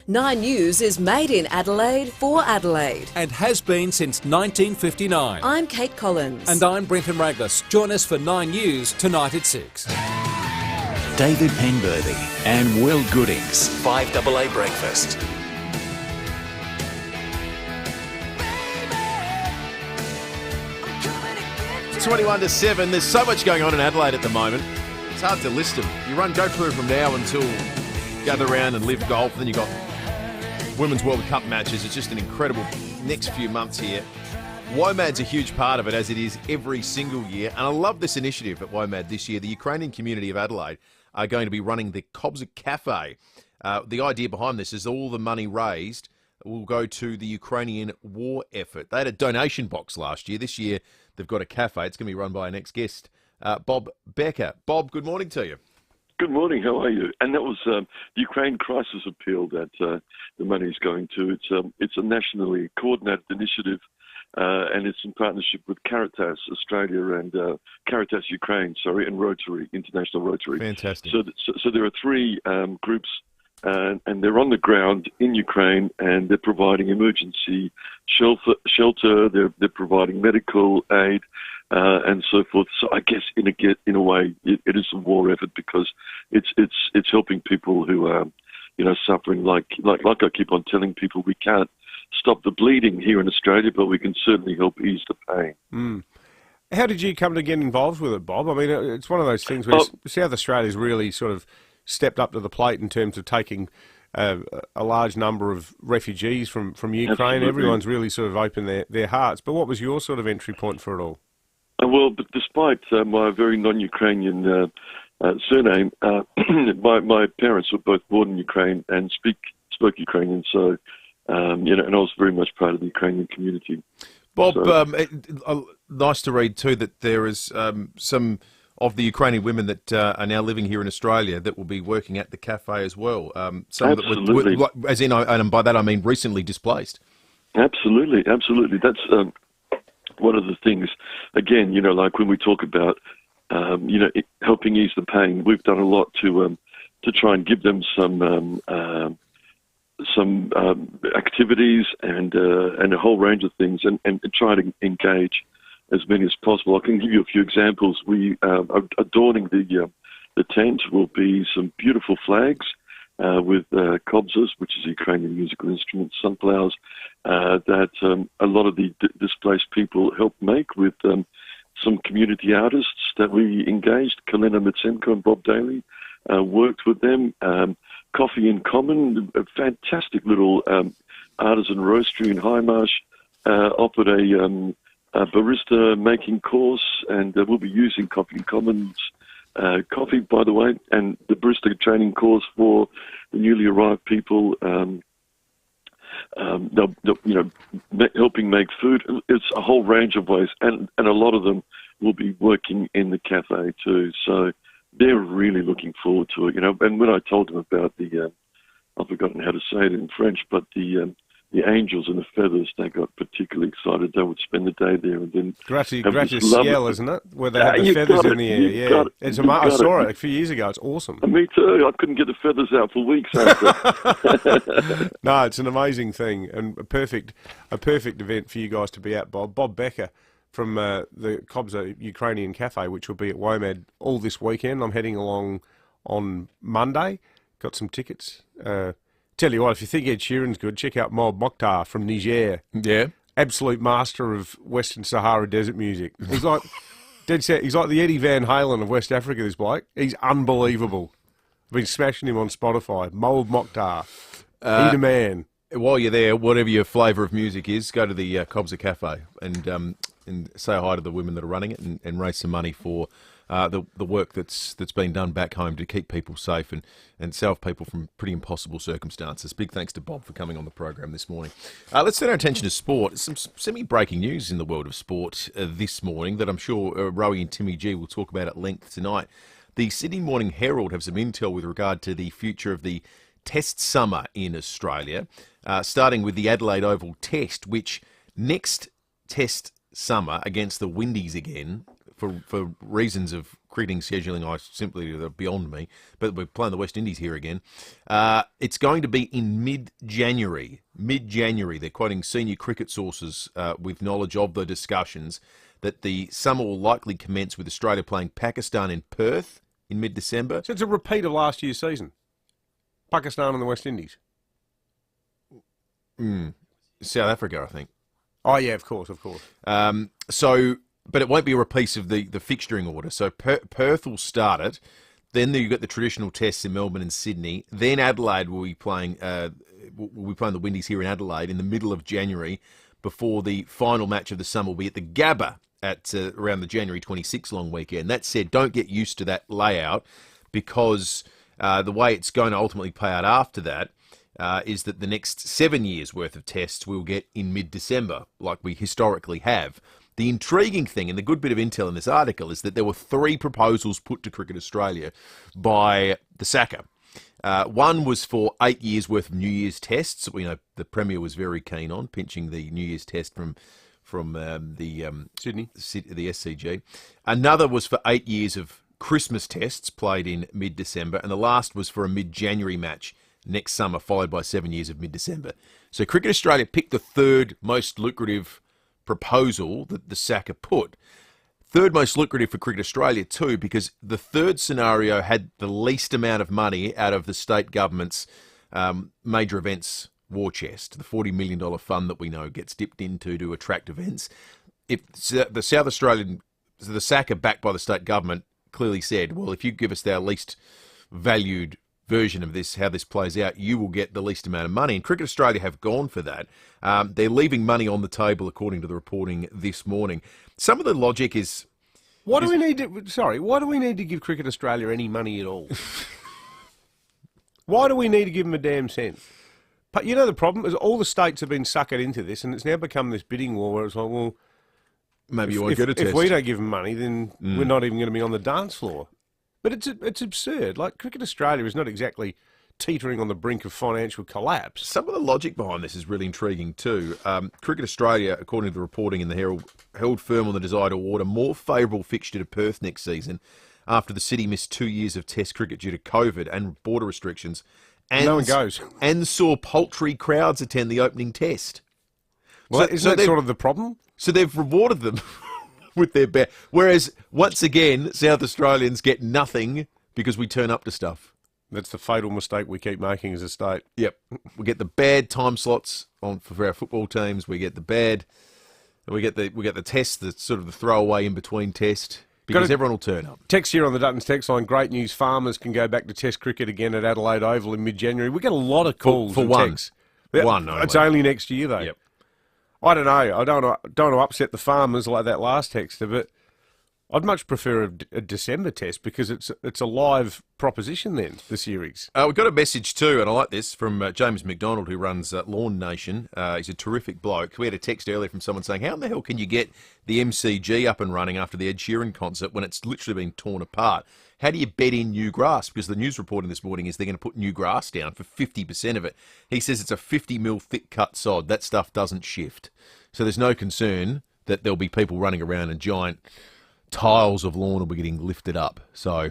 9 News is made in Adelaide for Adelaide.
And has been since 1959.
I'm Kate Collins.
And I'm Brenton Raglas. Join us for 9 News tonight at 6.
David Penberthy and Will Goodings. 5AA Breakfast.
21 to 7. There's so much going on in Adelaide at the moment. It's hard to list them. You go through from now until gather round and live golf. Then you've got Women's World Cup matches. It's just an incredible next few months here. WOMAD's a huge part of it, as it is every single year. And I love this initiative at WOMAD this year. The Ukrainian community of Adelaide are going to be running the Kobza Cafe. The idea behind this is all the money raised will go to the Ukrainian war effort. They had a donation box last year. This year, they've got a cafe. It's going to be run by our next guest, Bob Becker. Bob, good morning to you.
Good morning. How are you? And that was the Ukraine Crisis Appeal that the money is going to. It's a nationally coordinated initiative, and it's in partnership with Caritas Australia and Caritas Ukraine, and Rotary, International Rotary.
Fantastic.
So there are 3 groups. And they're on the ground in Ukraine, and they're providing emergency shelter. They're providing medical aid and so forth. So I guess in a way, it is a war effort because it's helping people who are suffering. Like I keep on telling people, we can't stop the bleeding here in Australia, but we can certainly help ease the pain.
Mm. How did you come to get involved with it, Bob? I mean, it's one of those things where South Australia's really sort of stepped up to the plate in terms of taking a large number of refugees from Ukraine.
Absolutely.
Everyone's really sort of opened their hearts. But what was your sort of entry point for it all?
Well, but despite my very non-Ukrainian surname, my parents were both born in Ukraine and spoke Ukrainian, so You know, and I was very much part of the Ukrainian community.
Bob,
So-
nice to read too that there is some of the Ukrainian women that are now living here in Australia that will be working at the cafe as well. Some
Absolutely.
that were, as in, and by that I mean recently displaced.
Absolutely. That's one of the things. Again, you know, like when we talk about, you know, helping ease the pain, we've done a lot to try and give them some activities and a whole range of things, and try to engage as many as possible. I can give you a few examples. We adorning the tent will be some beautiful flags with kobzas, which is a Ukrainian musical instrument, sunflowers, that a lot of the displaced people helped make with some community artists that we engaged. Kalina Mitsenko and Bob Daly worked with them. Coffee in Common, a fantastic little artisan roastery in Highmarsh, offered a barista making course, and we'll be using Coffee in Common's coffee, by the way, and the barista training course for the newly arrived people. They'll, you know, helping make food. It's a whole range of ways, and a lot of them will be working in the cafe too. So they're really looking forward to it, you know. And when I told them about the, I've forgotten how to say it in French, but the angels and the feathers, they got particularly excited. They would spend the day there and then
Gratte-ciel, isn't it? Where they have the feathers in the air. Yeah, it's I saw it a few years ago. It's awesome.
Me too. I couldn't get the feathers out for weeks after.
No, it's an amazing thing and a perfect event for you guys to be at, Bob. Bob Becker from the Kobza Ukrainian Cafe, which will be at WOMAD all this weekend. I'm heading along on Monday. Got some tickets. Tell you what, if you think Ed Sheeran's good, check out Mob Mokhtar from Niger.
Yeah.
Absolute master of Western Sahara desert music. He's like dead set. He's like the Eddie Van Halen of West Africa, this bloke. He's unbelievable. I've been smashing him on Spotify. Mob Mokhtar. He's a man.
While you're there, whatever your flavour of music is, go to the Kobza Cafe and say hi to the women that are running it and raise some money for the work that's been done back home to keep people safe and save people from pretty impossible circumstances. Big thanks to Bob for coming on the program this morning. Let's turn our attention to sport. Some semi-breaking news in the world of sport this morning that I'm sure Rowie and Timmy G will talk about at length tonight. The Sydney Morning Herald have some intel with regard to the future of the Test summer in Australia, starting with the Adelaide Oval Test, which next Test summer against the Windies again, for reasons of cricketing scheduling, they're beyond me, but we're playing the West Indies here again. It's going to be in mid-January. Mid-January, they're quoting senior cricket sources with knowledge of the discussions that the summer will likely commence with Australia playing Pakistan in Perth in mid-December.
So it's a repeat of last year's season. Pakistan and the West Indies.
South Africa, I think.
Oh, yeah, of course.
But it won't be a repeat of the fixturing order. So Perth will start it. Then you've got the traditional tests in Melbourne and Sydney. Then Adelaide will be playing the Windies here in Adelaide in the middle of January before the final match of the summer will be at the Gabba at around the January 26 long weekend. That said, don't get used to that layout because the way it's going to ultimately play out after that is that the next 7 years' worth of tests we'll get in mid-December, like we historically have. The intriguing thing, and the good bit of intel in this article, is that there were 3 proposals put to Cricket Australia by the SACA. One was for 8 years' worth of New Year's tests that we know the Premier was very keen on, pinching the New Year's test from
Sydney,
the SCG. Another was for 8 years of Christmas tests played in mid-December, and the last was for a mid-January match next summer, followed by 7 years of mid-December. So Cricket Australia picked the third most lucrative proposal that the SACA put. Third most lucrative for Cricket Australia too, because the third scenario had the least amount of money out of the state government's major events war chest, the $40 million fund that we know gets dipped into to attract events. If the South Australian, the SACA backed by the state government, clearly said, well, if you give us our least valued version of this, how this plays out, you will get the least amount of money. And Cricket Australia have gone for that. They're leaving money on the table, according to the reporting this morning. Some of the logic is...
Why do we need to give Cricket Australia any money at all? Why do we need to give them a damn cent? But you know the problem is all the states have been suckered into this, and it's now become this bidding war where it's like, well,
maybe you won't get a test.
If we don't give them money, then we're not even going to be on the dance floor. But it's absurd. Like, Cricket Australia is not exactly teetering on the brink of financial collapse.
Some of the logic behind this is really intriguing too. Cricket Australia, according to the reporting in the Herald, held firm on the desire to award a more favourable fixture to Perth next season after the city missed 2 years of Test cricket due to COVID and border restrictions. And,
no one goes.
And saw paltry crowds attend the opening Test.
Well, isn't that sort of the problem?
So they've rewarded them with their bet. Whereas, once again, South Australians get nothing because we turn up to stuff.
That's the fatal mistake we keep making as a state.
Yep. We get the bad time slots for our football teams. We get the test, that's sort of the throwaway in between test, because everyone will turn up.
Text here on the Duttons text line, great news, farmers can go back to Test cricket again at Adelaide Oval in mid-January. We get a lot of calls
for
and
one.
texts.
One
It's only next year, though.
Yep.
I don't know. I don't want to upset the farmers like that last texter, but I'd much prefer a December Test because it's a live proposition then, the series.
We've got a message too, and I like this, from James McDonald, who runs Lawn Nation. He's a terrific bloke. We had a text earlier from someone saying, how in the hell can you get the MCG up and running after the Ed Sheeran concert when it's literally been torn apart? How do you bed in new grass? Because the news reporting this morning is they're going to put new grass down for 50% of it. He says it's a 50 mil thick cut sod. That stuff doesn't shift. So there's no concern that there'll be people running around and giant tiles of lawn will be getting lifted up. So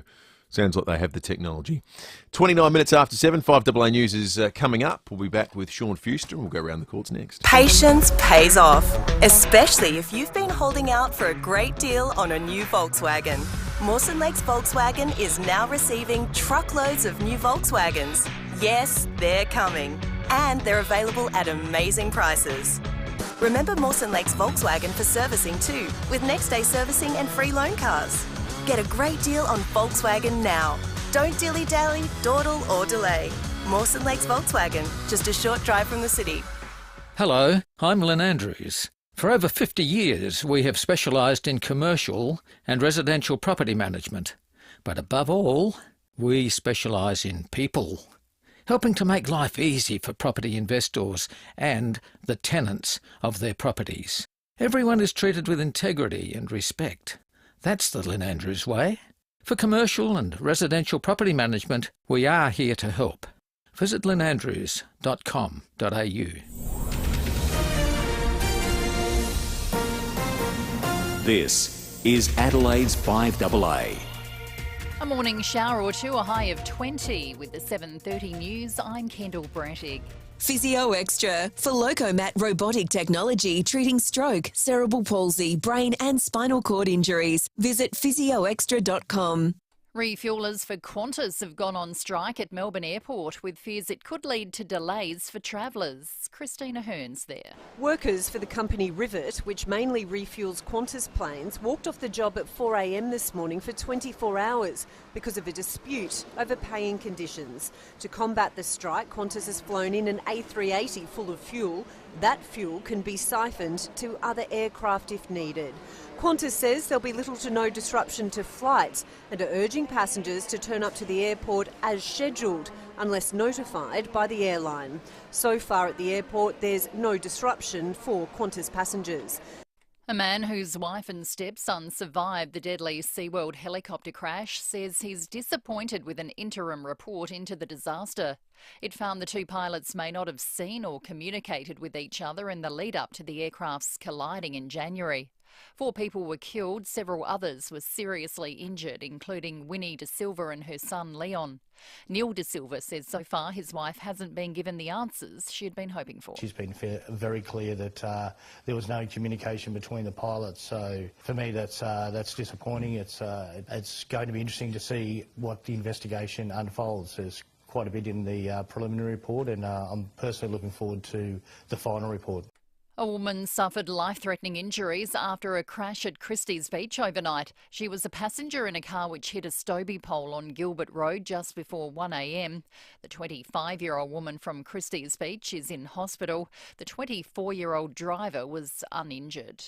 sounds like they have the technology. 29 minutes after 7, 5AA News is coming up. We'll be back with Sean Fuster and we'll go around the courts next.
Patience pays off, especially if you've been holding out for a great deal on a new Volkswagen. Mawson Lakes Volkswagen is now receiving truckloads of new Volkswagens. Yes, they're coming. And they're available at amazing prices. Remember Mawson Lakes Volkswagen for servicing too, with next day servicing and free loan cars. Get a great deal on Volkswagen now. Don't dilly-dally, dawdle or delay. Mawson Lakes Volkswagen, just a short drive from the city.
Hello, I'm Lynn Andrews. For over 50 years we have specialised in commercial and residential property management. But above all, we specialise in people, helping to make life easy for property investors and the tenants of their properties. Everyone is treated with integrity and respect. That's the Lynn Andrews way. For commercial and residential property management, we are here to help. Visit lynnandrews.com.au.
This is Adelaide's 5AA.
A morning shower or two, a high of 20. With the 7:30 news, I'm Kendall Brattig.
Physio Extra for Locomat robotic technology treating stroke, cerebral palsy, brain and spinal cord injuries. Visit physioextra.com.
Refuelers for Qantas have gone on strike at Melbourne Airport with fears it could lead to delays for travellers. Christina Hearns there.
Workers for the company Rivet, which mainly refuels Qantas planes, walked off the job at 4 a.m. this morning for 24 hours because of a dispute over paying conditions. To combat the strike, Qantas has flown in an A380 full of fuel. That fuel can be siphoned to other aircraft if needed. Qantas says there'll be little to no disruption to flights and are urging passengers to turn up to the airport as scheduled unless notified by the airline. So far at the airport, there's no disruption for Qantas passengers.
A man whose wife and stepson survived the deadly SeaWorld helicopter crash says he's disappointed with an interim report into the disaster. It found the two pilots may not have seen or communicated with each other in the lead up to the aircraft's colliding in January. 4 people were killed, several others were seriously injured, including Winnie De Silva and her son Leon. Neil De Silva says so far his wife hasn't been given the answers she'd been hoping for.
She's been very clear that there was no communication between the pilots, so for me that's disappointing. It's going to be interesting to see what the investigation unfolds. There's quite a bit in the preliminary report, and I'm personally looking forward to the final report.
A woman suffered life-threatening injuries after a crash at Christie's Beach overnight. She was a passenger in a car which hit a Stobie pole on Gilbert Road just before 1 a.m. The 25-year-old woman from Christie's Beach is in hospital. The 24-year-old driver was uninjured.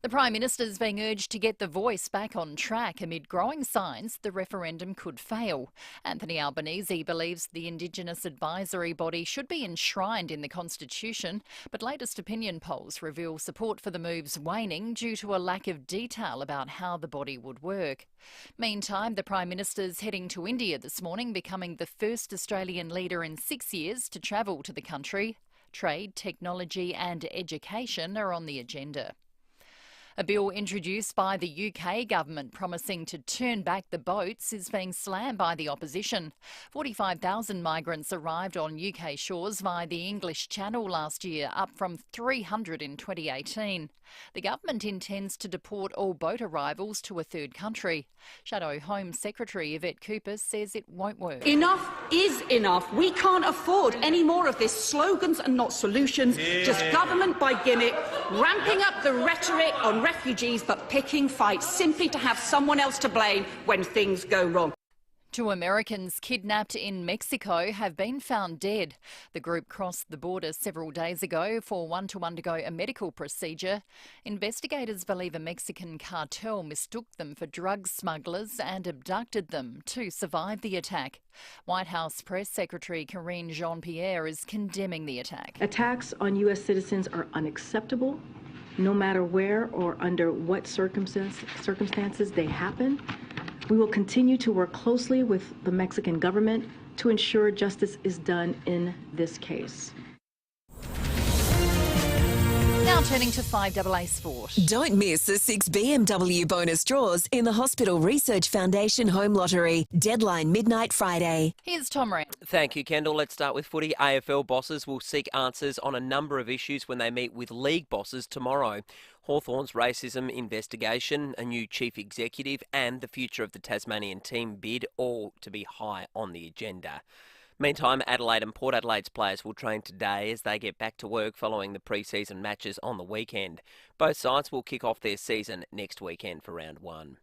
The Prime Minister's being urged to get the voice back on track amid growing signs the referendum could fail. Anthony Albanese believes the Indigenous advisory body should be enshrined in the Constitution, but latest opinion polls reveal support for the move's waning due to a lack of detail about how the body would work. Meantime, the Prime Minister's heading to India this morning, becoming the first Australian leader in 6 years to travel to the country. Trade, technology and education are on the agenda. A bill introduced by the UK government promising to turn back the boats is being slammed by the opposition. 45,000 migrants arrived on UK shores via the English Channel last year, up from 300 in 2018. The government intends to deport all boat arrivals to a third country. Shadow Home Secretary Yvette Cooper says it won't work.
Enough is enough. We can't afford any more of this slogans and not solutions, just government by gimmick, ramping up the rhetoric on refugees but picking fights simply to have someone else to blame when things go wrong.
2 Americans kidnapped in Mexico have been found dead. The group crossed the border several days ago for one to undergo a medical procedure. Investigators believe a Mexican cartel mistook them for drug smugglers and abducted them to survive the attack. White House Press Secretary Karine Jean-Pierre is condemning the attack.
Attacks on U.S. citizens are unacceptable, no matter where or under what circumstances they happen. We will continue to work closely with the Mexican government to ensure justice is done in this case.
Now turning to 5AA Sport.
Don't miss the 6 BMW bonus draws in the Hospital Research Foundation Home Lottery. Deadline midnight Friday.
Here's Tom Rand.
Thank you, Kendall. Let's start with footy. AFL bosses will seek answers on a number of issues when they meet with league bosses tomorrow. Hawthorn's racism investigation, a new chief executive and the future of the Tasmanian team bid, all to be high on the agenda. Meantime, Adelaide and Port Adelaide's players will train today as they get back to work following the pre-season matches on the weekend. Both sides will kick off their season next weekend for round 1.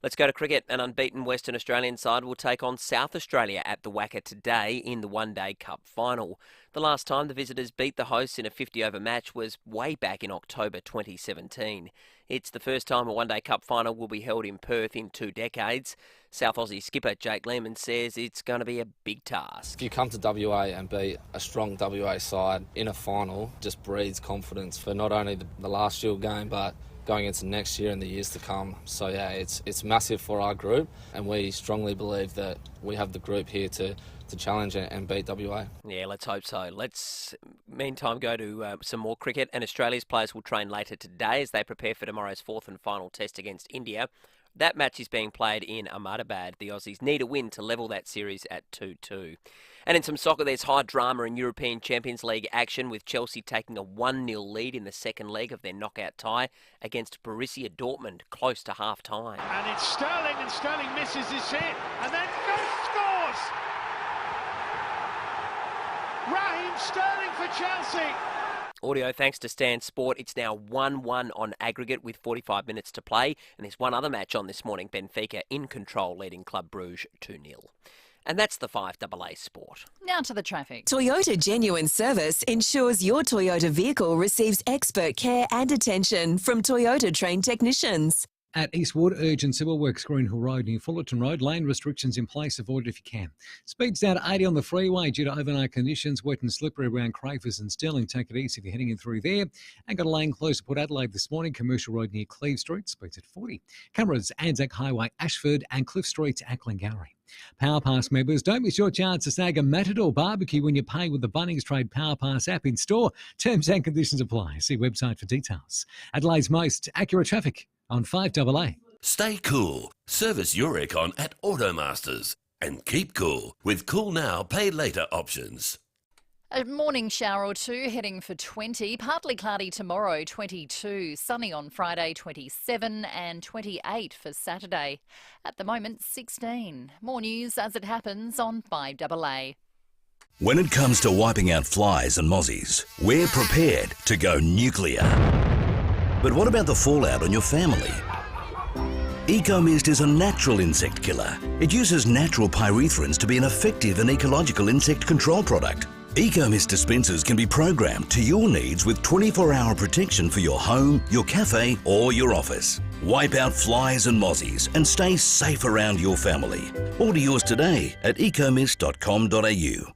Let's go to cricket. An unbeaten Western Australian side will take on South Australia at the WACA today in the One Day Cup final. The last time the visitors beat the hosts in a 50-over match was way back in October 2017. It's the first time a One Day Cup final will be held in Perth in 2 decades. South Aussie skipper Jake Lehmann says it's going to be a big task.
If you come to WA and beat a strong WA side in a final, just breeds confidence for not only the last Shield game but going into next year and the years to come. So yeah, it's massive for our group, and we strongly believe that we have the group here to challenge and beat WA. Yeah,
let's hope so. Let's meantime go to some more cricket, and Australia's players will train later today as they prepare for tomorrow's 4th and final test against India. That match is being played in Ahmedabad. The Aussies need a win to level that series at 2-2. And in some soccer, there's high drama in European Champions League action, with Chelsea taking a 1-0 lead in the second leg of their knockout tie against Borussia Dortmund close to half-time.
And it's Sterling, and Sterling misses his hit, and then scores! Raheem Sterling for Chelsea!
Audio thanks to Stan Sport. It's now 1-1 on aggregate with 45 minutes to play. And there's one other match on this morning. Benfica in control, leading Club Brugge 2-0. And that's the 5AA Sport.
Now to the traffic.
Toyota Genuine Service ensures your Toyota vehicle receives expert care and attention from Toyota trained technicians.
At Eastwood, urgent civil works, Green Hill Road near Fullerton Road. Lane restrictions in place. Avoid it if you can. Speeds down to 80 on the freeway due to overnight conditions. Wet and slippery around Crafers and Stirling. Take it easy if you're heading in through there. And got a lane close to Port Adelaide this morning. Commercial Road near Cleve Street. Speeds at 40. Cameras, Anzac Highway, Ashford and Cliff Street, Ackland Gallery. Power Pass members, don't miss your chance to snag a Matador barbecue when you pay with the Bunnings Trade Power Pass app in store. Terms and conditions apply. See website for details. Adelaide's most accurate traffic on 5AA.
Stay cool. Service your aircon at Automasters. And keep cool with Cool Now, Pay Later options.
A morning shower or two heading for 20. Partly cloudy tomorrow, 22. Sunny on Friday, 27. And 28 for Saturday. At the moment, 16. More news as it happens on 5AA.
When it comes to wiping out flies and mozzies, we're prepared to go nuclear. But what about the fallout on your family? EcoMist is a natural insect killer. It uses natural pyrethrins to be an effective and ecological insect control product. EcoMist dispensers can be programmed to your needs with 24-hour protection for your home, your cafe or your office. Wipe out flies and mozzies and stay safe around your family. Order yours today at ecomist.com.au.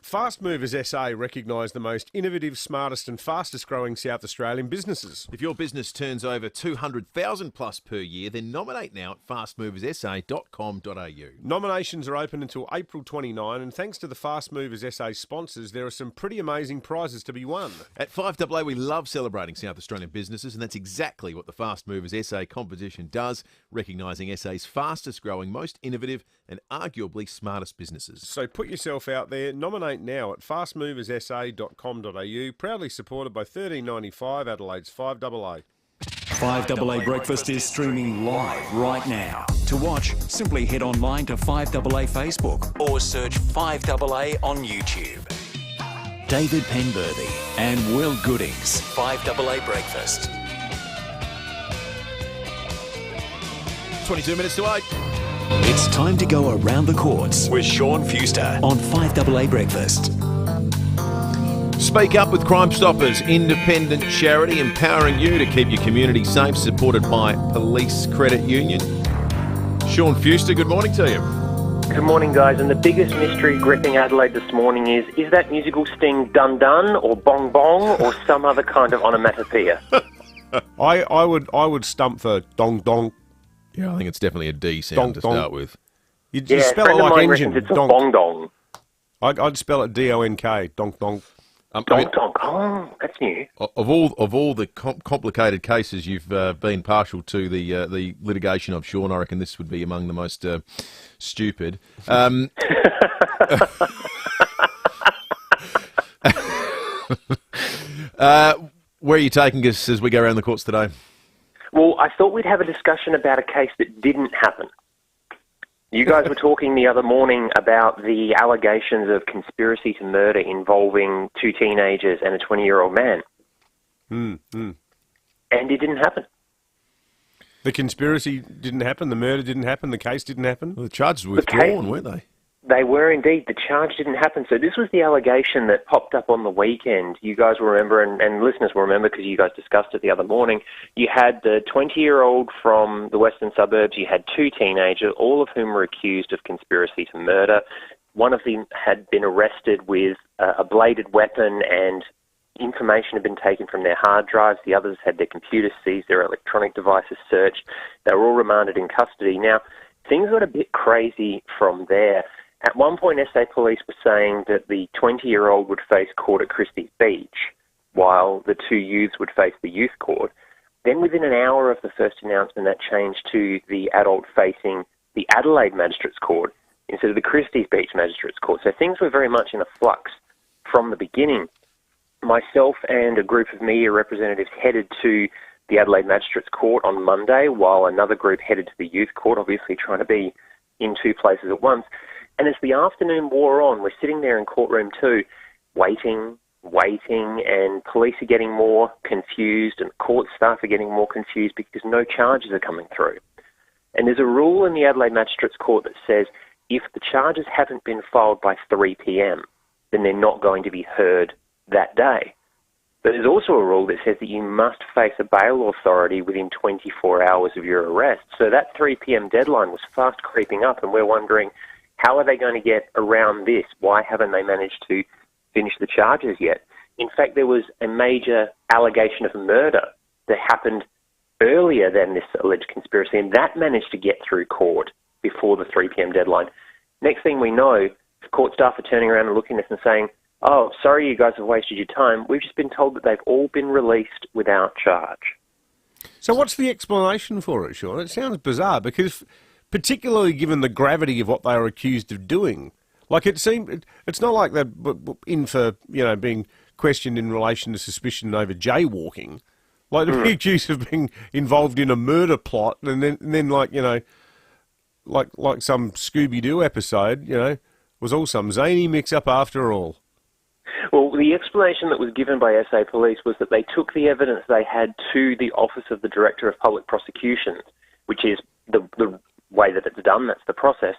Fast Movers SA recognise the most innovative, smartest and fastest growing South Australian businesses.
If your business turns over 200,000 plus per year, then nominate now at fastmoverssa.com.au.
Nominations are open until April 29, and thanks to the Fast Movers SA sponsors, there are some pretty amazing prizes to be won.
At FIVEAA, we love celebrating South Australian businesses, and that's exactly what the Fast Movers SA competition does, recognising SA's fastest growing, most innovative and arguably smartest businesses.
So put yourself out there, nominate now at fastmoverssa.com.au, proudly supported by 1395 Adelaide's 5AA.
5AA Breakfast is streaming live right now. To watch, simply head online to 5AA Facebook or search 5AA on YouTube. David Penberthy and Will Goodings, 5AA Breakfast.
22 minutes to 8.
It's time to go around the courts with Sean Fuster on 5AA Breakfast.
Speak Up with Crime Stoppers, independent charity empowering you to keep your community safe, supported by Police Credit Union. Sean Fuster, good morning to you.
Good morning, guys. And the biggest mystery gripping Adelaide this morning is that musical sting Dun Dun or Bong Bong or some other kind of onomatopoeia?
I would stump for Dong Dong.
Yeah, I think it's definitely a D sound to start with.
You spell it like engine.
It's donk. Bong Dong.
I'd spell it D-O-N-K. Donk Donk.
Donk Donk. Oh, that's new.
Of all the complicated cases you've been partial to the litigation of, Sean, I reckon this would be among the most stupid. Where are you taking us as we go around the courts today?
Well, I thought we'd have a discussion about a case that didn't happen. You guys were talking the other morning about the allegations of conspiracy to murder involving 2 teenagers and a 20-year-old man. And it didn't happen.
The conspiracy didn't happen, the murder didn't happen, the case didn't happen?
Well, the charges were withdrawn, weren't they?
They were indeed. The charge didn't happen. So this was the allegation that popped up on the weekend. You guys will remember, and listeners will remember because you guys discussed it the other morning. You had the 20-year-old from the western suburbs. You had 2 teenagers, all of whom were accused of conspiracy to murder. One of them had been arrested with a bladed weapon, and information had been taken from their hard drives. The others had their computers seized, their electronic devices searched. They were all remanded in custody. Now, things got a bit crazy from there. At one point, SA Police were saying that the 20-year-old would face court at Christie's Beach, while the 2 youths would face the youth court. Then within an hour of the first announcement, that changed to the adult facing the Adelaide Magistrates Court instead of the Christie's Beach Magistrates Court. So things were very much in a flux from the beginning. Myself and a group of media representatives headed to the Adelaide Magistrates Court on Monday, while another group headed to the youth court, obviously trying to be in 2 places at once. And as the afternoon wore on, we're sitting there in courtroom 2, waiting, and police are getting more confused and court staff are getting more confused because no charges are coming through. And there's a rule in the Adelaide Magistrates Court that says if the charges haven't been filed by 3 p.m, then they're not going to be heard that day. But there's also a rule that says that you must face a bail authority within 24 hours of your arrest. So that 3 p.m. deadline was fast creeping up, and we're wondering, how are they going to get around this? Why haven't they managed to finish the charges yet? In fact, there was a major allegation of murder that happened earlier than this alleged conspiracy, and that managed to get through court before the 3 p.m. deadline. Next thing we know, the court staff are turning around and looking at us and saying, oh, sorry you guys have wasted your time. We've just been told that they've all been released without charge.
So what's the explanation for it, Sean? It sounds bizarre because, particularly given the gravity of what they are accused of doing, like it's not like they're in for, being questioned in relation to suspicion over jaywalking. Like to be accused of being involved in a murder plot and then like some Scooby-Doo episode, was all some zany mix-up after all.
Well, the explanation that was given by SA Police was that they took the evidence they had to the Office of the Director of Public Prosecutions, which is the way that it's done, that's the process.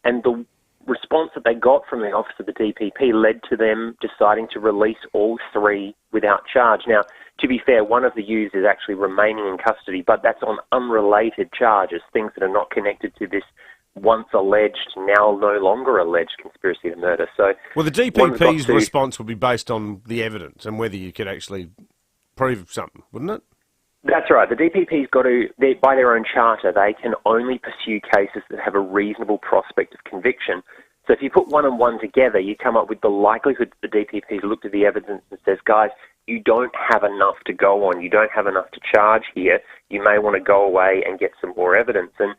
And the response that they got from the Office of the DPP led to them deciding to release all three without charge. Now, to be fair, one of the youths is actually remaining in custody, but that's on unrelated charges, things that are not connected to this once alleged, now no longer alleged conspiracy to murder. So,
well, the DPP's response would be based on the evidence and whether you could actually prove something, wouldn't it?
That's right. The DPP's got to, by their own charter, they can only pursue cases that have a reasonable prospect of conviction. So if you put one and one together, you come up with the likelihood that the DPP's looked at the evidence and says, guys, you don't have enough to go on. You don't have enough to charge here. You may want to go away and get some more evidence. And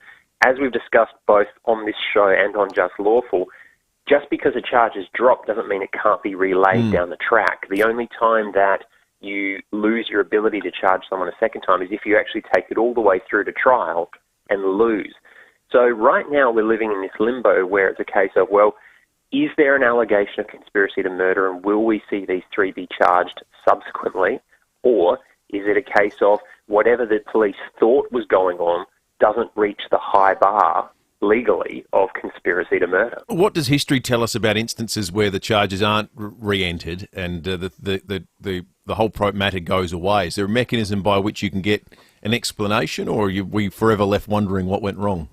as we've discussed both on this show and on Just Lawful, just because a charge is dropped doesn't mean it can't be relayed down the track. The only time that you lose your ability to charge someone a second time is if you actually take it all the way through to trial and lose. So right now we're living in this limbo where it's a case of, well, is there an allegation of conspiracy to murder and will we see these three be charged subsequently? Or is it a case of whatever the police thought was going on doesn't reach the high bar legally of conspiracy to murder?
What does history tell us about instances where the charges aren't re-entered and the whole matter goes away? Is there a mechanism by which you can get an explanation, or are we forever left wondering what went wrong?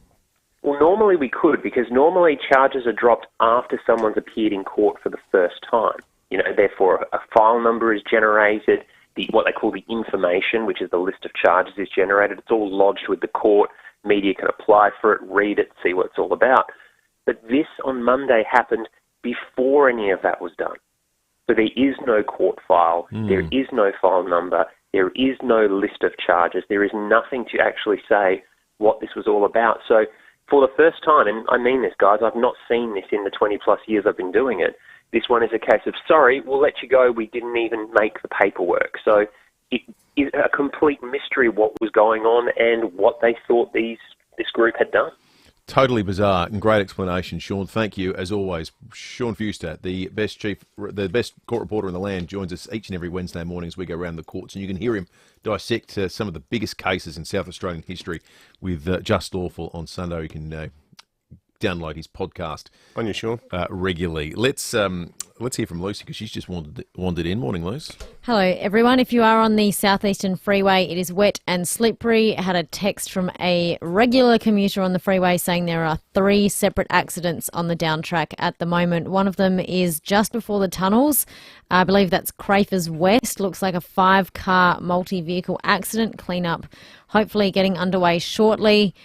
Well, normally we could, because normally charges are dropped after someone's appeared in court for the first time. You know, therefore a file number is generated, what they call the information, which is the list of charges, is generated. It's all lodged with the court. Media can apply for it, read it, see what it's all about. But this on Monday happened before any of that was done. So there is no court file, there is no file number, there is no list of charges, there is nothing to actually say what this was all about. So for the first time, and I mean this, guys, I've not seen this in the 20-plus years I've been doing it, this one is a case of, sorry, we'll let you go, we didn't even make the paperwork. So it is a complete mystery what was going on and what they thought this group had done.
Totally bizarre and great explanation, Sean. Thank you, as always. Sean Fewster, the best court reporter in the land, joins us each and every Wednesday morning as we go around the courts, and you can hear him dissect some of the biggest cases in South Australian history with Just Lawful on Sunday. You can download his podcast
on you, Sean,
regularly. Let's hear from Lucy, because she's just wandered in. Morning, Luce.
Hello, everyone. If you are on the Southeastern Freeway, it is wet and slippery. I had a text from a regular commuter on the freeway saying there are 3 separate accidents on the down track at the moment. One of them is just before the tunnels. I believe that's Crafers West. Looks like a 5-car multi-vehicle accident. Cleanup hopefully getting underway shortly.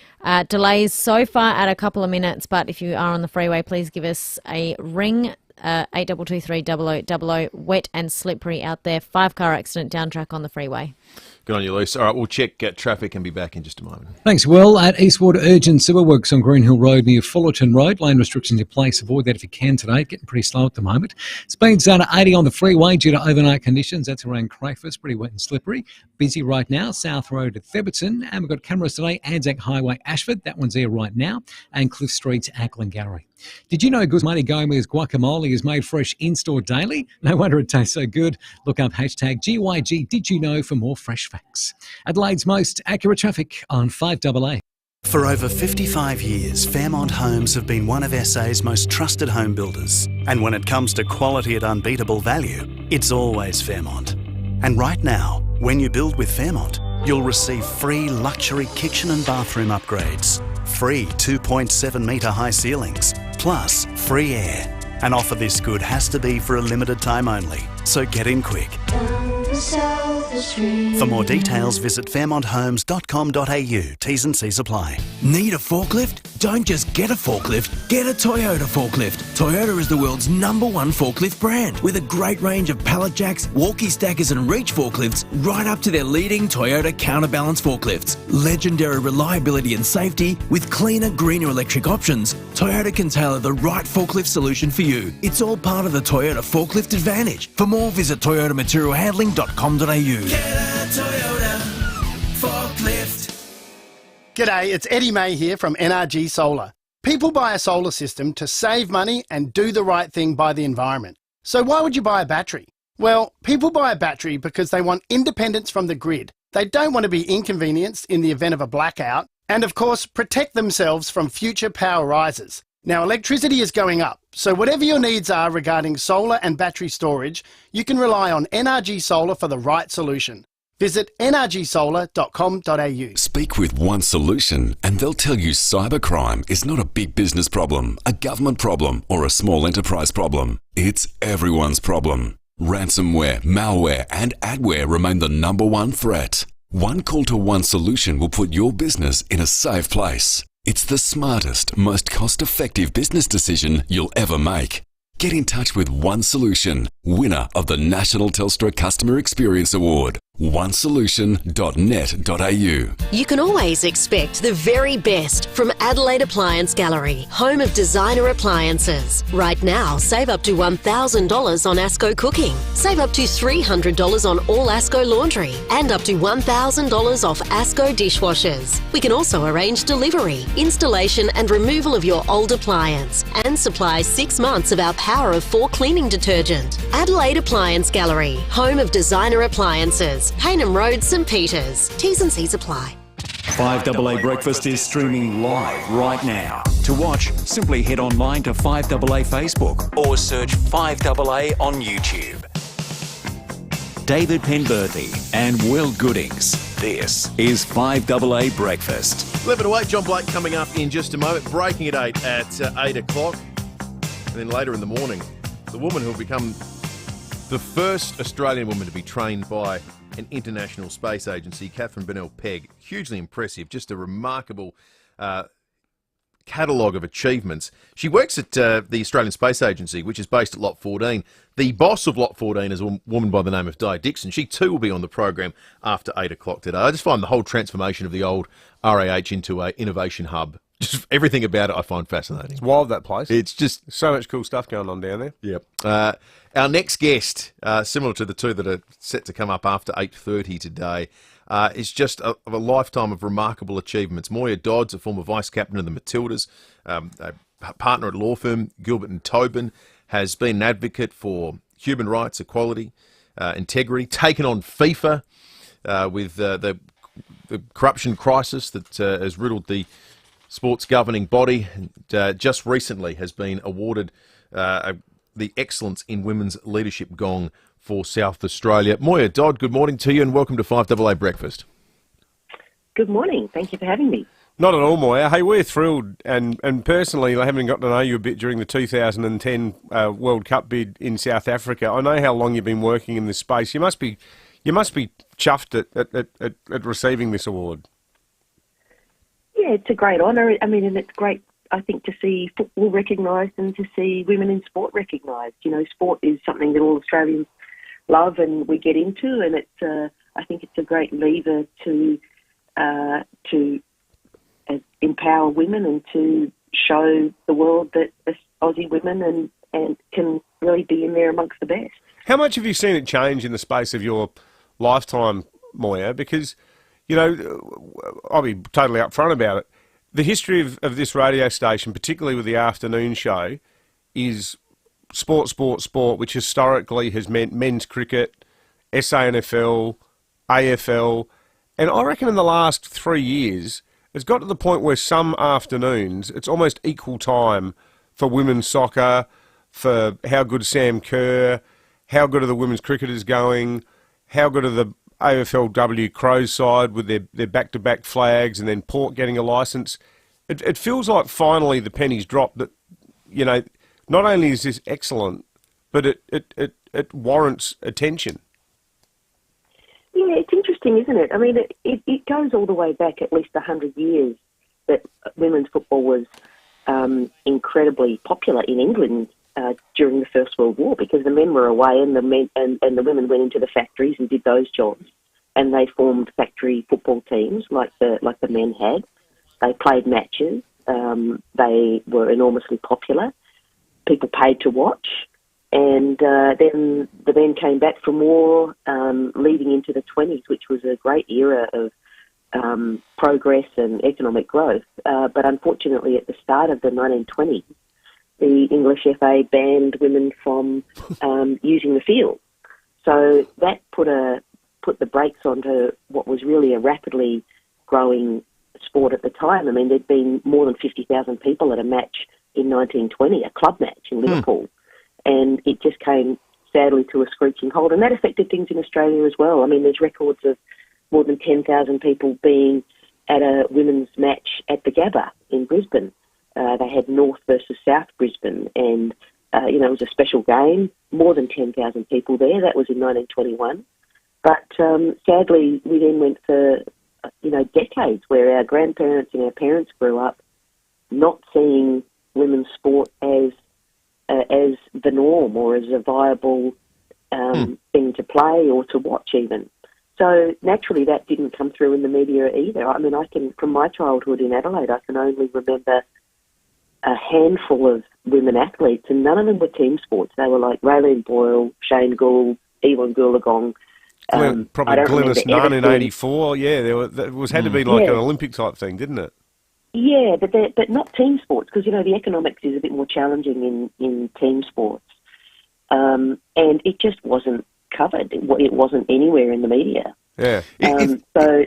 Delays so far at a couple of minutes, but if you are on the freeway, please give us a ring. 8223 0000. Wet and slippery out there. 5-car accident down track on the freeway.
Good on you, Luce. All right, we'll check traffic and be back in just a moment.
Thanks, Will. At Eastwood, urgent sewer works on Greenhill Road near Fullerton Road. Lane restrictions in place. Avoid that if you can today. Getting pretty slow at the moment. Speeds down to 80 on the freeway due to overnight conditions. That's around Crafers. Pretty wet and slippery. Busy right now. South Road at Theberton. And we've got cameras today. Anzac Highway, Ashford. That one's there right now. And Cliff Street's Ackland Gallery. Did you know Guzmani Gomez guacamole is made fresh in-store daily? No wonder it tastes so good. Look up hashtag GYG Did You Know for more fresh facts. Adelaide's most accurate traffic on 5AA.
For over 55 years, Fairmont Homes have been one of SA's most trusted home builders. And when it comes to quality at unbeatable value, it's always Fairmont. And right now, when you build with Fairmont, you'll receive free luxury kitchen and bathroom upgrades, free 2.7 metre high ceilings, plus free air. An offer this good has to be for a limited time only, so get in quick. For more details, visit fairmonthomes.com.au. T's and C's apply.
Need a forklift? Don't just get a forklift, get a Toyota forklift. Toyota is the world's #1 forklift brand, with a great range of pallet jacks, walkie stackers and reach forklifts, right up to their leading Toyota counterbalance forklifts. Legendary reliability and safety with cleaner, greener electric options. Toyota can tailor the right forklift solution for you. It's all part of the Toyota Forklift Advantage. For more, visit toyotamaterialhandling.com.au. Get a Toyota forklift.
G'day, it's Eddie May here from NRG Solar. People buy a solar system to save money and do the right thing by the environment. So why would you buy a battery? Well, people buy a battery because they want independence from the grid. They don't want to be inconvenienced in the event of a blackout, and of course, protect themselves from future power rises. Now, electricity is going up, so whatever your needs are regarding solar and battery storage, you can rely on NRG Solar for the right solution. Visit nrgsolar.com.au.
Speak with One Solution and they'll tell you cybercrime is not a big business problem, a government problem or a small enterprise problem. It's everyone's problem. Ransomware, malware and adware remain the number one threat. One call to One Solution will put your business in a safe place. It's the smartest, most cost-effective business decision you'll ever make. Get in touch with One Solution, winner of the National Telstra Customer Experience Award. onesolution.net.au.
You can always expect the very best from Adelaide Appliance Gallery, home of designer appliances. Right now, save up to $1,000 on Asco cooking. Save up to $300 on all Asco laundry and up to $1,000 off Asco dishwashers. We can also arrange delivery, installation and removal of your old appliance and supply 6 months of our Power of 4 cleaning detergent. Adelaide Appliance Gallery, home of designer appliances. Haynham Road, St Peters. T's and C's apply.
5AA Breakfast is streaming live right now. To watch, simply head online to 5AA Facebook or search 5AA on YouTube. David Penberthy and Will Goodings. This is 5AA Breakfast.
11 to 8, John Blake coming up in just a moment. Breaking at 8 at 8 o'clock. And then later in the morning, the woman who will become the first Australian woman to be trained by an international space agency, Catherine Pegg. Hugely impressive, just a remarkable catalogue of achievements. She works at the Australian Space Agency, which is based at Lot 14. The boss of Lot 14 is a woman by the name of Di Dixon. She too will be on the program after 8 o'clock today. I just find the whole transformation of the old RAH into an innovation hub, just everything about it I find fascinating.
It's wild, that place.
It's just
so much cool stuff going on down there.
Yep. Our next guest, similar to the two that are set to come up after 8:30 today, is just a lifetime of remarkable achievements. Moya Dodd, a former vice-captain of the Matildas, a partner at law firm Gilbert and Tobin, has been an advocate for human rights, equality, integrity, taken on FIVEAA with the corruption crisis that has riddled the sports governing body, and just recently has been awarded the Excellence in Women's Leadership Gong for South Australia. Moya Dodd, good morning to you and welcome to 5AA Breakfast.
Good morning. Thank you for having me.
Not at all, Moya. Hey, we're thrilled, and personally, having got to know you a bit during the 2010 World Cup bid in South Africa, I know how long you've been working in this space. You must be chuffed at receiving this award.
Yeah, it's a great honour. I mean, and it's great, I think, to see football recognised and to see women in sport recognised. You know, sport is something that all Australians love and we get into, and it's I think it's a great lever to empower women and to show the world that Aussie women and can really be in there amongst the best.
How much have you seen it change in the space of your lifetime, Moya? Because, you know, I'll be totally upfront about it. The history of this radio station, particularly with the afternoon show, is sport, which historically has meant men's cricket, SANFL, AFL, and I reckon in the last 3 years, it's got to the point where some afternoons, it's almost equal time for women's soccer, for how good Sam Kerr, how good are the women's cricketers going, how good are the AFLW Crows side with their back-to-back flags, and then Port getting a licence. It feels like finally the penny's dropped that, you know, not only is this excellent, but it warrants attention.
Yeah, it's interesting, isn't it? I mean, it goes all the way back at least 100 years that women's football was incredibly popular in England during the First World War, because the men were away and the women went into the factories and did those jobs, and they formed factory football teams like the men had. They played matches. They were enormously popular. People paid to watch, and then the men came back from war, leading into the 20s, which was a great era of progress and economic growth. But unfortunately, at the start of the 1920s, the English FA banned women from using the field. So that put the brakes onto what was really a rapidly growing sport at the time. I mean, there'd been more than 50,000 people at a match in 1920, a club match in Liverpool, and it just came sadly to a screeching halt, and that affected things in Australia as well. I mean, there's records of more than 10,000 people being at a women's match at the Gabba in Brisbane. They had North versus South Brisbane, and it was a special game, more than 10,000 people there. That was in 1921. But sadly, we then went for, decades where our grandparents and our parents grew up not seeing women's sport as the norm or as a viable thing to play or to watch even. So naturally that didn't come through in the media either. I mean, from my childhood in Adelaide, I can only remember a handful of women athletes, and none of them were team sports. They were like Raylene Boyle, Shane Gould, Ewan Goolagong.
Probably Glynis Nunn in 84. Yeah, had to be like an Olympic type thing, didn't it?
Yeah, but not team sports, because, the economics is a bit more challenging in team sports. And it just wasn't covered. It wasn't anywhere in the media.
Yeah.
So,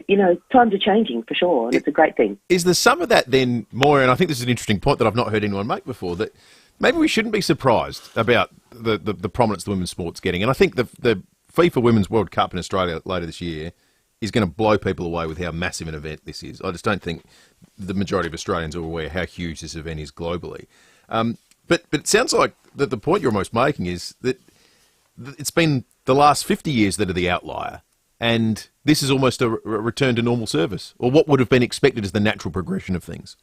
times are changing for sure, and it's a great thing.
Is there some of that then, Moya, and I think this is an interesting point that I've not heard anyone make before, that maybe we shouldn't be surprised about the prominence the women's sport's getting. And I think the FIFA Women's World Cup in Australia later this year is going to blow people away with how massive an event this is. I just don't think the majority of Australians are aware how huge this event is globally. But it sounds like that the point you're almost making is that it's been the last 50 years that are the outlier, and this is almost a return to normal service, or what would have been expected as the natural progression of things.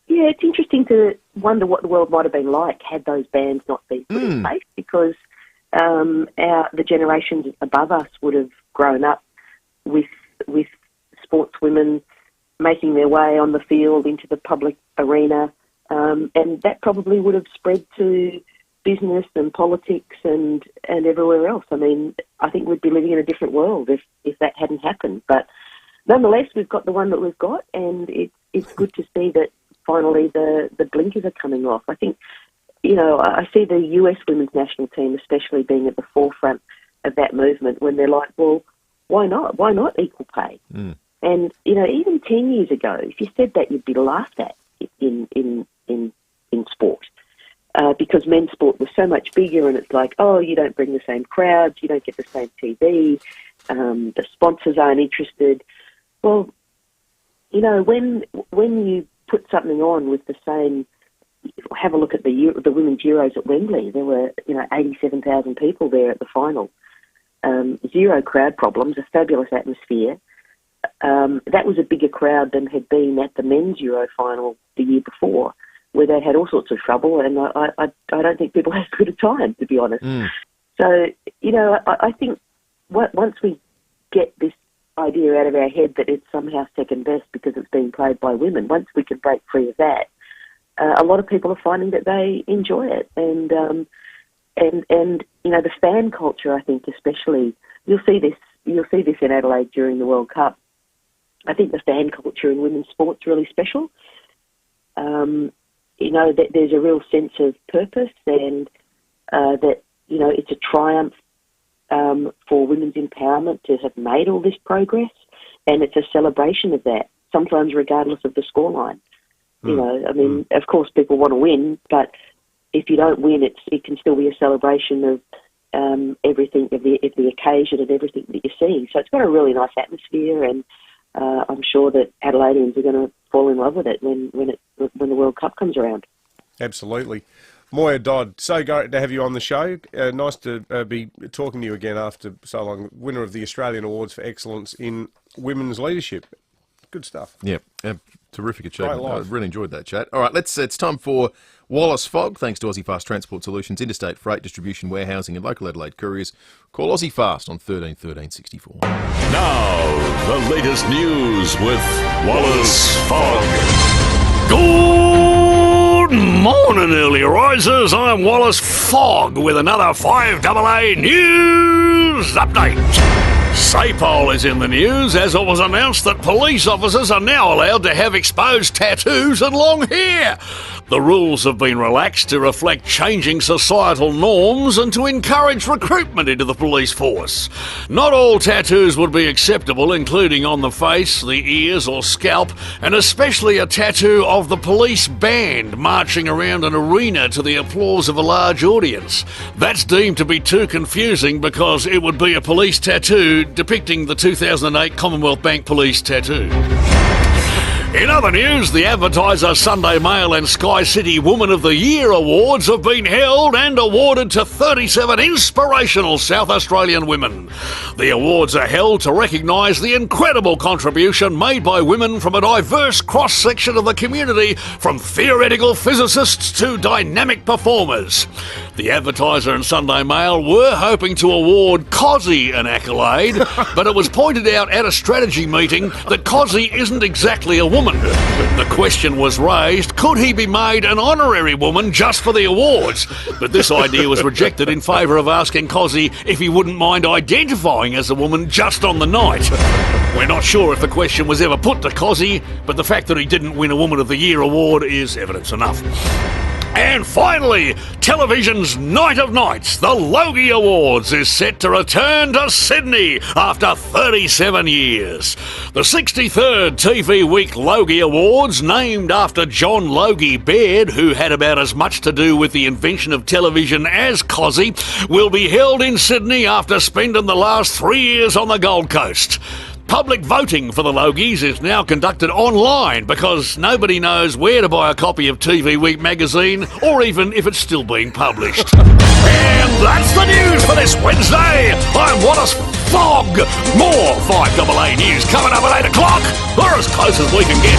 Yeah, it's interesting to wonder what the world might have been like had those bans not been put in place, because the generations above us would have grown up with sportswomen making their way on the field into the public arena, and that probably would have spread to business and politics and everywhere else. I mean, I think we'd be living in a different world if that hadn't happened. But nonetheless, we've got the one that we've got, and it's good to see that finally the blinkers are coming off. I think, I see the US women's national team especially being at the forefront of that movement when they're like, well, why not? Why not equal pay? And, even 10 years ago, if you said that, you'd be laughed at in sport. Because men's sport was so much bigger, and it's like, oh, you don't bring the same crowds, you don't get the same TV, the sponsors aren't interested. Well, when you put something on with the same, have a look at the Women's Euros at Wembley. There were 87,000 people there at the final. Zero crowd problems, a fabulous atmosphere. That was a bigger crowd than had been at the men's Euro final the year before, where they had all sorts of trouble, and I don't think people had as good a time, to be honest. So, I think once we get this idea out of our head that it's somehow second best because it's being played by women, once we can break free of that, a lot of people are finding that they enjoy it. And the fan culture, I think especially, you'll see this in Adelaide during the World Cup. I think the fan culture in women's sport's really special. That there's a real sense of purpose, and that, it's a triumph for women's empowerment to have made all this progress, and it's a celebration of that, sometimes regardless of the scoreline. Of course people want to win, but if you don't win, it can still be a celebration of everything, of the occasion and everything that you're seeing. So it's got a really nice atmosphere, and I'm sure that Adelaideans are going to fall in love with it when the World Cup comes around.
Absolutely. Moya Dodd, so great to have you on the show. Nice to be talking to you again after so long. Winner of the Australian Awards for Excellence in Women's Leadership. Good stuff.
Yeah, terrific achievement. I really enjoyed that chat. All right, it's time for Wallace Fogg. Thanks to Aussie Fast Transport Solutions, interstate freight distribution, warehousing and local Adelaide couriers. Call Aussie Fast on 13 13 64.
Now, the latest news with Wallace Fogg. Good morning, early risers. I'm Wallace Fogg with another FIVEAA news update. SAPOL is in the news as it was announced that police officers are now allowed to have exposed tattoos and long hair. The rules have been relaxed to reflect changing societal norms and to encourage recruitment into the police force. Not all tattoos would be acceptable, including on the face, the ears or scalp, and especially a tattoo of the police band marching around an arena to the applause of a large audience. That's deemed to be too confusing because it would be a police tattoo depicting the 2008 Commonwealth Bank police tattoo. In other news, the Advertiser, Sunday Mail and Sky City Woman of the Year awards have been held and awarded to 37 inspirational South Australian women. The awards are held to recognise the incredible contribution made by women from a diverse cross-section of the community, from theoretical physicists to dynamic performers. The Advertiser and Sunday Mail were hoping to award Cozzy an accolade, but it was pointed out at a strategy meeting that Cozzy isn't exactly a woman. The question was raised, could he be made an honorary woman just for the awards? But this idea was rejected in favour of asking Cozzy if he wouldn't mind identifying as a woman just on the night. We're not sure if the question was ever put to Cozzy, but the fact that he didn't win a Woman of the Year award is evidence enough. And finally, television's Night of Nights, the Logie Awards, is set to return to Sydney after 37 years. The 63rd TV Week Logie Awards, named after John Logie Baird, who had about as much to do with the invention of television as Cozzy, will be held in Sydney after spending the last 3 years on the Gold Coast. Public voting for the Logies is now conducted online because nobody knows where to buy a copy of TV Week magazine or even if it's still being published. And that's the news for this Wednesday. I'm Wallace Fogg. More 5AA news coming up at 8 o'clock. We're as close as we can get.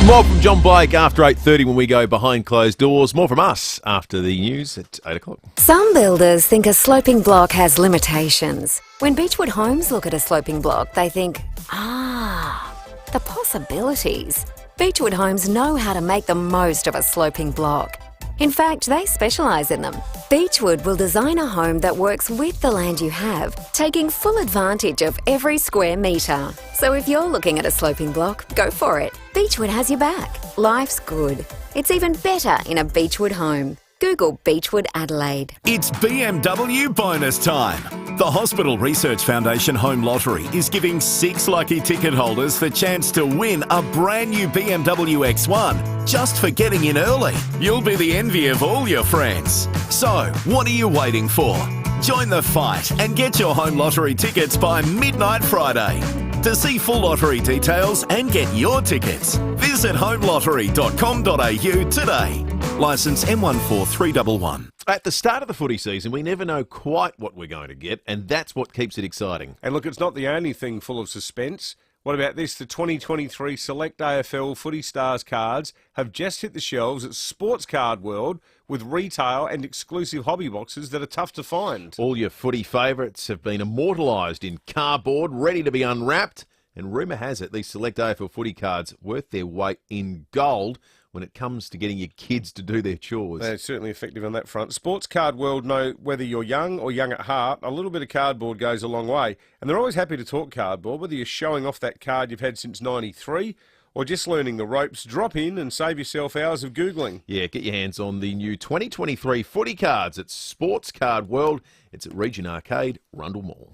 More from John Blake after 8:30 when we go behind closed doors. More from us after the news at 8 o'clock.
Some builders think a sloping block has limitations. When Beechwood Homes look at a sloping block, they think, the possibilities. Beechwood Homes know how to make the most of a sloping block. In fact, they specialise in them. Beechwood will design a home that works with the land you have, taking full advantage of every square metre. So if you're looking at a sloping block, go for it. Beechwood has your back. Life's good. It's even better in a Beechwood home. Google Beechwood Adelaide.
It's BMW bonus time. The Hospital Research Foundation Home Lottery is giving 6 lucky ticket holders the chance to win a brand new BMW X1 just for getting in early. You'll be the envy of all your friends. So, what are you waiting for? Join the fight and get your home lottery tickets by midnight Friday. To see full lottery details and get your tickets, visit homelottery.com.au today. Licence M14311.
At the start of the footy season, we never know quite what we're going to get, and that's what keeps it exciting.
And look, it's not the only thing full of suspense. What about this? The 2023 Select AFL Footy Stars cards have just hit the shelves at Sports Card World with retail and exclusive hobby boxes that are tough to find.
All your footy favourites have been immortalised in cardboard, ready to be unwrapped. And rumour has it these Select AFL footy cards worth their weight in gold when it comes to getting your kids to do their chores.
They're certainly effective on that front. Sports Card World know whether you're young or young at heart, a little bit of cardboard goes a long way. And they're always happy to talk cardboard, whether you're showing off that card you've had since '93 or just learning the ropes. Drop in and save yourself hours of Googling.
Yeah, get your hands on the new 2023 footy cards at Sports Card World. It's at Region Arcade, Rundle Mall.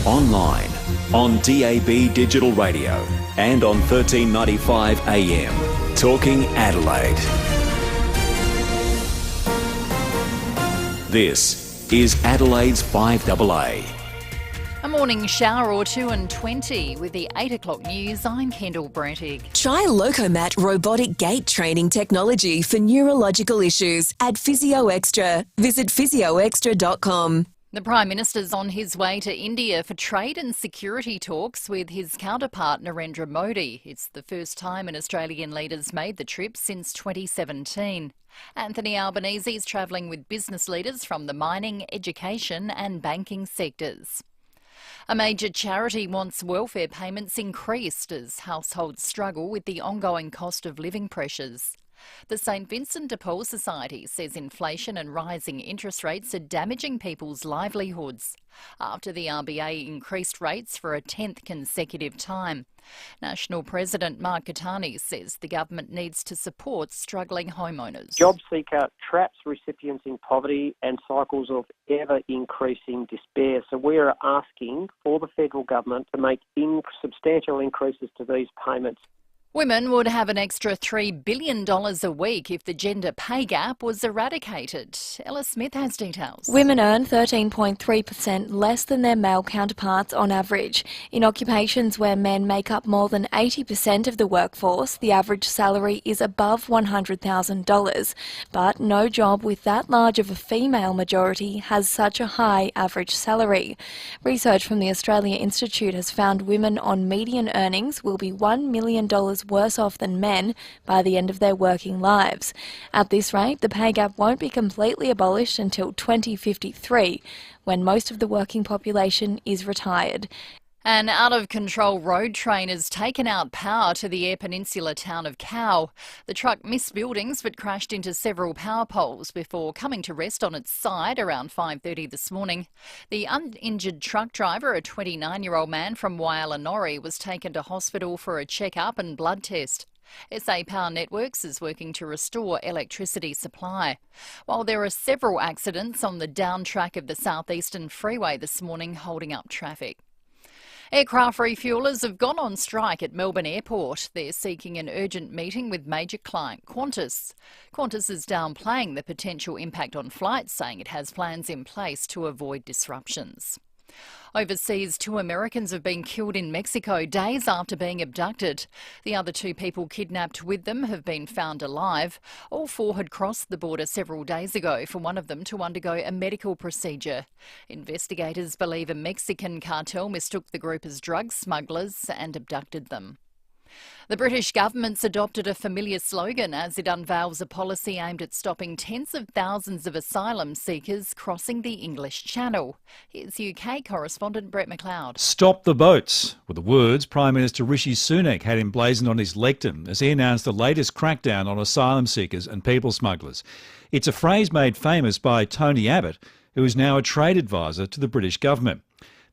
Online, on DAB Digital Radio and on 1395 AM. Talking Adelaide. This is Adelaide's 5AA.
A morning shower or two and 20 with the 8 o'clock news. I'm Kendall Brettig.
Try Locomat robotic gait training technology for neurological issues at Physio Extra. Visit physioextra.com.
The Prime Minister's on his way to India for trade and security talks with his counterpart Narendra Modi. It's the first time an Australian leader's made the trip since 2017. Anthony Albanese is travelling with business leaders from the mining, education and banking sectors. A major charity wants welfare payments increased as households struggle with the ongoing cost of living pressures. The St Vincent de Paul Society says inflation and rising interest rates are damaging people's livelihoods after the RBA increased rates for a 10th consecutive time. National President Mark Catani says the government needs to support struggling homeowners.
JobSeeker traps recipients in poverty and cycles of ever-increasing despair. So we are asking for the federal government to make substantial increases to these payments.
Women would have an extra $3 billion a week if the gender pay gap was eradicated. Ella Smith has details.
Women earn 13.3% less than their male counterparts on average. In occupations where men make up more than 80% of the workforce, the average salary is above $100,000. But no job with that large of a female majority has such a high average salary. Research from the Australia Institute has found women on median earnings will be $1 million worse off than men by the end of their working lives. At this rate, the pay gap won't be completely abolished until 2053, when most of the working population is retired.
An out-of-control road train has taken out power to the Eyre Peninsula town of Cow. The truck missed buildings but crashed into several power poles before coming to rest on its side around 5:30 this morning. The uninjured truck driver, a 29-year-old man from Waialanori, was taken to hospital for a check-up and blood test. SA Power Networks is working to restore electricity supply. While there are several accidents on the down track of the southeastern freeway this morning holding up traffic. Aircraft refuelers have gone on strike at Melbourne Airport. They're seeking an urgent meeting with major client Qantas. Qantas is downplaying the potential impact on flights, saying it has plans in place to avoid disruptions. Overseas, 2 Americans have been killed in Mexico days after being abducted. The other 2 people kidnapped with them have been found alive. All 4 had crossed the border several days ago for one of them to undergo a medical procedure. Investigators believe a Mexican cartel mistook the group as drug smugglers and abducted them. The British government's adopted a familiar slogan as it unveils a policy aimed at stopping tens of thousands of asylum seekers crossing the English Channel. Here's UK correspondent Brett McLeod.
Stop the boats were the words Prime Minister Rishi Sunak had emblazoned on his lectern as he announced the latest crackdown on asylum seekers and people smugglers. It's a phrase made famous by Tony Abbott, who is now a trade advisor to the British government.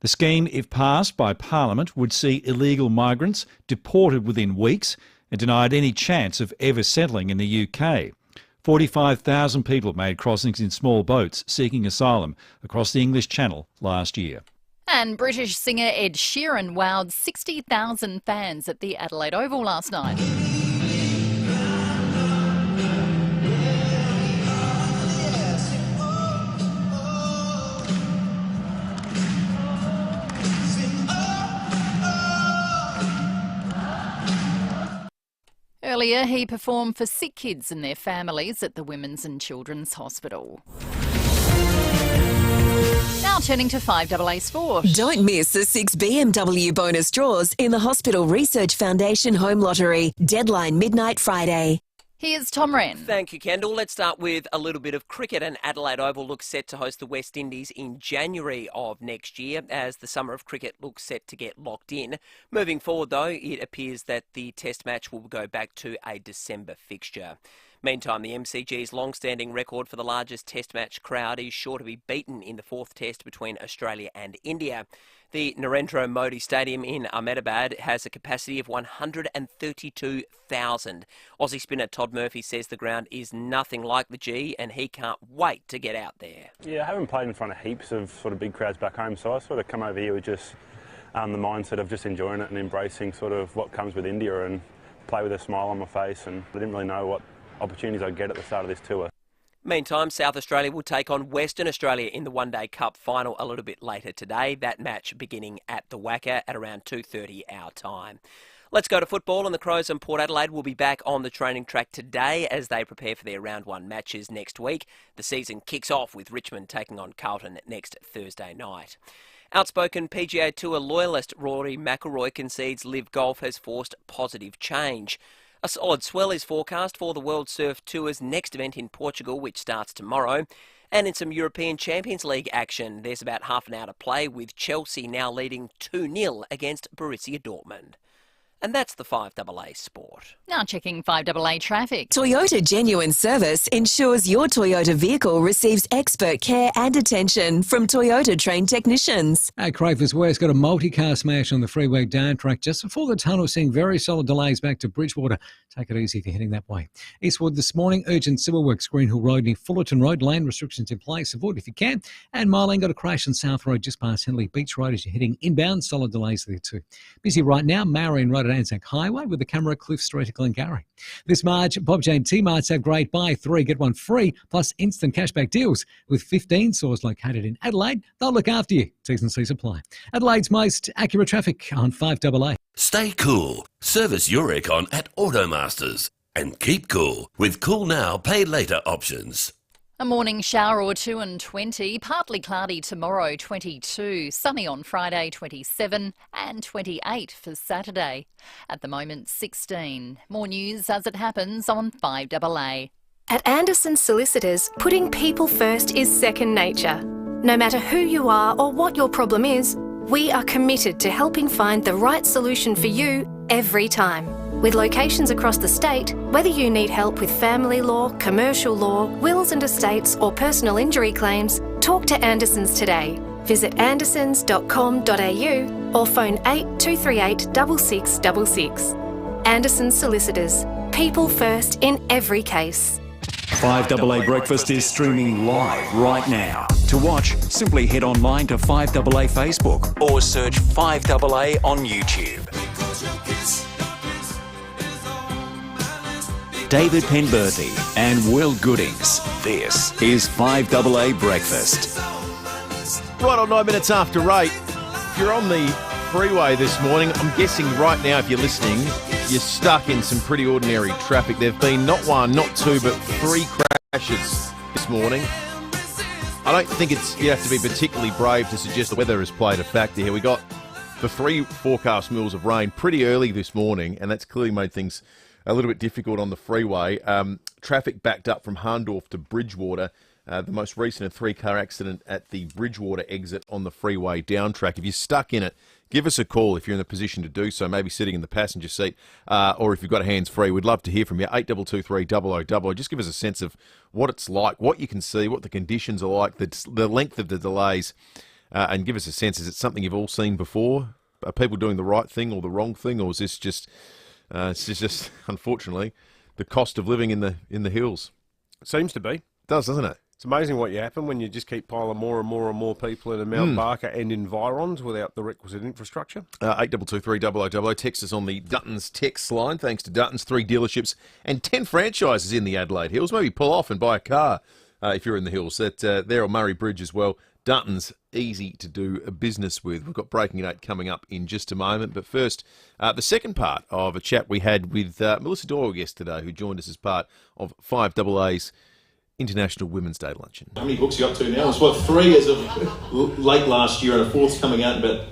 The scheme, if passed by Parliament, would see illegal migrants deported within weeks and denied any chance of ever settling in the UK. 45,000 people made crossings in small boats seeking asylum across the English Channel last year.
And British singer Ed Sheeran wowed 60,000 fans at the Adelaide Oval last night. Earlier, he performed for sick kids and their families at the Women's and Children's Hospital. Now turning to 5AA Sport.
Don't miss the 6 BMW bonus draws in the Hospital Research Foundation Home Lottery. Deadline midnight Friday.
Here's Tom Wren.
Thank you, Kendall. Let's start with a little bit of cricket, and Adelaide Oval looks set to host the West Indies in January of next year as the summer of cricket looks set to get locked in. Moving forward, though, it appears that the Test match will go back to a December fixture. Meantime, the MCG's long-standing record for the largest Test match crowd is sure to be beaten in the 4th Test between Australia and India. The Narendra Modi Stadium in Ahmedabad has a capacity of 132,000. Aussie spinner Todd Murphy says the ground is nothing like the G and he can't wait to get out there.
Yeah, I haven't played in front of heaps of sort of big crowds back home, so I sort of come over here with just the mindset of just enjoying it and embracing sort of what comes with India and play with a smile on my face, and I didn't really know what opportunities I'd get at the start of this tour.
Meantime, South Australia will take on Western Australia in the One Day Cup final a little bit later today. That match beginning at the WACA at around 2:30 our time. Let's go to football, and the Crows and Port Adelaide will be back on the training track today as they prepare for their round 1 matches next week. The season kicks off with Richmond taking on Carlton next Thursday night. Outspoken PGA Tour loyalist Rory McIlroy concedes LIV Golf has forced positive change. A solid swell is forecast for the World Surf Tour's next event in Portugal, which starts tomorrow. And in some European Champions League action, there's about half an hour to play, with Chelsea now leading 2-0 against Borussia Dortmund. And that's the 5AA Sport.
Now checking 5AA traffic.
Toyota Genuine Service ensures your Toyota vehicle receives expert care and attention from Toyota trained technicians.
At Crafers West, got a multi-car smash on the freeway down track just before the tunnel, seeing very solid delays back to Bridgewater. Take it easy if you're heading that way. Eastwood this morning, urgent civil works, Greenhill Road near Fullerton Road, lane restrictions in place, avoid if you can. And Marlene got a crash on South Road just past Henley Beach Road as you're heading inbound, solid delays there too. Busy right now, Marion Road at Anzac Highway with the camera Cliff Street to Glengarry. This March, Bob Jane T-Marts have great buy 3, get 1 free, plus instant cashback deals. With 15 stores located in Adelaide, they'll look after you. T&Cs apply. Adelaide's most accurate traffic on 5AA.
Stay cool. Service your aircon at Automasters. And keep cool with Cool Now, Pay Later options.
A morning shower or two and 20, partly cloudy tomorrow 22, sunny on Friday 27 and 28 for Saturday. At the moment 16. More news as it happens on 5AA.
At Anderson Solicitors, putting people first is second nature. No matter who you are or what your problem is, we are committed to helping find the right solution for you every time. With locations across the state, whether you need help with family law, commercial law, wills and estates or personal injury claims, talk to Andersons today. Visit andersons.com.au or phone 8238 6666. Andersons Solicitors. People first in every case.
5AA Breakfast is streaming live right now. To watch, simply head online to 5AA Facebook or search 5AA on YouTube. David Penberthy and Will Goodings. This is 5AA Breakfast.
Right on 9 minutes after 8. If you're on the freeway this morning, I'm guessing right now if you're listening, you're stuck in some pretty ordinary traffic. There have been not 1, not 2, but 3 crashes this morning. I don't think you have to be particularly brave to suggest the weather has played a factor here. We got the 3 forecast mils of rain pretty early this morning, and that's clearly made things a little bit difficult on the freeway. Traffic backed up from Harndorf to Bridgewater. The most recent, a 3-car accident at the Bridgewater exit on the freeway down track. If you're stuck in it, give us a call if you're in a position to do so, maybe sitting in the passenger seat, or if you've got a hands-free. We'd love to hear from you. 8223 0000. Just give us a sense of what it's like, what you can see, what the conditions are like, the length of the delays, and give us a sense. Is it something you've all seen before? Are people doing the right thing or the wrong thing, or is this just... it's just, unfortunately, the cost of living in the hills.
Seems to be.
It does, doesn't it?
It's amazing what you happen when you just keep piling more and more and more people into Mount Barker and environs without the requisite infrastructure.
8223 0000. Text us on the Duttons text line. Thanks to Duttons, 3 dealerships and 10 franchises in the Adelaide Hills. Maybe pull off and buy a car if you're in the hills. There on Murray Bridge as well. Duttons, easy to do business with. We've got Breaking at 8 coming up in just a moment. But first, the second part of a chat we had with Melissa Doyle yesterday, who joined us as part of 5AA's International Women's Day luncheon.
How many books are you up to now? It's 3 as of late last year, and a 4th's coming out in about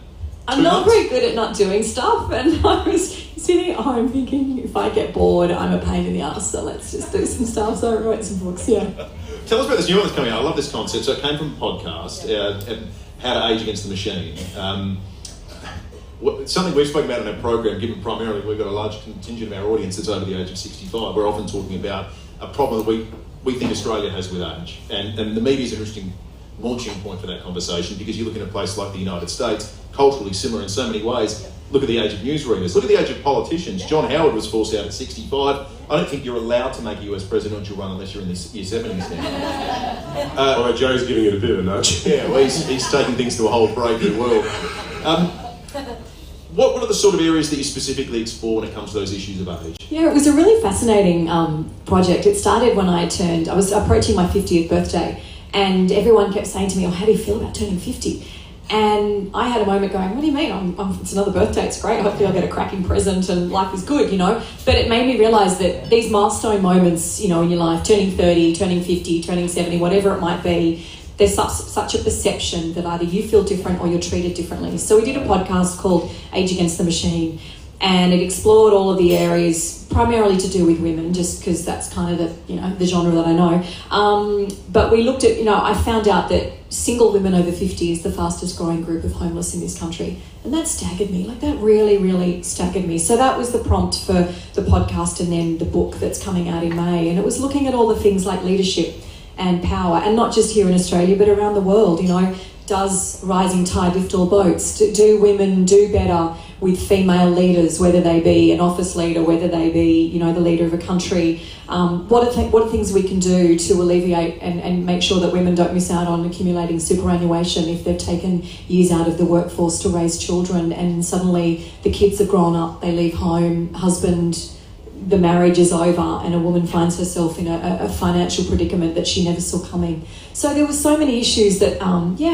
I'm not very good at not doing stuff, and I was sitting at home thinking, if I get bored, I'm a pain in the ass, so let's just do some stuff. So I wrote some books, yeah.
Tell us about this new one that's coming out. I love this concept. So it came from a podcast, How to Age Against the Machine. Something we've spoken about in our program, given primarily we've got a large contingent of our audience that's over the age of 65. We're often talking about a problem that we think Australia has with age. And the media is an interesting launching point for that conversation, because you look at a place like the United States, culturally similar in so many ways. Look at the age of newsreaders. Look at the age of politicians. John Howard was forced out at 65. I don't think you're allowed to make a US presidential run unless you're in the year 70s now.
All right, Joe's giving it a bit of a nudge.
Yeah, well, he's taking things to a whole brave new world. What are the sort of areas that you specifically explore when it comes to those issues of age?
Yeah, it was a really fascinating project. It started when I was approaching my 50th birthday, and everyone kept saying to me, how do you feel about turning 50? And I had a moment going, what do you mean? It's another birthday, it's great. Hopefully I'll get a cracking present and life is good, you know. But it made me realise that these milestone moments, you know, in your life, turning 30, turning 50, turning 70, whatever it might be, there's such a perception that either you feel different or you're treated differently. So we did a podcast called Age Against the Machine, and it explored all of the areas primarily to do with women, just because that's kind of the genre that I know. But we looked at, I found out that single women over 50 is the fastest growing group of homeless in this country. And that staggered me. That really, really staggered me. So that was the prompt for the podcast and then the book that's coming out in May. And it was looking at all the things like leadership and power, and not just here in Australia, but around the world. Does rising tide lift all boats? Do women do better with female leaders, whether they be an office leader, whether they be, the leader of a country? What are things we can do to alleviate and make sure that women don't miss out on accumulating superannuation if they've taken years out of the workforce to raise children, and suddenly the kids have grown up, they leave home, husband, the marriage is over, and a woman finds herself in a financial predicament that she never saw coming. So there were so many issues that,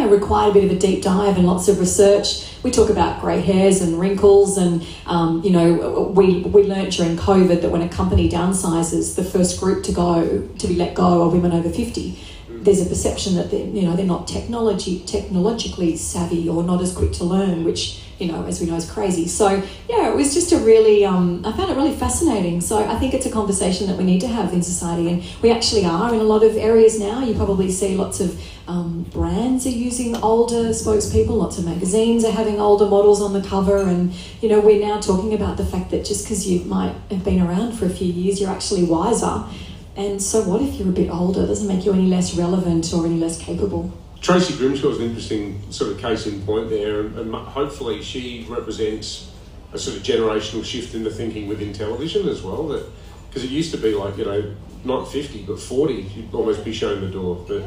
required a bit of a deep dive and lots of research. We talk about grey hairs and wrinkles, and, we learnt during COVID that when a company downsizes, the first group to be let go are women over 50. There's a perception that they're not technologically savvy or not as quick to learn, which, as we know, is crazy. So, it was just a really, I found it really fascinating. So I think it's a conversation that we need to have in society, and we actually are in a lot of areas now. You probably see lots of brands are using older spokespeople, lots of magazines are having older models on the cover, and, we're now talking about the fact that just because you might have been around for a few years, you're actually wiser. And so what if you're a bit older? It doesn't make you any less relevant or any less capable.
Tracy Grimshaw's an interesting sort of case in point there, and hopefully she represents a sort of generational shift in the thinking within television as well. That because it used to be like, not 50 but 40, you'd almost be shown the door. But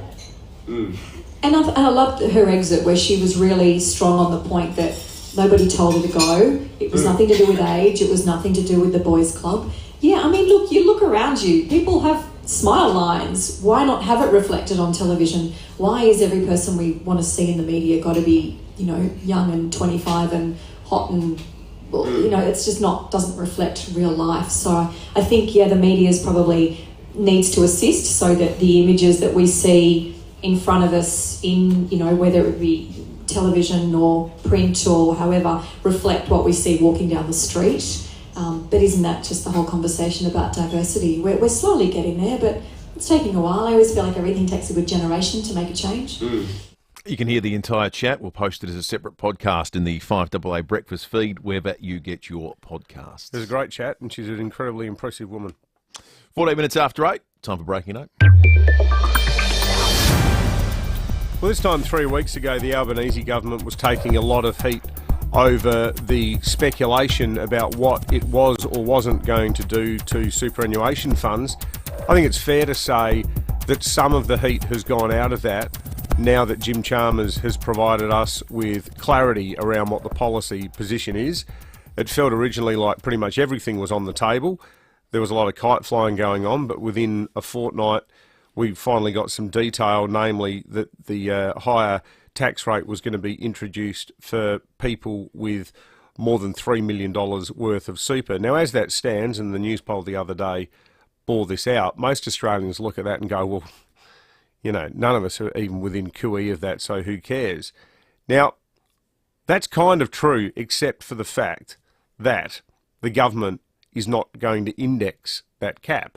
And I loved her exit where she was really strong on the point that nobody told her to go. It was nothing to do with age. It was nothing to do with the boys' club. Yeah, look, you look around you. People have smile lines. Why not have it reflected on television? Why is every person we want to see in the media got to be, young and 25 and hot and, it's just doesn't reflect real life. So I think, the media's probably needs to assist so that the images that we see in front of us in, whether it be television or print or however, reflect what we see walking down the street. But isn't that just the whole conversation about diversity? We're slowly getting there, but it's taking a while. I always feel like everything takes a good generation to make a change.
You can hear the entire chat. We'll post it as a separate podcast in the 5AA Breakfast feed, wherever you get your podcasts.
It was a great chat, and she's an incredibly impressive woman.
14 minutes after 8, time for Breaking Note.
Well, this time 3 weeks ago, the Albanese government was taking a lot of heat over the speculation about what it was or wasn't going to do to superannuation funds. I think it's fair to say that some of the heat has gone out of that now that Jim Chalmers has provided us with clarity around what the policy position is. It felt originally like pretty much everything was on the table. There was a lot of kite flying going on, but within a fortnight we finally got some detail, namely that the higher tax rate was going to be introduced for people with more than $3 million worth of super. Now, as that stands, and the news poll the other day bore this out, most Australians look at that and go, well, none of us are even within QE of that, so who cares? Now, that's kind of true, except for the fact that the government is not going to index that cap.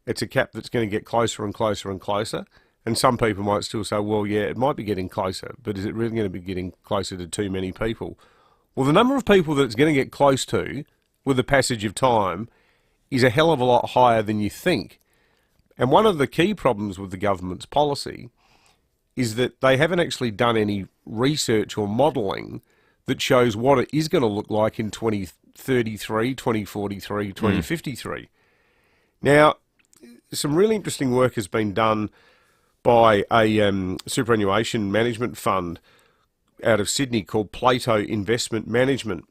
It's a cap that's going to get closer and closer and closer. And some people might still say, well, yeah, it might be getting closer, but is it really going to be getting closer to too many people? Well, the number of people that it's going to get close to with the passage of time is a hell of a lot higher than you think. And one of the key problems with the government's policy is that they haven't actually done any research or modelling that shows what it is going to look like in 2033, 2043, 2053. Now, some really interesting work has been done by a superannuation management fund out of Sydney called Plato Investment Management.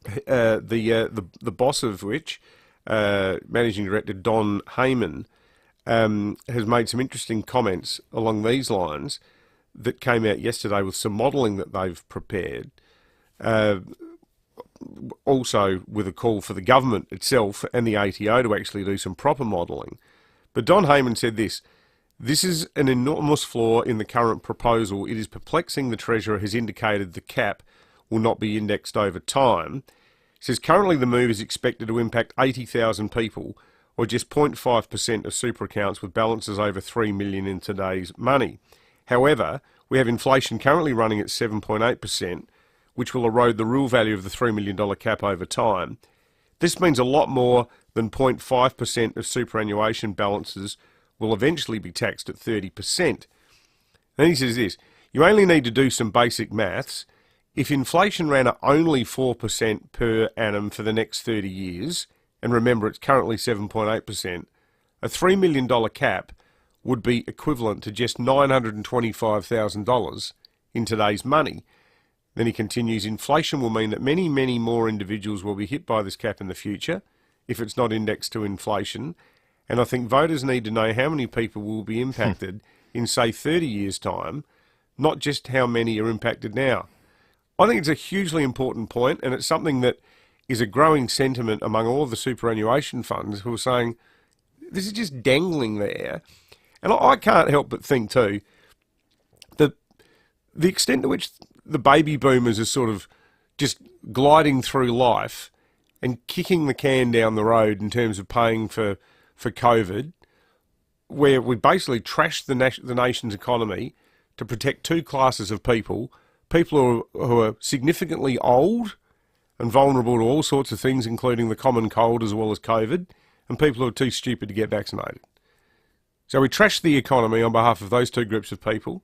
The boss of which, Managing Director Don Heyman, has made some interesting comments along these lines that came out yesterday with some modelling that they've prepared. Also with a call for the government itself and the ATO to actually do some proper modelling. But Don Heyman said this: "This is an enormous flaw in the current proposal. It is perplexing the Treasurer has indicated the cap will not be indexed over time. says currently the move is expected to impact 80,000 people, or just 0.5% of super accounts with balances over $3 million in today's money. However, we have inflation currently running at 7.8%, which will erode the real value of the $3 million cap over time. This means a lot more than 0.5% of superannuation balances will eventually be taxed at 30%. Then he says this, you only need to do some basic maths. If inflation ran at only 4% per annum for the next 30 years, and remember it's currently 7.8%, a $3 million cap would be equivalent to just $925,000 in today's money. Then he continues, inflation will mean that many, many more individuals will be hit by this cap in the future if it's not indexed to inflation. And I think voters need to know how many people will be impacted in, say, 30 years' time, not just how many are impacted now. I think it's a hugely important point, and it's something that is a growing sentiment among all of the superannuation funds who are saying, this is just dangling there. And I can't help but think, too, that the extent to which the baby boomers are sort of just gliding through life and kicking the can down the road in terms of paying for COVID, where we basically trashed the nation's economy to protect two classes of people who are significantly old and vulnerable to all sorts of things, including the common cold as well as COVID, and people who are too stupid to get vaccinated. So we trashed the economy on behalf of those two groups of people,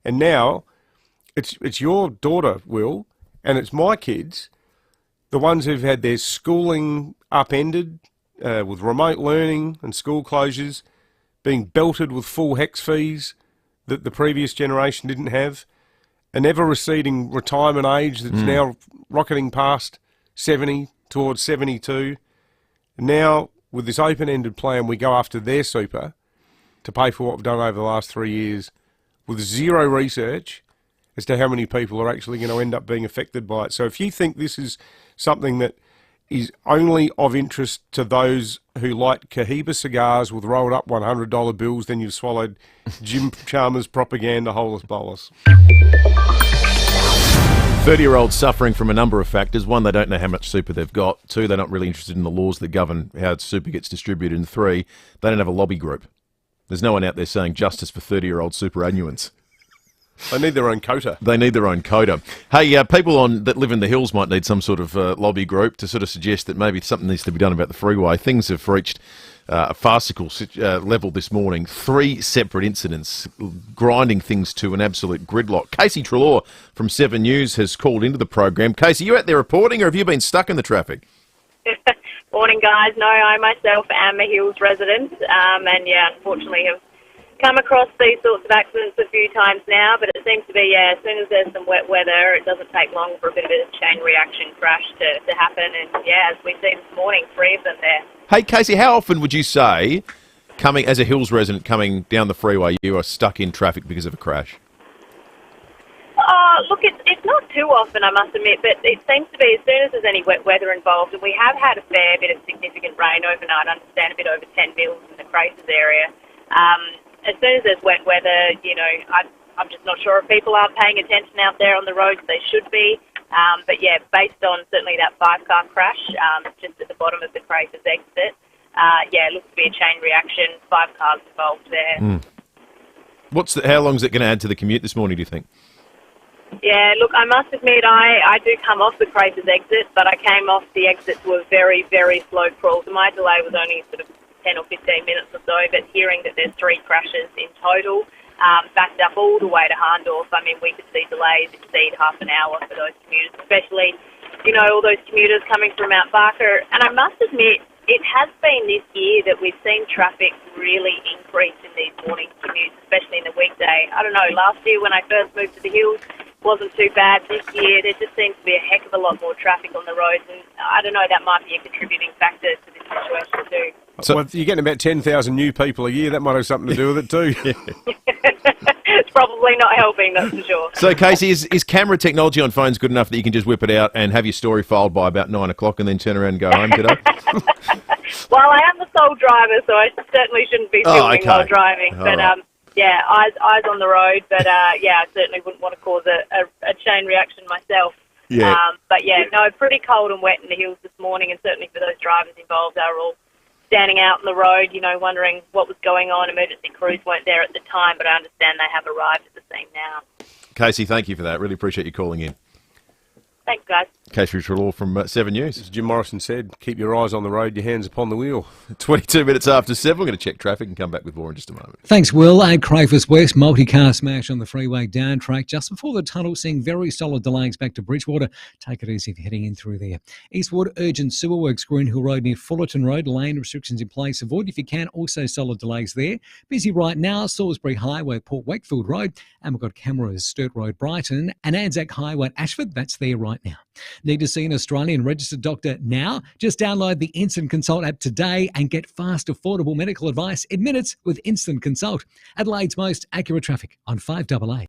and now it's your daughter, Will, and it's my kids, the ones who've had their schooling upended with remote learning and school closures, being belted with full HECS fees that the previous generation didn't have, an ever-receding retirement age that's now rocketing past 70 towards 72. Now, with this open-ended plan, we go after their super to pay for what we've done over the last 3 years with zero research as to how many people are actually going to end up being affected by it. So if you think this is something that is only of interest to those who light Cohiba cigars with rolled up $100 bills, then you've swallowed Jim Chalmers' propaganda holus bolus.
30-year-olds suffering from a number of factors. One, they don't know how much super they've got. Two, they're not really interested in the laws that govern how super gets distributed. And three, they don't have a lobby group. There's no one out there saying justice for 30-year-old superannuants.
They need their own quota.
They need their own quota. Hey, people that live in the hills might need some sort of lobby group to sort of suggest that maybe something needs to be done about the freeway. Things have reached a farcical level this morning. 3 separate incidents grinding things to an absolute gridlock. Casey Treloar from 7 News has called into the program. Casey, you out there reporting, or have you been stuck in the traffic?
Morning, guys. No, I myself am a Hills resident, and unfortunately have come across these sorts of accidents a few times now, but it seems to be, as soon as there's some wet weather, it doesn't take long for a bit of a chain reaction crash to happen, and as we see this morning, 3 of them there.
Hey, Casey, how often would you say, as a Hills resident coming down the freeway, you are stuck in traffic because of a crash?
Look, it's not too often, I must admit, but it seems to be as soon as there's any wet weather involved, and we have had a fair bit of significant rain overnight. I understand a bit over 10 mils in the Craters area. As soon as there's wet weather, I'm just not sure if people aren't paying attention out there on the roads. They should be. But based on certainly that 5-car crash just at the bottom of the Craters exit, it looks to be a chain reaction. 5 cars involved there.
How long is it going to add to the commute this morning, do you think?
Yeah, look, I must admit, I do come off the Craters exit, but I came off the exit to a very, very slow crawl. So my delay was only sort of 10 or 15 minutes or so, but hearing that there's 3 crashes in total, backed up all the way to Harndorf, I mean, we could see delays exceed half an hour for those commuters, especially, all those commuters coming from Mount Barker. And I must admit, it has been this year that we've seen traffic really increase in these morning commutes, especially in the weekday. I don't know, last year when I first moved to the Hills, wasn't too bad. This year, there just seems to be a heck of a lot more traffic on the roads, and I don't know, that might be a contributing factor to this situation too.
So you're getting about 10,000 new people a year. That might have something to do with it too.
It's probably not helping, that's for sure.
So, Casey, is camera technology on phones good enough that you can just whip it out and have your story filed by about 9 o'clock and then turn around and go home today?
Well, I am the sole driver, so I certainly shouldn't be filming while driving.
All
but
right.
eyes on the road. But I certainly wouldn't want to cause a chain reaction myself.
Yeah.
But yeah, no, pretty cold and wet in the hills this morning, and certainly for those drivers involved, they were all standing out on the road, wondering what was going on. Emergency crews weren't there at the time, but I understand they have arrived at the scene now.
Casey, thank you for that. Really appreciate you calling in.
Thanks, guys.
Casey Trelaw from 7 News.
As Jim Morrison said, keep your eyes on the road, your hands upon the wheel.
22 minutes after 7. We're going to check traffic and come back with more in just a moment.
Thanks, Will. At Crayfus West, multi-car smash on the freeway down track just before the tunnel, seeing very solid delays back to Bridgewater. Take it easy if you're heading in through there. Eastwood, urgent sewer works, Green Hill Road near Fullerton Road. Lane restrictions in place. Avoid if you can. Also solid delays there. Busy right now, Salisbury Highway, Port Wakefield Road. And we've got cameras, Sturt Road, Brighton. And Anzac Highway at Ashford. That's there right now. Need to see an Australian registered doctor now? Just download the Instant Consult app today and get fast, affordable medical advice in minutes with Instant Consult. Adelaide's most accurate traffic on 5AA.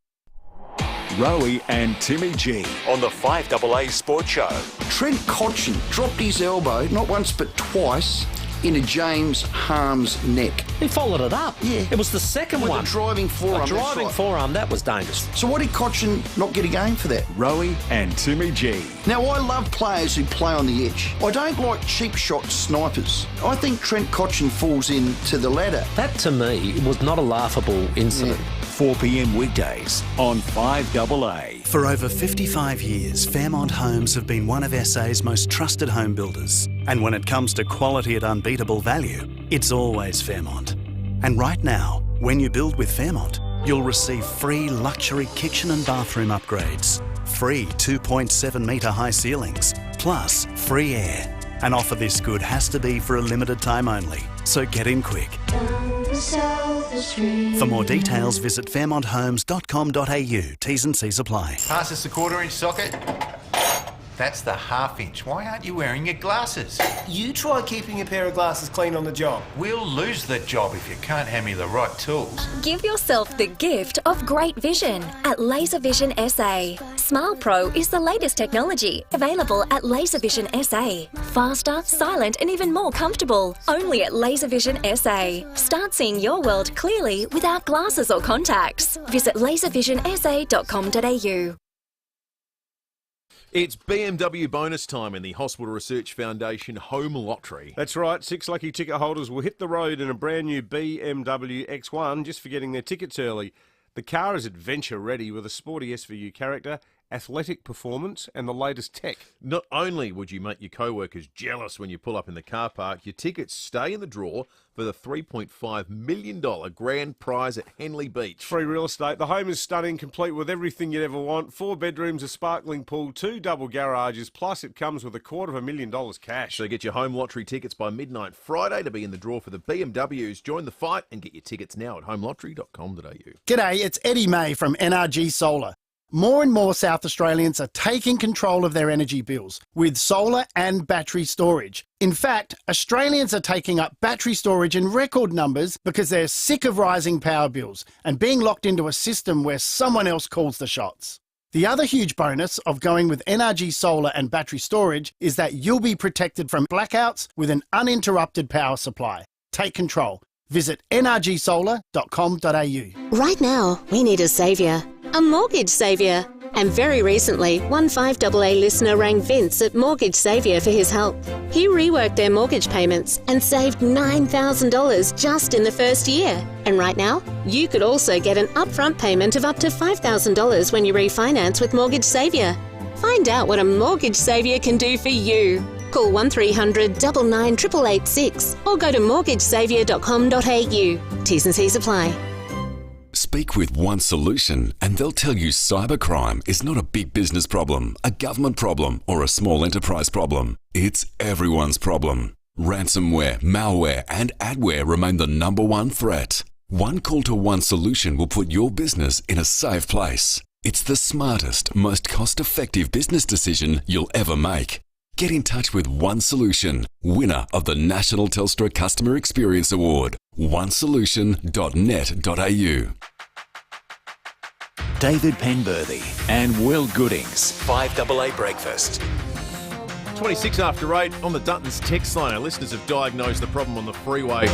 Rowie and Timmy G on the 5AA Sports Show.
Trent Cotchin dropped his elbow, not once but twice, into James Harm's neck.
He followed it up.
Yeah.
It was the second
With
one.
a driving forearm.
A driving
that's right.
forearm, that was dangerous.
So why did Cotchin not get a game for that?
Rowie and Timmy G.
Now, I love players who play on the edge. I don't like cheap shot snipers. I think Trent Cotchin falls into the latter.
That, to me, was not a laughable incident.
4 p.m. weekdays on 5AA.
For over 55 years, Fairmont Homes have been one of SA's most trusted home builders. And when it comes to quality at unbeatable value, it's always Fairmont. And right now, when you build with Fairmont, you'll receive free luxury kitchen and bathroom upgrades, free 2.7 metre high ceilings, plus free air. An offer this good has to be for a limited time only, so get in quick. For more details, visit fairmonthomes.com.au. T's and C's apply.
Pass us the 1/4 inch socket. That's the 1/2 inch. Why aren't you wearing your glasses?
You try keeping a pair of glasses clean on the job.
We'll lose the job if you can't hand me the right tools.
Give yourself the gift of great vision at Laser Vision SA. Smile Pro is the latest technology available at Laser Vision SA. Faster, silent and even more comfortable. Only at Laser Vision SA. Start seeing your world clearly without glasses or contacts. Visit laservisionsa.com.au.
It's BMW bonus time in the Hospital Research Foundation Home Lottery.
That's right, 6 lucky ticket holders will hit the road in a brand new BMW X1 just for getting their tickets early. The car is adventure ready with a sporty SVU character, athletic performance and the latest tech.
Not only would you make your co-workers jealous when you pull up in the car park, your tickets stay in the drawer for the $3.5 million grand prize at Henley Beach.
Free real estate. The home is stunning, complete with everything you'd ever want. 4 bedrooms, a sparkling pool, 2 double garages, plus it comes with $250,000 cash.
So get your home lottery tickets by midnight Friday to be in the draw for the BMWs. Join the fight and get your tickets now at homelottery.com.au.
G'day, it's Eddie May from NRG Solar. More and more South Australians are taking control of their energy bills with solar and battery storage. In fact, Australians are taking up battery storage in record numbers because they're sick of rising power bills and being locked into a system where someone else calls the shots. The other huge bonus of going with NRG Solar and battery storage is that you'll be protected from blackouts with an uninterrupted power supply. Take control. Visit nrgsolar.com.au.
Right now, we need a saviour. A mortgage saviour. And very recently, one 5AA listener rang Vince at Mortgage Saviour for his help. He reworked their mortgage payments and saved $9,000 just in the first year. And right now, you could also get an upfront payment of up to $5,000 when you refinance with Mortgage Saviour. Find out what a Mortgage Saviour can do for you. Call 1300 99 886 or go to mortgagesaviour.com.au. T's and C's apply.
Speak with One Solution and they'll tell you cybercrime is not a big business problem, a government problem or a small enterprise problem. It's everyone's problem. Ransomware, malware and adware remain the #1 threat. One call to One Solution will put your business in a safe place. It's the smartest, most cost-effective business decision you'll ever make. Get in touch with One Solution, winner of the National Telstra Customer Experience Award. onesolution.net.au.
David Penberthy and Will Goodings, 5AA Breakfast.
26 after 8 on the Duttons text line. Our listeners have diagnosed the problem on the freeway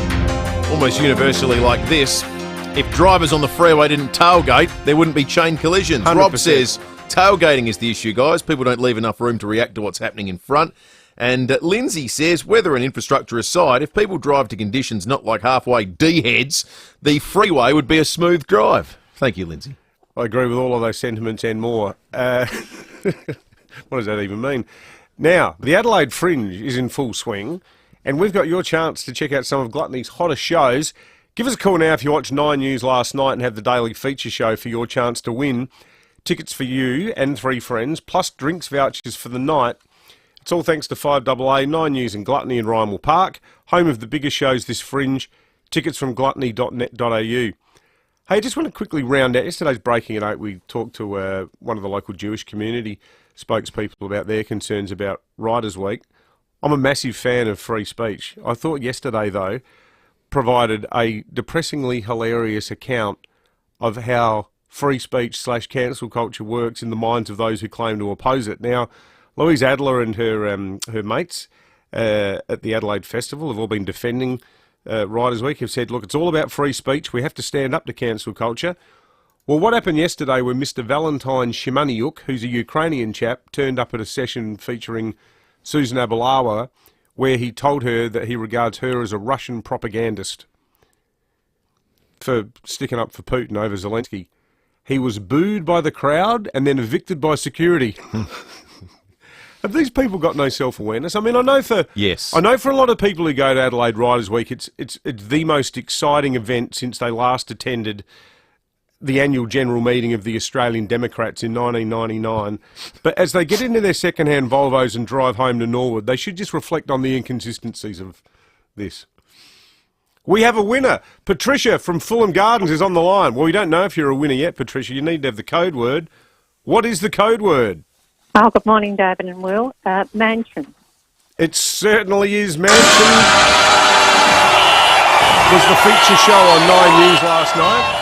almost universally like this. If drivers on the freeway didn't tailgate, there wouldn't be chain collisions.
100%.
Rob says Tailgating is the issue, guys. People don't leave enough room to react to what's happening in front. And Lindsay says, weather and infrastructure aside, if people drive to conditions not like halfway D-heads, the freeway would be a smooth drive. Thank you, Lindsay.
I agree with all of those sentiments and more. What does that even mean? Now, the Adelaide Fringe is in full swing, and we've got your chance to check out some of Gluttony's hottest shows. Give us a call now if you watched 9 News last night and have the daily feature show for your chance to win tickets for you and 3 friends, plus drinks vouchers for the night. It's all thanks to FIVEAA, 9 News and Gluttony in Rymel Park, home of the biggest shows this Fringe. Tickets from gluttony.net.au. Hey, I just want to quickly round out. Yesterday's Breaking at 8, we talked to one of the local Jewish community spokespeople about their concerns about Writers' Week. I'm a massive fan of free speech. I thought yesterday, though, provided a depressingly hilarious account of how free speech / cancel culture works in the minds of those who claim to oppose it. Now, Louise Adler and her mates at the Adelaide Festival have all been defending Writers' Week, have said, look, it's all about free speech. We have to stand up to cancel culture. Well, what happened yesterday when Mr. Valentin Shimaniuk, who's a Ukrainian chap, turned up at a session featuring Susan Abalawa, where he told her that he regards her as a Russian propagandist for sticking up for Putin over Zelensky. He was booed by the crowd and then evicted by security. Have these people got no self-awareness? I mean, I know for a lot of people who go to Adelaide Writers' Week, it's the most exciting event since they last attended the annual general meeting of the Australian Democrats in 1999. But as they get into their second-hand Volvos and drive home to Norwood, they should just reflect on the inconsistencies of this. We have a winner. Patricia from Fulham Gardens is on the line. Well, we don't know if you're a winner yet, Patricia. You need to have the code word. What is the code word?
Oh, good morning, David and Will. Mansion.
It certainly is Mansion. Was the feature show on 9 News last night.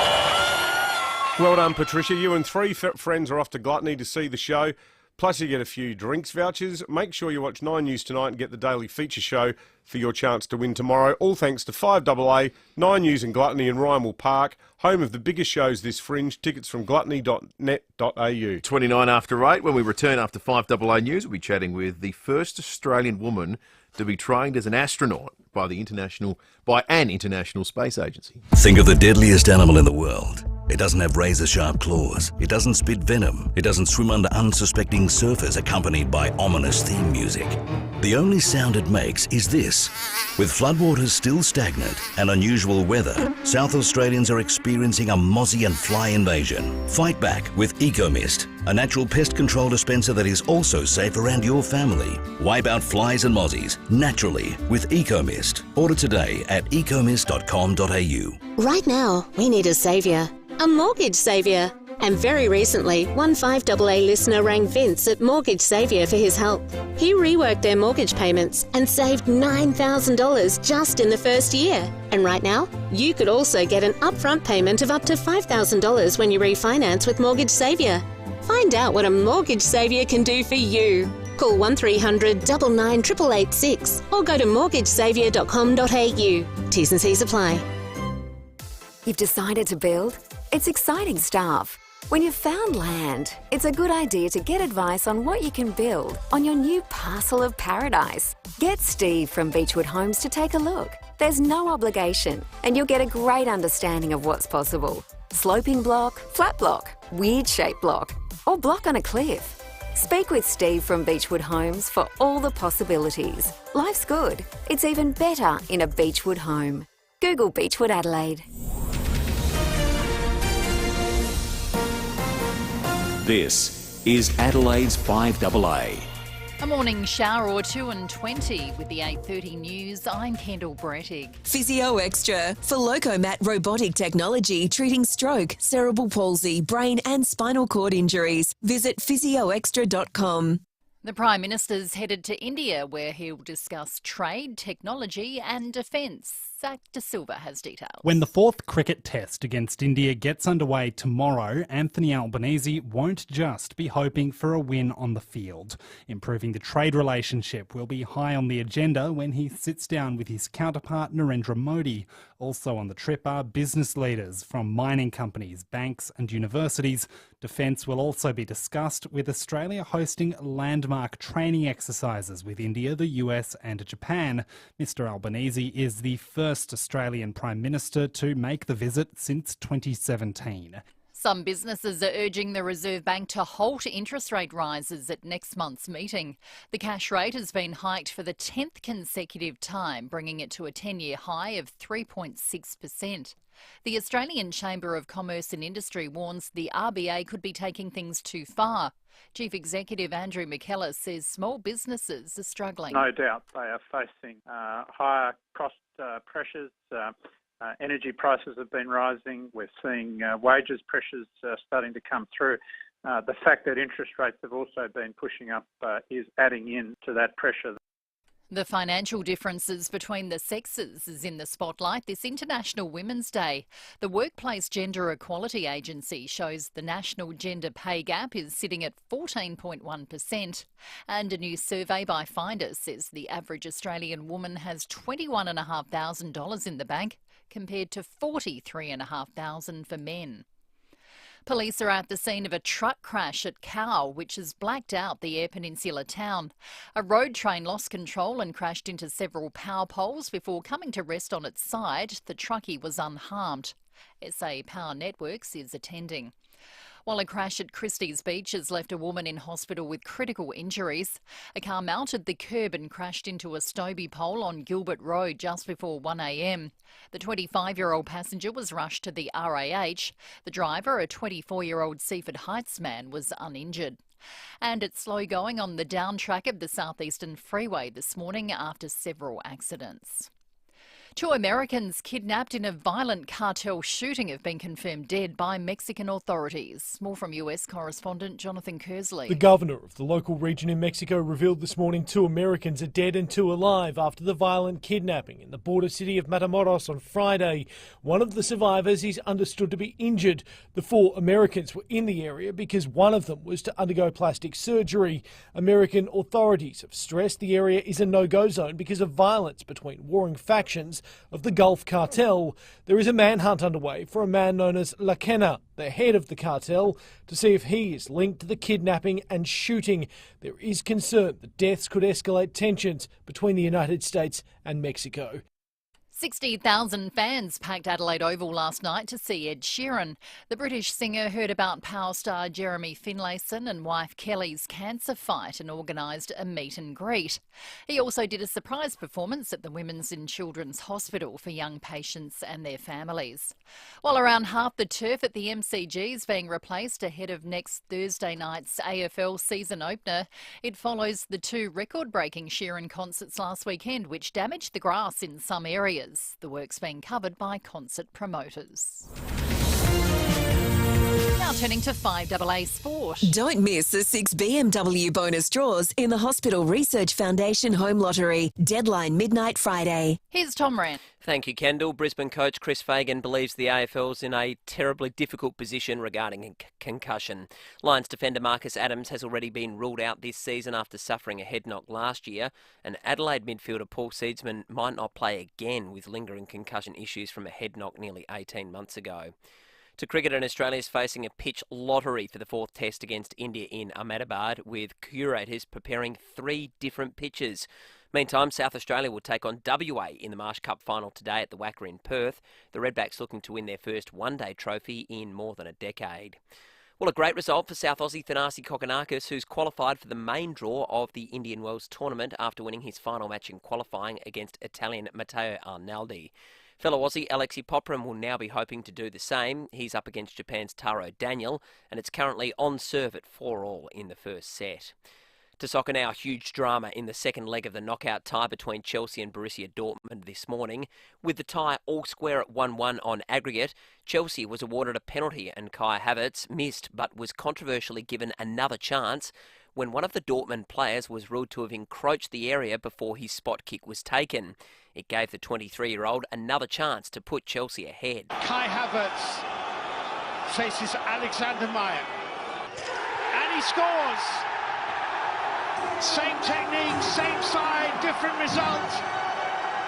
Well done, Patricia. You and 3 friends are off to Gluttony to see the show. Plus, you get a few drinks vouchers. Make sure you watch 9 News tonight and get the daily feature show for your chance to win tomorrow. All thanks to FIVEAA, 9 News and Gluttony in Rymel Park, home of the biggest shows this Fringe. Tickets from gluttony.net.au.
29 after 8. When we return after FIVEAA News, we'll be chatting with the first Australian woman to be trained as an astronaut by an international space agency.
Think of the deadliest animal in the world. It doesn't have razor-sharp claws. It doesn't spit venom. It doesn't swim under unsuspecting surfers accompanied by ominous theme music. The only sound it makes is this. With floodwaters still stagnant and unusual weather, South Australians are experiencing a mozzie and fly invasion. Fight back with EcoMist, a natural pest control dispenser that is also safe around your family. Wipe out flies and mozzies naturally with EcoMist. Order today at ecomist.com.au.
Right now, we need a saviour. A mortgage saviour. And very recently, one FIVEAA listener rang Vince at Mortgage Saviour for his help. He reworked their mortgage payments and saved $9,000 just in the first year. And right now, you could also get an upfront payment of up to $5,000 when you refinance with Mortgage Saviour. Find out what a Mortgage Saviour can do for you. Call 1300 99 886 or go to mortgagesaviour.com.au. T's and C's apply.
You've decided to build? It's exciting stuff. When you've found land, it's a good idea to get advice on what you can build on your new parcel of paradise. Get Steve from Beechwood Homes to take a look. There's no obligation, and you'll get a great understanding of what's possible. Sloping block, flat block, weird-shaped block, or block on a cliff. Speak with Steve from Beechwood Homes for all the possibilities. Life's good. It's even better in a Beechwood home. Google Beechwood Adelaide.
This is Adelaide's FIVEAA.
A morning shower or 2 and 20 with the 8:30 news. I'm Kendall Brettig.
Physio Extra for Locomat robotic technology treating stroke, cerebral palsy, brain and spinal cord injuries. Visit physioextra.com.
The Prime Minister's headed to India where he'll discuss trade, technology and defence. Zach De Silva has details.
When the fourth cricket test against India gets underway tomorrow, Anthony Albanese won't just be hoping for a win on the field. Improving the trade relationship will be high on the agenda when he sits down with his counterpart Narendra Modi. Also on the trip are business leaders from mining companies, banks and universities. Defence will also be discussed, with Australia hosting landmark training exercises with India, the US and Japan. Mr Albanese is the first Australian Prime Minister to make the visit since 2017.
Some businesses are urging the Reserve Bank to halt interest rate rises at next month's meeting. The cash rate has been hiked for the 10th consecutive time, bringing it to a 10-year high of 3.6%. The Australian Chamber of Commerce and Industry warns the RBA could be taking things too far. Chief Executive Andrew McKellar says small businesses are struggling.
No doubt they are facing higher cost pressures. Energy prices have been rising. We're seeing wages pressures starting to come through. The fact that interest rates have also been pushing up is adding in to that pressure.
The financial differences between the sexes is in the spotlight this International Women's Day. The Workplace Gender Equality Agency shows the national gender pay gap is sitting at 14.1%. And a new survey by Finder says the average Australian woman has $21,500 in the bank, compared to $43,500 for men. Police are at the scene of a truck crash at Cow, which has blacked out the Eyre Peninsula town. A road train lost control and crashed into several power poles before coming to rest on its side. The truckie was unharmed. SA Power Networks is attending. While a crash at Christie's Beach has left a woman in hospital with critical injuries, a car mounted the curb and crashed into a Stobie pole on Gilbert Road just before 1 a.m. The 25-year-old passenger was rushed to the RAH. The driver, a 24-year-old Seaford Heights man, was uninjured. And it's slow going on the down track of the Southeastern Freeway this morning after several accidents. 2 Americans kidnapped in a violent cartel shooting have been confirmed dead by Mexican authorities. More from US correspondent Jonathan Kersley.
The governor of the local region in Mexico revealed this morning 2 Americans are dead and 2 alive after the violent kidnapping in the border city of Matamoros on Friday. One of the survivors is understood to be injured. The 4 Americans were in the area because one of them was to undergo plastic surgery. American authorities have stressed the area is a no-go zone because of violence between warring factions of the Gulf Cartel. There is a manhunt underway for a man known as La Quena, the head of the cartel, to see if he is linked to the kidnapping and shooting. There is concern that deaths could escalate tensions between the United States and Mexico.
60,000 fans packed Adelaide Oval last night to see Ed Sheeran. The British singer heard about power star Jeremy Finlayson and wife Kelly's cancer fight and organised a meet and greet. He also did a surprise performance at the Women's and Children's Hospital for young patients and their families. While around half the turf at the MCG is being replaced ahead of next Thursday night's AFL season opener, it follows the 2 record-breaking Sheeran concerts last weekend, which damaged the grass in some areas. The work's being covered by concert promoters. Now turning to 5AA Sport.
Don't miss the 6 BMW bonus draws in the Hospital Research Foundation Home Lottery. Deadline midnight Friday.
Here's Tom Rand.
Thank you, Kendall. Brisbane coach Chris Fagan believes the AFL's in a terribly difficult position regarding concussion. Lions defender Marcus Adams has already been ruled out this season after suffering a head knock last year, and Adelaide midfielder Paul Seedsman might not play again with lingering concussion issues from a head knock nearly 18 months ago. To cricket, and Australia is facing a pitch lottery for the 4th test against India in Ahmedabad, with curators preparing 3 different pitches. Meantime, South Australia will take on WA in the Marsh Cup final today at the Wacker in Perth. The Redbacks looking to win their first one-day trophy in more than a decade. Well, a great result for South Aussie Thanasi Kokonakis, who's qualified for the main draw of the Indian Wells tournament after winning his final match in qualifying against Italian Matteo Arnaldi. Fellow Aussie Alexi Popram will now be hoping to do the same. He's up against Japan's Taro Daniel, and it's currently on serve at 4-all in the first set. To soccer now, huge drama in the second leg of the knockout tie between Chelsea and Borussia Dortmund this morning. With the tie all square at 1-1 on aggregate, Chelsea was awarded a penalty and Kai Havertz missed but was controversially given another chance when one of the Dortmund players was ruled to have encroached the area before his spot kick was taken. It gave the 23-year-old another chance to put Chelsea ahead.
Kai Havertz faces Alexander Meyer. And he scores! Same technique, same side, different result.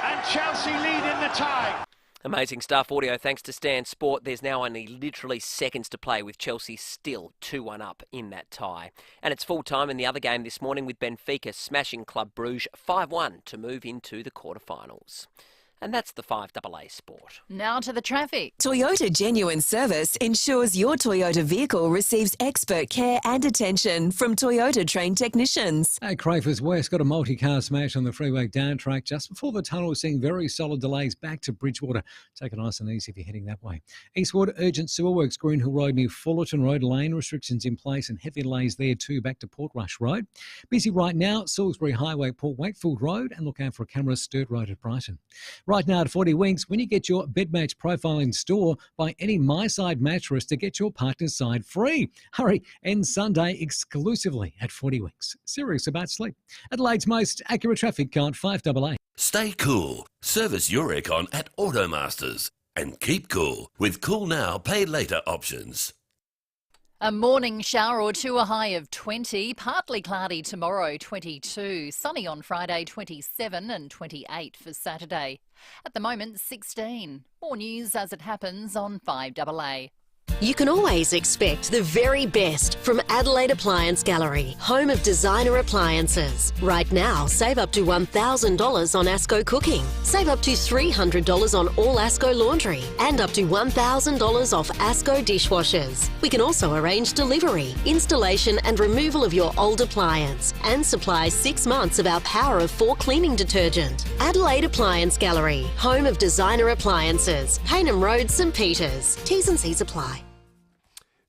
And Chelsea lead in the tie.
Amazing stuff. Audio thanks to Stan Sport. There's now only literally seconds to play with Chelsea still 2-1 up in that tie. And it's full time in the other game this morning with Benfica smashing Club Brugge 5-1 to move into the quarterfinals. And that's the 5AA Sport.
Now to the traffic.
Toyota Genuine Service ensures your Toyota vehicle receives expert care and attention from Toyota trained technicians.
At Crayford's West, got a multi-car smash on the freeway down track just before the tunnel, seeing very solid delays back to Bridgewater. Take it nice and easy if you're heading that way. Eastward, urgent sewer works, Green Hill Road near Fullerton Road, lane restrictions in place and heavy delays there too, back to Portrush Road. Busy right now, Salisbury Highway, Port Wakefield Road, and look out for a camera, Sturt Road at Brighton. Right now at 40 Winks, when you get your bed match profile in store, buy any My Side mattress to get your partner's side free. Hurry, end Sunday exclusively at 40 Winks. Serious about sleep. Adelaide's most accurate traffic count, 5AA.
Stay cool. Service your aircon at Automasters. And keep cool with Cool Now, Pay Later options.
A morning shower or two, a high of 20. Partly cloudy tomorrow, 22. Sunny on Friday, 27 and 28 for Saturday. At the moment, 16. More news as it happens on 5AA.
You can always expect the very best from Adelaide Appliance Gallery, home of designer appliances. Right now, save up to $1,000 on Asco cooking. Save up to $300 on all Asco laundry and up to $1,000 off Asco dishwashers. We can also arrange delivery, installation and removal of your old appliance and supply 6 months of our Power of 4 cleaning detergent. Adelaide Appliance Gallery, home of designer appliances. Paynham Road, St Peters. T's and C's apply.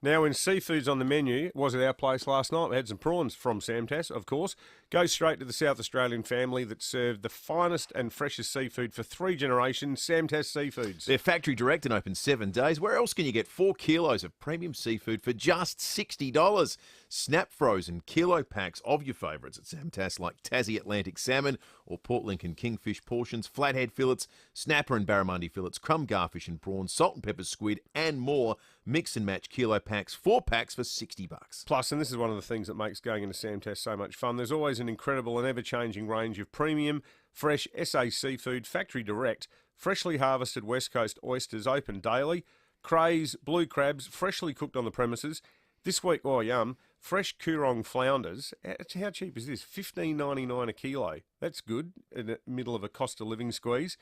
Now, when seafood's on the menu, was at our place last night. We had some prawns from Samtas, of course. Go straight to the South Australian family that served the finest and freshest seafood for 3 generations, Samtas Seafoods.
They're factory direct and open 7 days. Where else can you get 4 kilos of premium seafood for just $60? Snap frozen kilo packs of your favourites at Samtas, like Tassie Atlantic salmon or Port Lincoln kingfish portions, flathead fillets, snapper and barramundi fillets, crumb garfish and prawns, salt and pepper squid and more. Mix and match kilo packs, 4 packs for $60.
Plus, and this is one of the things that makes going into Samtas so much fun, there's always an incredible and ever-changing range of premium, fresh SA seafood, factory direct, freshly harvested West Coast oysters open daily, crays, blue crabs, freshly cooked on the premises. This week, oh yum, fresh Coorong flounders. How cheap is this? $15.99 a kilo. That's good in the middle of a cost of living squeeze.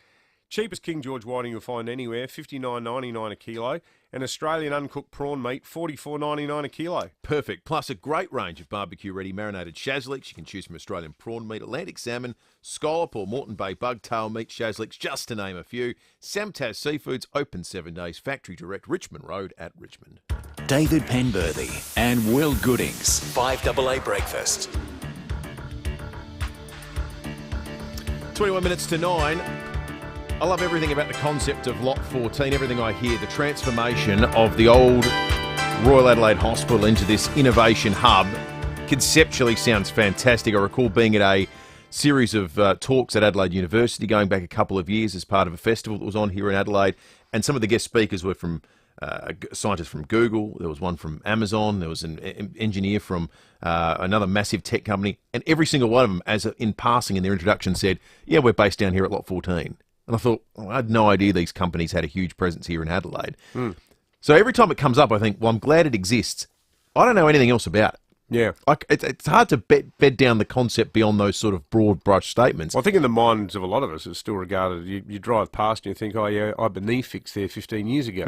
Cheapest King George whiting you'll find anywhere, $59.99 a kilo. And Australian uncooked prawn meat, $44.99 a kilo.
Perfect. Plus a great range of barbecue-ready marinated shazliks. You can choose from Australian prawn meat, Atlantic salmon, scallop or Moreton Bay bugtail meat shazliks, just to name a few. Samtas Seafoods, open 7 days, factory direct, Richmond Road at Richmond.
David Penberthy and Will Goodings, 5AA Breakfast.
21 minutes to 9. I love everything about the concept of Lot 14, everything I hear, the transformation of the old Royal Adelaide Hospital into this innovation hub. Conceptually sounds fantastic. I recall being at a series of talks at Adelaide University going back a couple of years as part of a festival that was on here in Adelaide, and some of the guest speakers were from scientists from Google, there was one from Amazon, there was an engineer from another massive tech company, and every single one of them, as in passing in their introduction, said, yeah, we're based down here at Lot 14. And I thought, I had no idea these companies had a huge presence here in Adelaide. So every time it comes up, I think, well, I'm glad it exists. I don't know anything else about it.
Yeah.
It's hard to bed down the concept beyond those sort of broad brush statements.
Well, I think in the minds of a lot of us, it's still regarded, you drive past and you think, oh, yeah, I had the knee fixed there 15 years ago.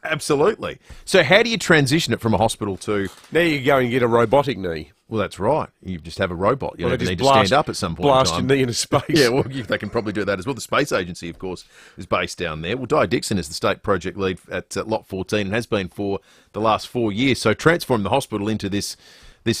Absolutely. So how do you transition it from a hospital to...
Now you go and get a robotic knee.
Well, that's right. You just have a robot. You don't need to stand up at some point in time.
Blast your knee into space.
Yeah, well, they can probably do that as well. The Space Agency, of course, is based down there. Well, Di Dixon is the state project lead at Lot 14 and has been for the last 4 years. So transform the hospital into this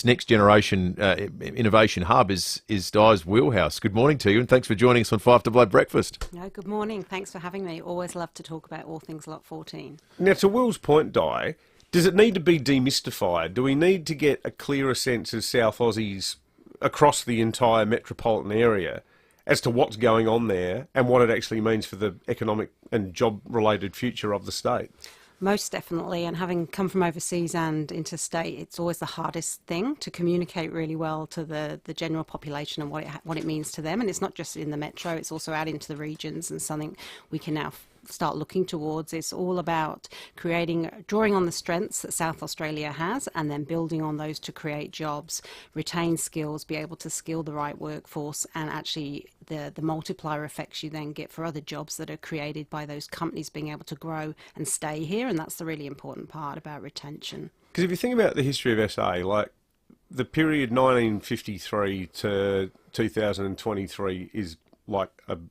next generation innovation hub is Di's wheelhouse. Good morning to you, and thanks for joining us on 5AA Breakfast.
No, good morning. Thanks for having me. Always love to talk about all things Lot 14.
Now, to Will's point, Di, Does it need to be demystified? Do we need to get a clearer sense as South Aussies across the entire metropolitan area as to what's going on there and what it actually means for the economic and job-related future of the state?
Most definitely, and having come from overseas and interstate, it's always the hardest thing to communicate really well to the general population and what it means to them. And it's not just in the metro, it's also out into the regions, and something we can now start looking towards. It's all about drawing on the strengths that South Australia has, and then building on those to create jobs, retain skills, be able to skill the right workforce, and actually the multiplier effects you then get for other jobs that are created by those companies being able to grow and stay here. And that's the really important part about retention.
Because if you think about the history of SA, like the period 1953 to 2023 is like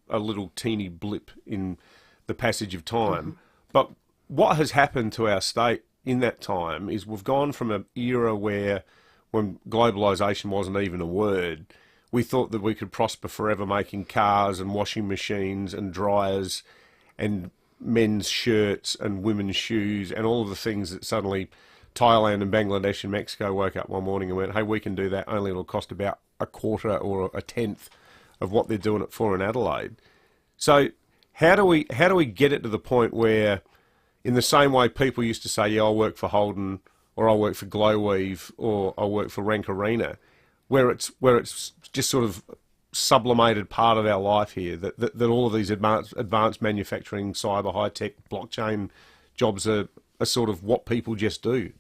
a little teeny blip in the passage of time. But what has happened to our state in that time is we've gone from an era where, when globalisation wasn't even a word, we thought that we could prosper forever making cars and washing machines and dryers and men's shirts and women's shoes and all of the things that suddenly Thailand and Bangladesh and Mexico woke up one morning and went, hey, we can do that, only it'll cost about a quarter or a tenth of what they're doing it for in Adelaide. So how do we get it to the point where, in the same way people used to say, yeah, I'll work for Holden, or I'll work for Glowweave, or I'll work for Rank Arena, where it's just sort of sublimated part of our life here, that all of these advanced manufacturing, cyber, high-tech, blockchain jobs are sort of what people just do?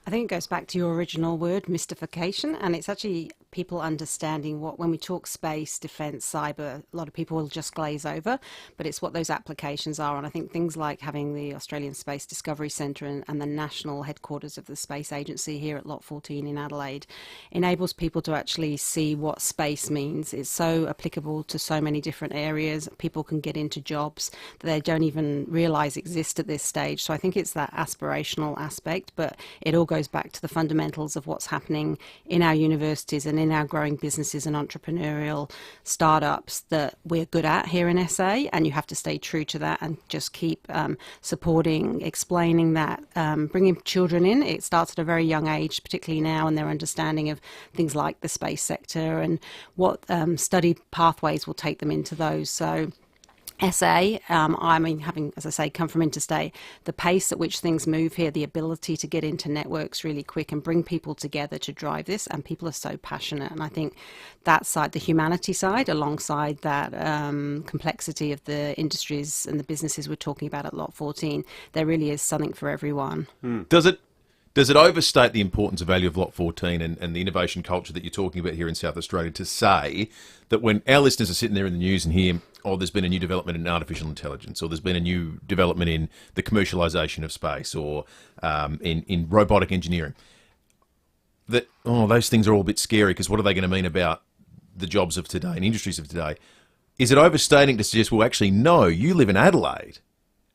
I think it goes back to your original word, mystification, and it's actually people understanding when we talk space, defence, cyber, a lot of people will just glaze over, but it's what those applications are. And I think things like having the Australian Space Discovery Centre and the national headquarters of the Space Agency here at Lot 14 in Adelaide enables people to actually see what space means. It's so applicable to so many different areas. People can get into jobs that they don't even realise exist at this stage. So I think it's that aspirational aspect, but it all goes back to the fundamentals of what's happening in our universities and in our growing businesses and entrepreneurial startups that we're good at here in SA, and you have to stay true to that and just keep supporting, explaining that, bringing children in. It starts at a very young age, particularly now, and their understanding of things like the space sector and what study pathways will take them into those. So SA, I mean, having, as I say, come from interstate, the pace at which things move here, the ability to get into networks really quick and bring people together to drive this, and people are so passionate. And I think that side, the humanity side, alongside that complexity of the industries and the businesses we're talking about at Lot 14, there really is something for everyone.
Does it overstate the importance and value of Lot 14 and the innovation culture that you're talking about here in South Australia to say that when our listeners are sitting there in the news and hear, oh, there's been a new development in artificial intelligence, or there's been a new development in the commercialisation of space, or in robotic engineering, that, oh, those things are all a bit scary because what are they going to mean about the jobs of today and industries of today? Is it overstating to suggest, well, actually, no, you live in Adelaide,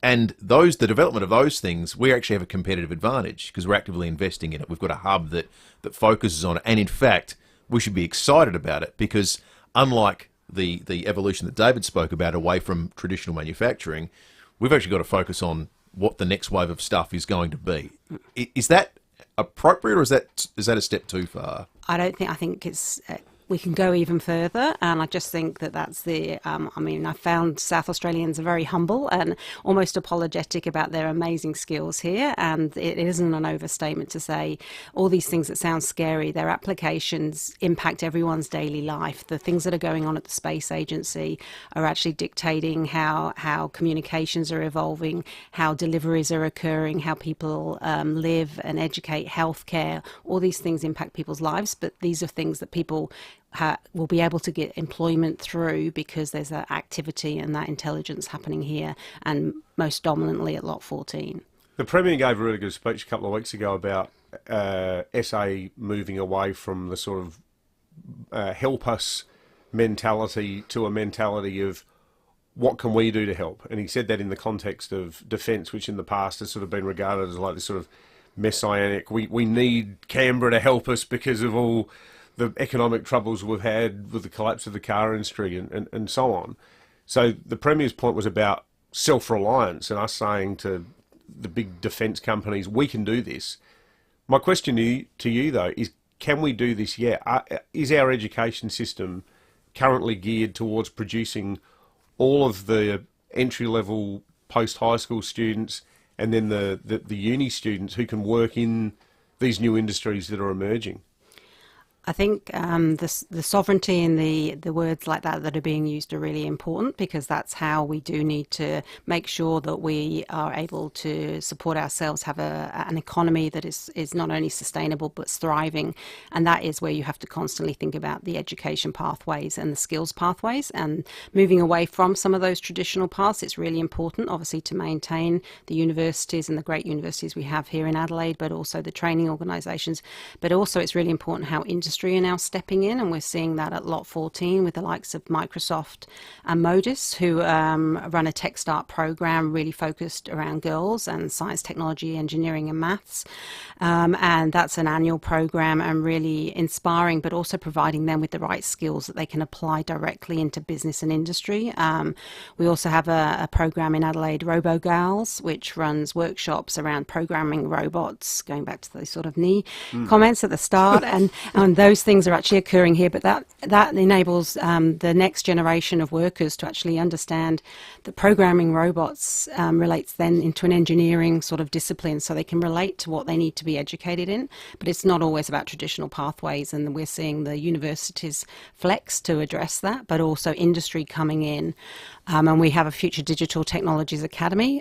and the development of those things, we actually have a competitive advantage because we're actively investing in it. We've got a hub that focuses on it. And in fact, we should be excited about it because unlike the evolution that David spoke about away from traditional manufacturing, we've actually got to focus on what the next wave of stuff is going to be. Is that appropriate, or is that a step too far?
I think it's... we can go even further, and I just think that's the, I mean, I found South Australians are very humble and almost apologetic about their amazing skills here, and it isn't an overstatement to say all these things that sound scary, their applications impact everyone's daily life. The things that are going on at the Space Agency are actually dictating how communications are evolving, how deliveries are occurring, how people live and educate, healthcare. All these things impact people's lives, but these are things that people will be able to get employment through because there's that activity and that intelligence happening here, and most dominantly at Lot 14.
The Premier gave a really good speech a couple of weeks ago about SA moving away from the sort of help us mentality to a mentality of what can we do to help. And he said that in the context of defence, which in the past has sort of been regarded as like this sort of messianic, we need Canberra to help us because of all the economic troubles we've had with the collapse of the car industry and so on. So the Premier's point was about self-reliance and us saying to the big defence companies, we can do this. My question to you though is, can we do this yet? Is our education system currently geared towards producing all of the entry-level post-high school students and then the uni students who can work in these new industries that are emerging?
I think the sovereignty and the words like that are being used are really important, because that's how we do need to make sure that we are able to support ourselves, have an economy that is not only sustainable but thriving. And that is where you have to constantly think about the education pathways and the skills pathways, and moving away from some of those traditional paths. It's really important, obviously, to maintain the universities and the great universities we have here in Adelaide, but also the training organisations. But also it's really important how industry are now stepping in, and we're seeing that at Lot 14 with the likes of Microsoft and Modis, who run a Tech Start program really focused around girls and science, technology, engineering and maths. And that's an annual program and really inspiring, but also providing them with the right skills that they can apply directly into business and industry. We also have a program in Adelaide, RoboGals, which runs workshops around programming robots, going back to those sort of knee comments at the start. And those things are actually occurring here, but that enables the next generation of workers to actually understand that programming robots relates then into an engineering sort of discipline, so they can relate to what they need to be educated in. But it's not always about traditional pathways, and we're seeing the universities flex to address that, but also industry coming in. And we have a Future Digital Technologies Academy,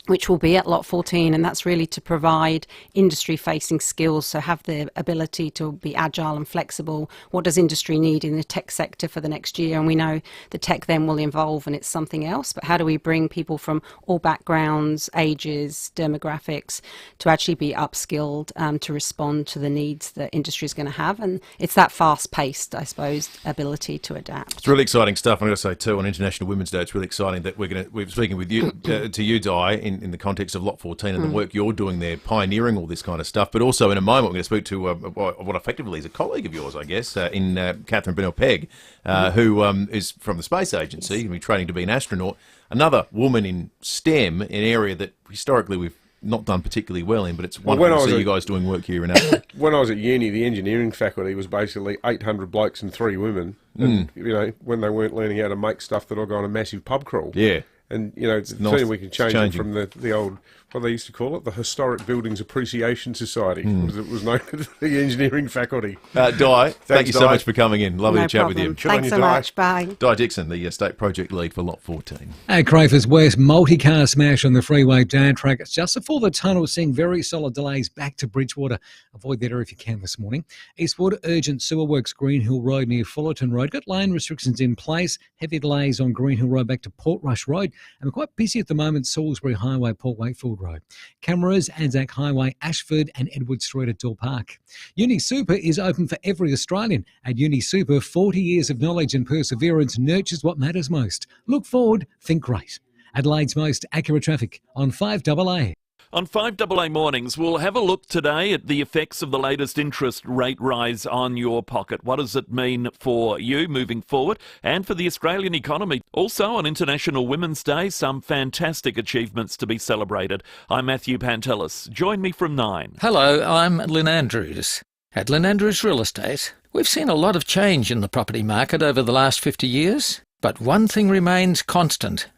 which will be at Lot 14, and that's really to provide industry-facing skills, so have the ability to be agile and flexible. What does industry need in the tech sector for the next year? And we know the tech then will evolve and it's something else, but how do we bring people from all backgrounds, ages, demographics to actually be upskilled to respond to the needs that industry is going to have? And it's that fast-paced, I suppose, ability to adapt.
It's really exciting stuff. I'm going to say too, on International Women's Day, it's really exciting that we're speaking with you to you, Di, in the context of Lot 14 and the work you're doing there, pioneering all this kind of stuff. But also in a moment, we're going to speak to what effectively is a colleague of yours, I guess, in Catherine Pegg, who is from the Space Agency, going to be training to be an astronaut. Another woman in STEM, an area that historically we've not done particularly well in, but it's wonderful to see you guys doing work here in Adelaide.
When I was at uni, the engineering faculty was basically 800 blokes and 3 women. And, you know, when they weren't learning how to make stuff, that I'll go on a massive pub crawl.
Yeah.
And, you know, soon we can change it from the old, what they used to call it, the Historic Buildings Appreciation Society. It was known as the engineering faculty.
Di, thank you so much for coming in. Lovely to chat with you.
Thanks so much. Bye.
Di Dixon, the State Project Lead for Lot 14.
At Crafers West, multi-car smash on the freeway down track. It's just before the tunnel, seeing very solid delays back to Bridgewater. Avoid that area if you can this morning. Eastwood, urgent sewer works, Green Hill Road near Fullerton Road. Got lane restrictions in place. Heavy delays on Green Hill Road back to Portrush Road. And we're quite busy at the moment, Salisbury Highway, Port Wakefield Road. Cameras, Anzac Highway, Ashford and Edward Street at Door Park. Uni Super is open for every Australian. At Uni Super, 40 years of knowledge and perseverance nurtures what matters most. Look forward, think great. Adelaide's most accurate traffic on 5AA.
On 5AA Mornings, we'll have a look today at the effects of the latest interest rate rise on your pocket. What does it mean for you moving forward and for the Australian economy? Also on International Women's Day, some fantastic achievements to be celebrated. I'm Matthew Pantelis. Join me from 9.
Hello, I'm Lynn Andrews. At Lynn Andrews Real Estate, we've seen a lot of change in the property market over the last 50 years, but one thing remains constant: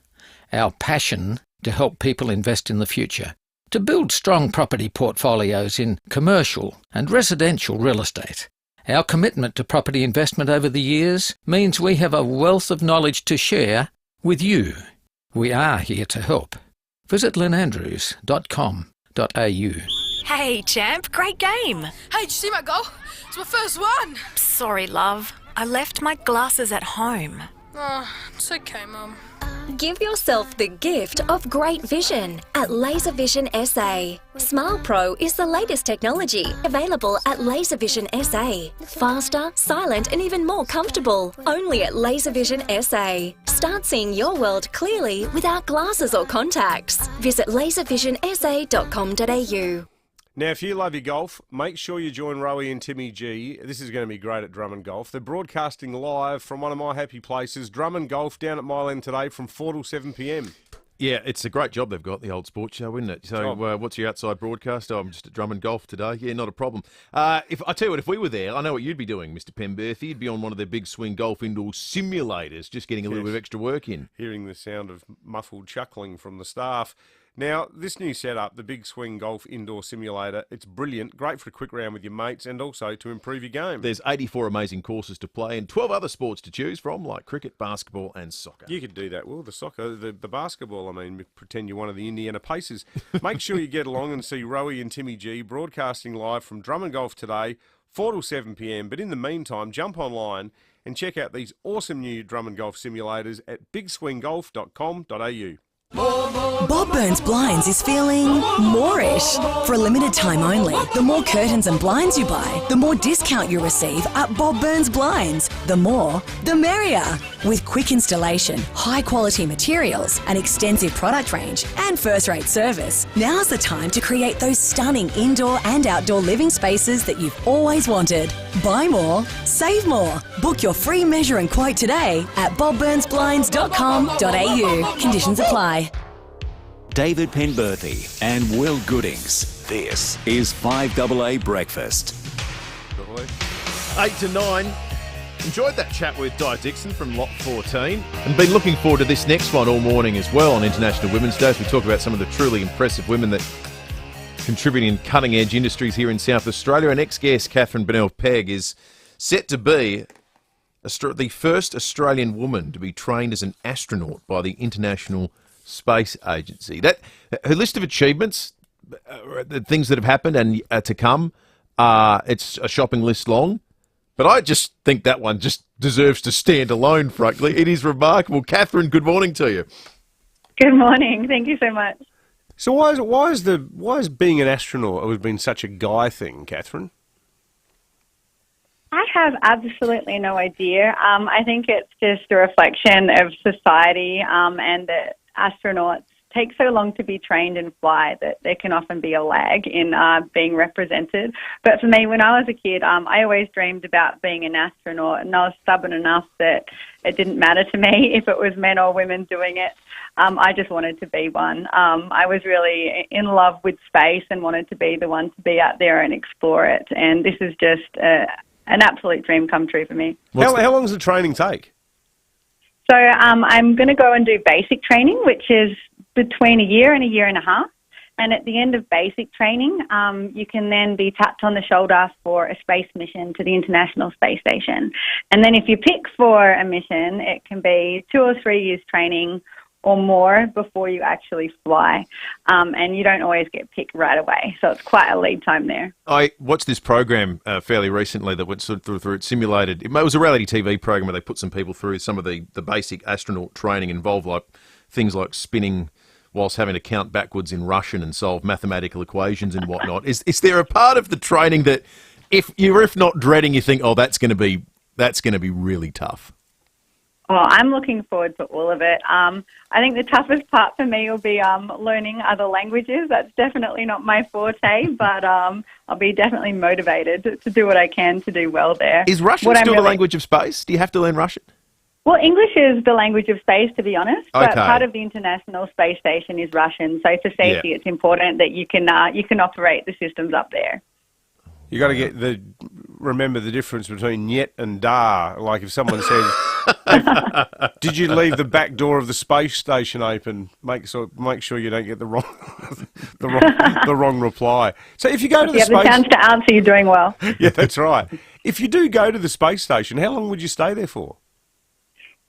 our passion to help people invest in the future. To build strong property portfolios in commercial and residential real estate. Our commitment to property investment over the years means we have a wealth of knowledge to share with you. We are here to help. Visit lynandrews.com.au.
Hey, champ, great game.
Hey, did you see my goal? It's my first one.
Sorry, love. I left my glasses at home.
Oh, it's okay, Mum.
Give yourself the gift of great vision at Laser Vision SA. Smile Pro is the latest technology available at Laser Vision SA. Faster, silent and even more comfortable. Only at Laser Vision SA. Start seeing your world clearly without glasses or contacts. Visit laservisionsa.com.au.
Now, if you love your golf, make sure you join Rowie and Timmy G. This is going to be great at Drummond Golf. They're broadcasting live from one of my happy places, Drummond Golf, down at Mile End today from 4 till 7 p.m.
Yeah, it's a great job they've got, the old sports show, isn't it? So what's your outside broadcast? Oh, I'm just at Drummond Golf today. Yeah, not a problem. If I tell you what, if we were there, I know what you'd be doing, Mr. Pemberthy. You'd be on one of their big swing golf indoor simulators, just getting a little bit of extra work in.
Hearing the sound of muffled chuckling from the staff. Now, this new setup, the Big Swing Golf Indoor Simulator, it's brilliant, great for a quick round with your mates and also to improve your game.
There's 84 amazing courses to play and 12 other sports to choose from, like cricket, basketball and soccer.
You could do that. Well, the soccer, the basketball, I mean, pretend you're one of the Indiana Pacers. Make sure you get along and see Rowie and Timmy G broadcasting live from Drummond Golf today, 4 till 7 p.m. But in the meantime, jump online and check out these awesome new Drummond Golf simulators at bigswinggolf.com.au.
Bob Burns Blinds is feeling moreish. For a limited time only, the more curtains and blinds you buy, the more discount you receive at Bob Burns Blinds. The more, the merrier. With quick installation, high quality materials, an extensive product range, and first-rate service, now's the time to create those stunning indoor and outdoor living spaces that you've always wanted. Buy more, save more. Book your free measure and quote today at bobburnsblinds.com.au. Conditions apply.
David Penberthy and Will Goodings. This is 5AA Breakfast.
8 to 9. Enjoyed that chat with Di Dixon from Lot 14 and been looking forward to this next one all morning as well on International Women's Day. We talk about some of the truly impressive women that contribute in cutting-edge industries here in South Australia. Our next guest, Catherine Pegg, is set to be the first Australian woman to be trained as an astronaut by the International Space Agency. That her list of achievements, the things that have happened and to come, it's a shopping list long. But I just think that one just deserves to stand alone, frankly. It is remarkable. Catherine, good morning to you.
Good morning. Thank you so much.
So why is being an astronaut always been such a guy thing, Catherine?
I have absolutely no idea. I think it's just a reflection of society and that astronauts take so long to be trained and fly that there can often be a lag in being represented. But for me, when I was a kid, I always dreamed about being an astronaut, and I was stubborn enough that it didn't matter to me if it was men or women doing it. I just wanted to be one. I was really in love with space and wanted to be the one to be out there and explore it. And this is just an absolute dream come true for me.
How long does the training take?
So I'm going to go and do basic training, which is between a year and a half. And at the end of basic training, you can then be tapped on the shoulder for a space mission to the International Space Station. And then if you pick for a mission, it can be 2 or 3 years training or more before you actually fly. And you don't always get picked right away. So it's quite a lead time there.
I watched this program fairly recently that went sort of through it simulated. It was a reality TV program where they put some people through some of the basic astronaut training involved, like things like spinning whilst having to count backwards in Russian and solve mathematical equations and whatnot. Is there a part of the training that if not dreading, you think, oh, that's going to be really tough?
Oh, I'm looking forward to all of it. I think the toughest part for me will be learning other languages. That's definitely not my forte, but I'll be definitely motivated to do what I can to do well there.
Is Russian still the language of space? Do you have to learn Russian?
Well, English is the language of space, to be honest, but
Okay.
part of the International Space Station is Russian. So for safety, It's important that you can operate the systems up there.
You got to remember the difference between "yet" and "da." Like if someone says, "Did you leave the back door of the space station open?" Make sure you don't get the wrong the wrong reply. So if you go to the
you have the chance to answer, you're doing well.
Yeah, that's right. If you do go to the space station, how long would you stay there for?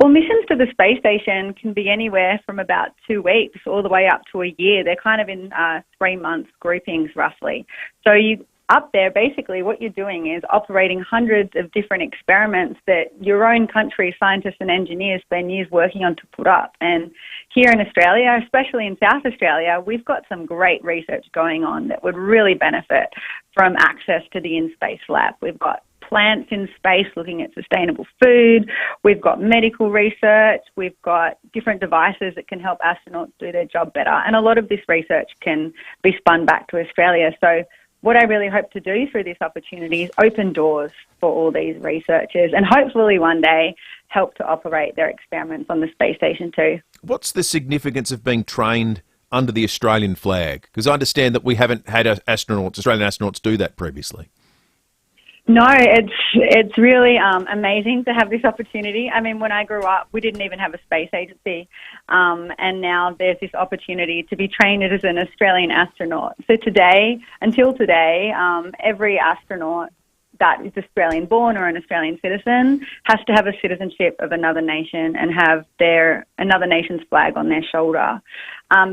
Well, missions to the space station can be anywhere from about 2 weeks all the way up to a year. They're kind of in 3-month groupings, roughly. So you up there, basically what you're doing is operating hundreds of different experiments that your own country, scientists and engineers, spend years working on to put up. And here in Australia, especially in South Australia, we've got some great research going on that would really benefit from access to the in-space lab. We've got plants in space looking at sustainable food. We've got medical research. We've got different devices that can help astronauts do their job better. And a lot of this research can be spun back to Australia. So what I really hope to do through this opportunity is open doors for all these researchers and hopefully one day help to operate their experiments on the space station too.
What's the significance of being trained under the Australian flag? Because I understand that we haven't had Australian astronauts do that previously.
No, it's really amazing to have this opportunity. I mean, when I grew up, we didn't even have a space agency, and now there's this opportunity to be trained as an Australian astronaut. So until today, every astronaut that is Australian-born or an Australian citizen has to have a citizenship of another nation and have another nation's flag on their shoulder.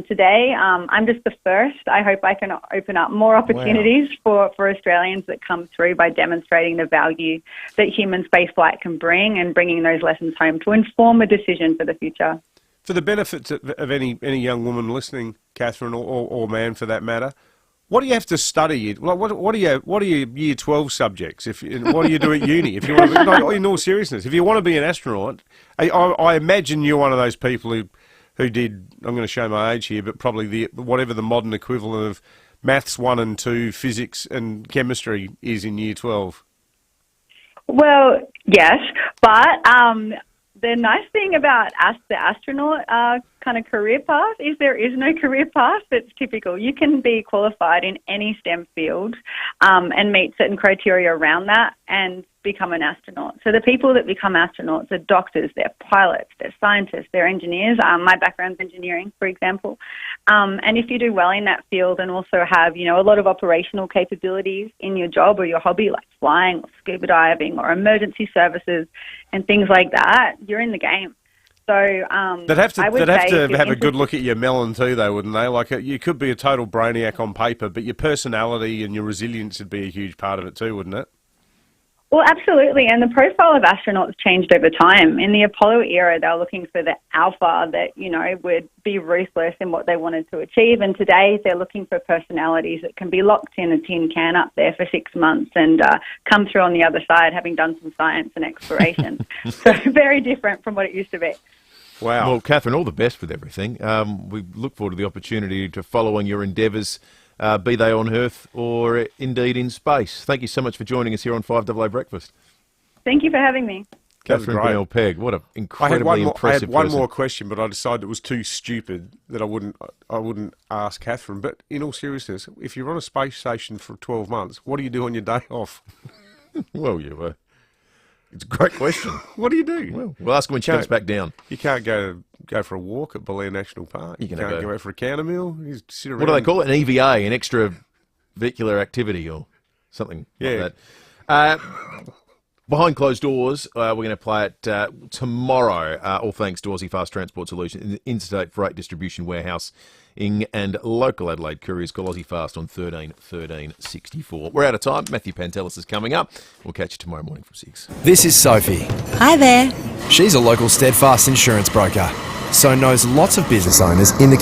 Today, I'm just the first. I hope I can open up more opportunities for Australians that come through by demonstrating the value that human spaceflight can bring and bringing those lessons home to inform a decision for the future.
For the benefit of any young woman listening, Catherine, or man for that matter, what do you have to study? What are your Year 12 subjects? What do you do at uni? If you want to, in all seriousness, if you want to be an astronaut, I imagine you're one of those people who did. I'm going to show my age here, but probably whatever the modern equivalent of maths 1 and 2, physics and chemistry is in Year 12.
Well, yes, but the nice thing about the astronaut kind of career path is there is no career path that's typical. You can be qualified in any STEM field and meet certain criteria around that and become an astronaut. So the people that become astronauts are doctors, they're pilots, they're scientists, they're engineers. My background's engineering, for example. And if you do well in that field and also have, a lot of operational capabilities in your job or your hobby, like flying or scuba diving or emergency services and things like that, you're in the game. So
they'd have to have a good look at your melon too, though, wouldn't they? Like you could be a total brainiac on paper, but your personality and your resilience would be a huge part of it too, wouldn't it?
Well, absolutely. And the profile of astronauts changed over time. In the Apollo era, they were looking for the alpha that, would be ruthless in what they wanted to achieve. And today they're looking for personalities that can be locked in a tin can up there for 6 months and come through on the other side having done some science and exploration. So very different from what it used to be.
Wow.
Well, Catherine, all the best with everything. We look forward to the opportunity to following your endeavours, be they on Earth or indeed in space. Thank you so much for joining us here on 5AA Breakfast.
Thank you for having me.
Catherine Pegg, what an incredibly impressive
I had one more question, but I decided it was too stupid that I wouldn't ask Catherine. But in all seriousness, if you're on a space station for 12 months, what do you do on your day off?
Well, it's a great question.
What do you do?
Well, we'll ask her when she comes back down.
You can't go for a walk at Belair National Park. You can't go out for a counter meal. You just sit around.
What do they call it? An EVA, an extravehicular activity or something like that. Behind closed doors, we're going to play it tomorrow, all thanks to Aussie Fast Transport Solutions in the Interstate Freight Distribution Warehouse and local Adelaide couriers. Call Aussie Fast on 13 13 64. We're out of time. Matthew Pantelis is coming up. We'll catch you tomorrow morning from 6.
This is Sophie.
Hi there.
She's a local Steadfast insurance broker, so knows lots of business owners in the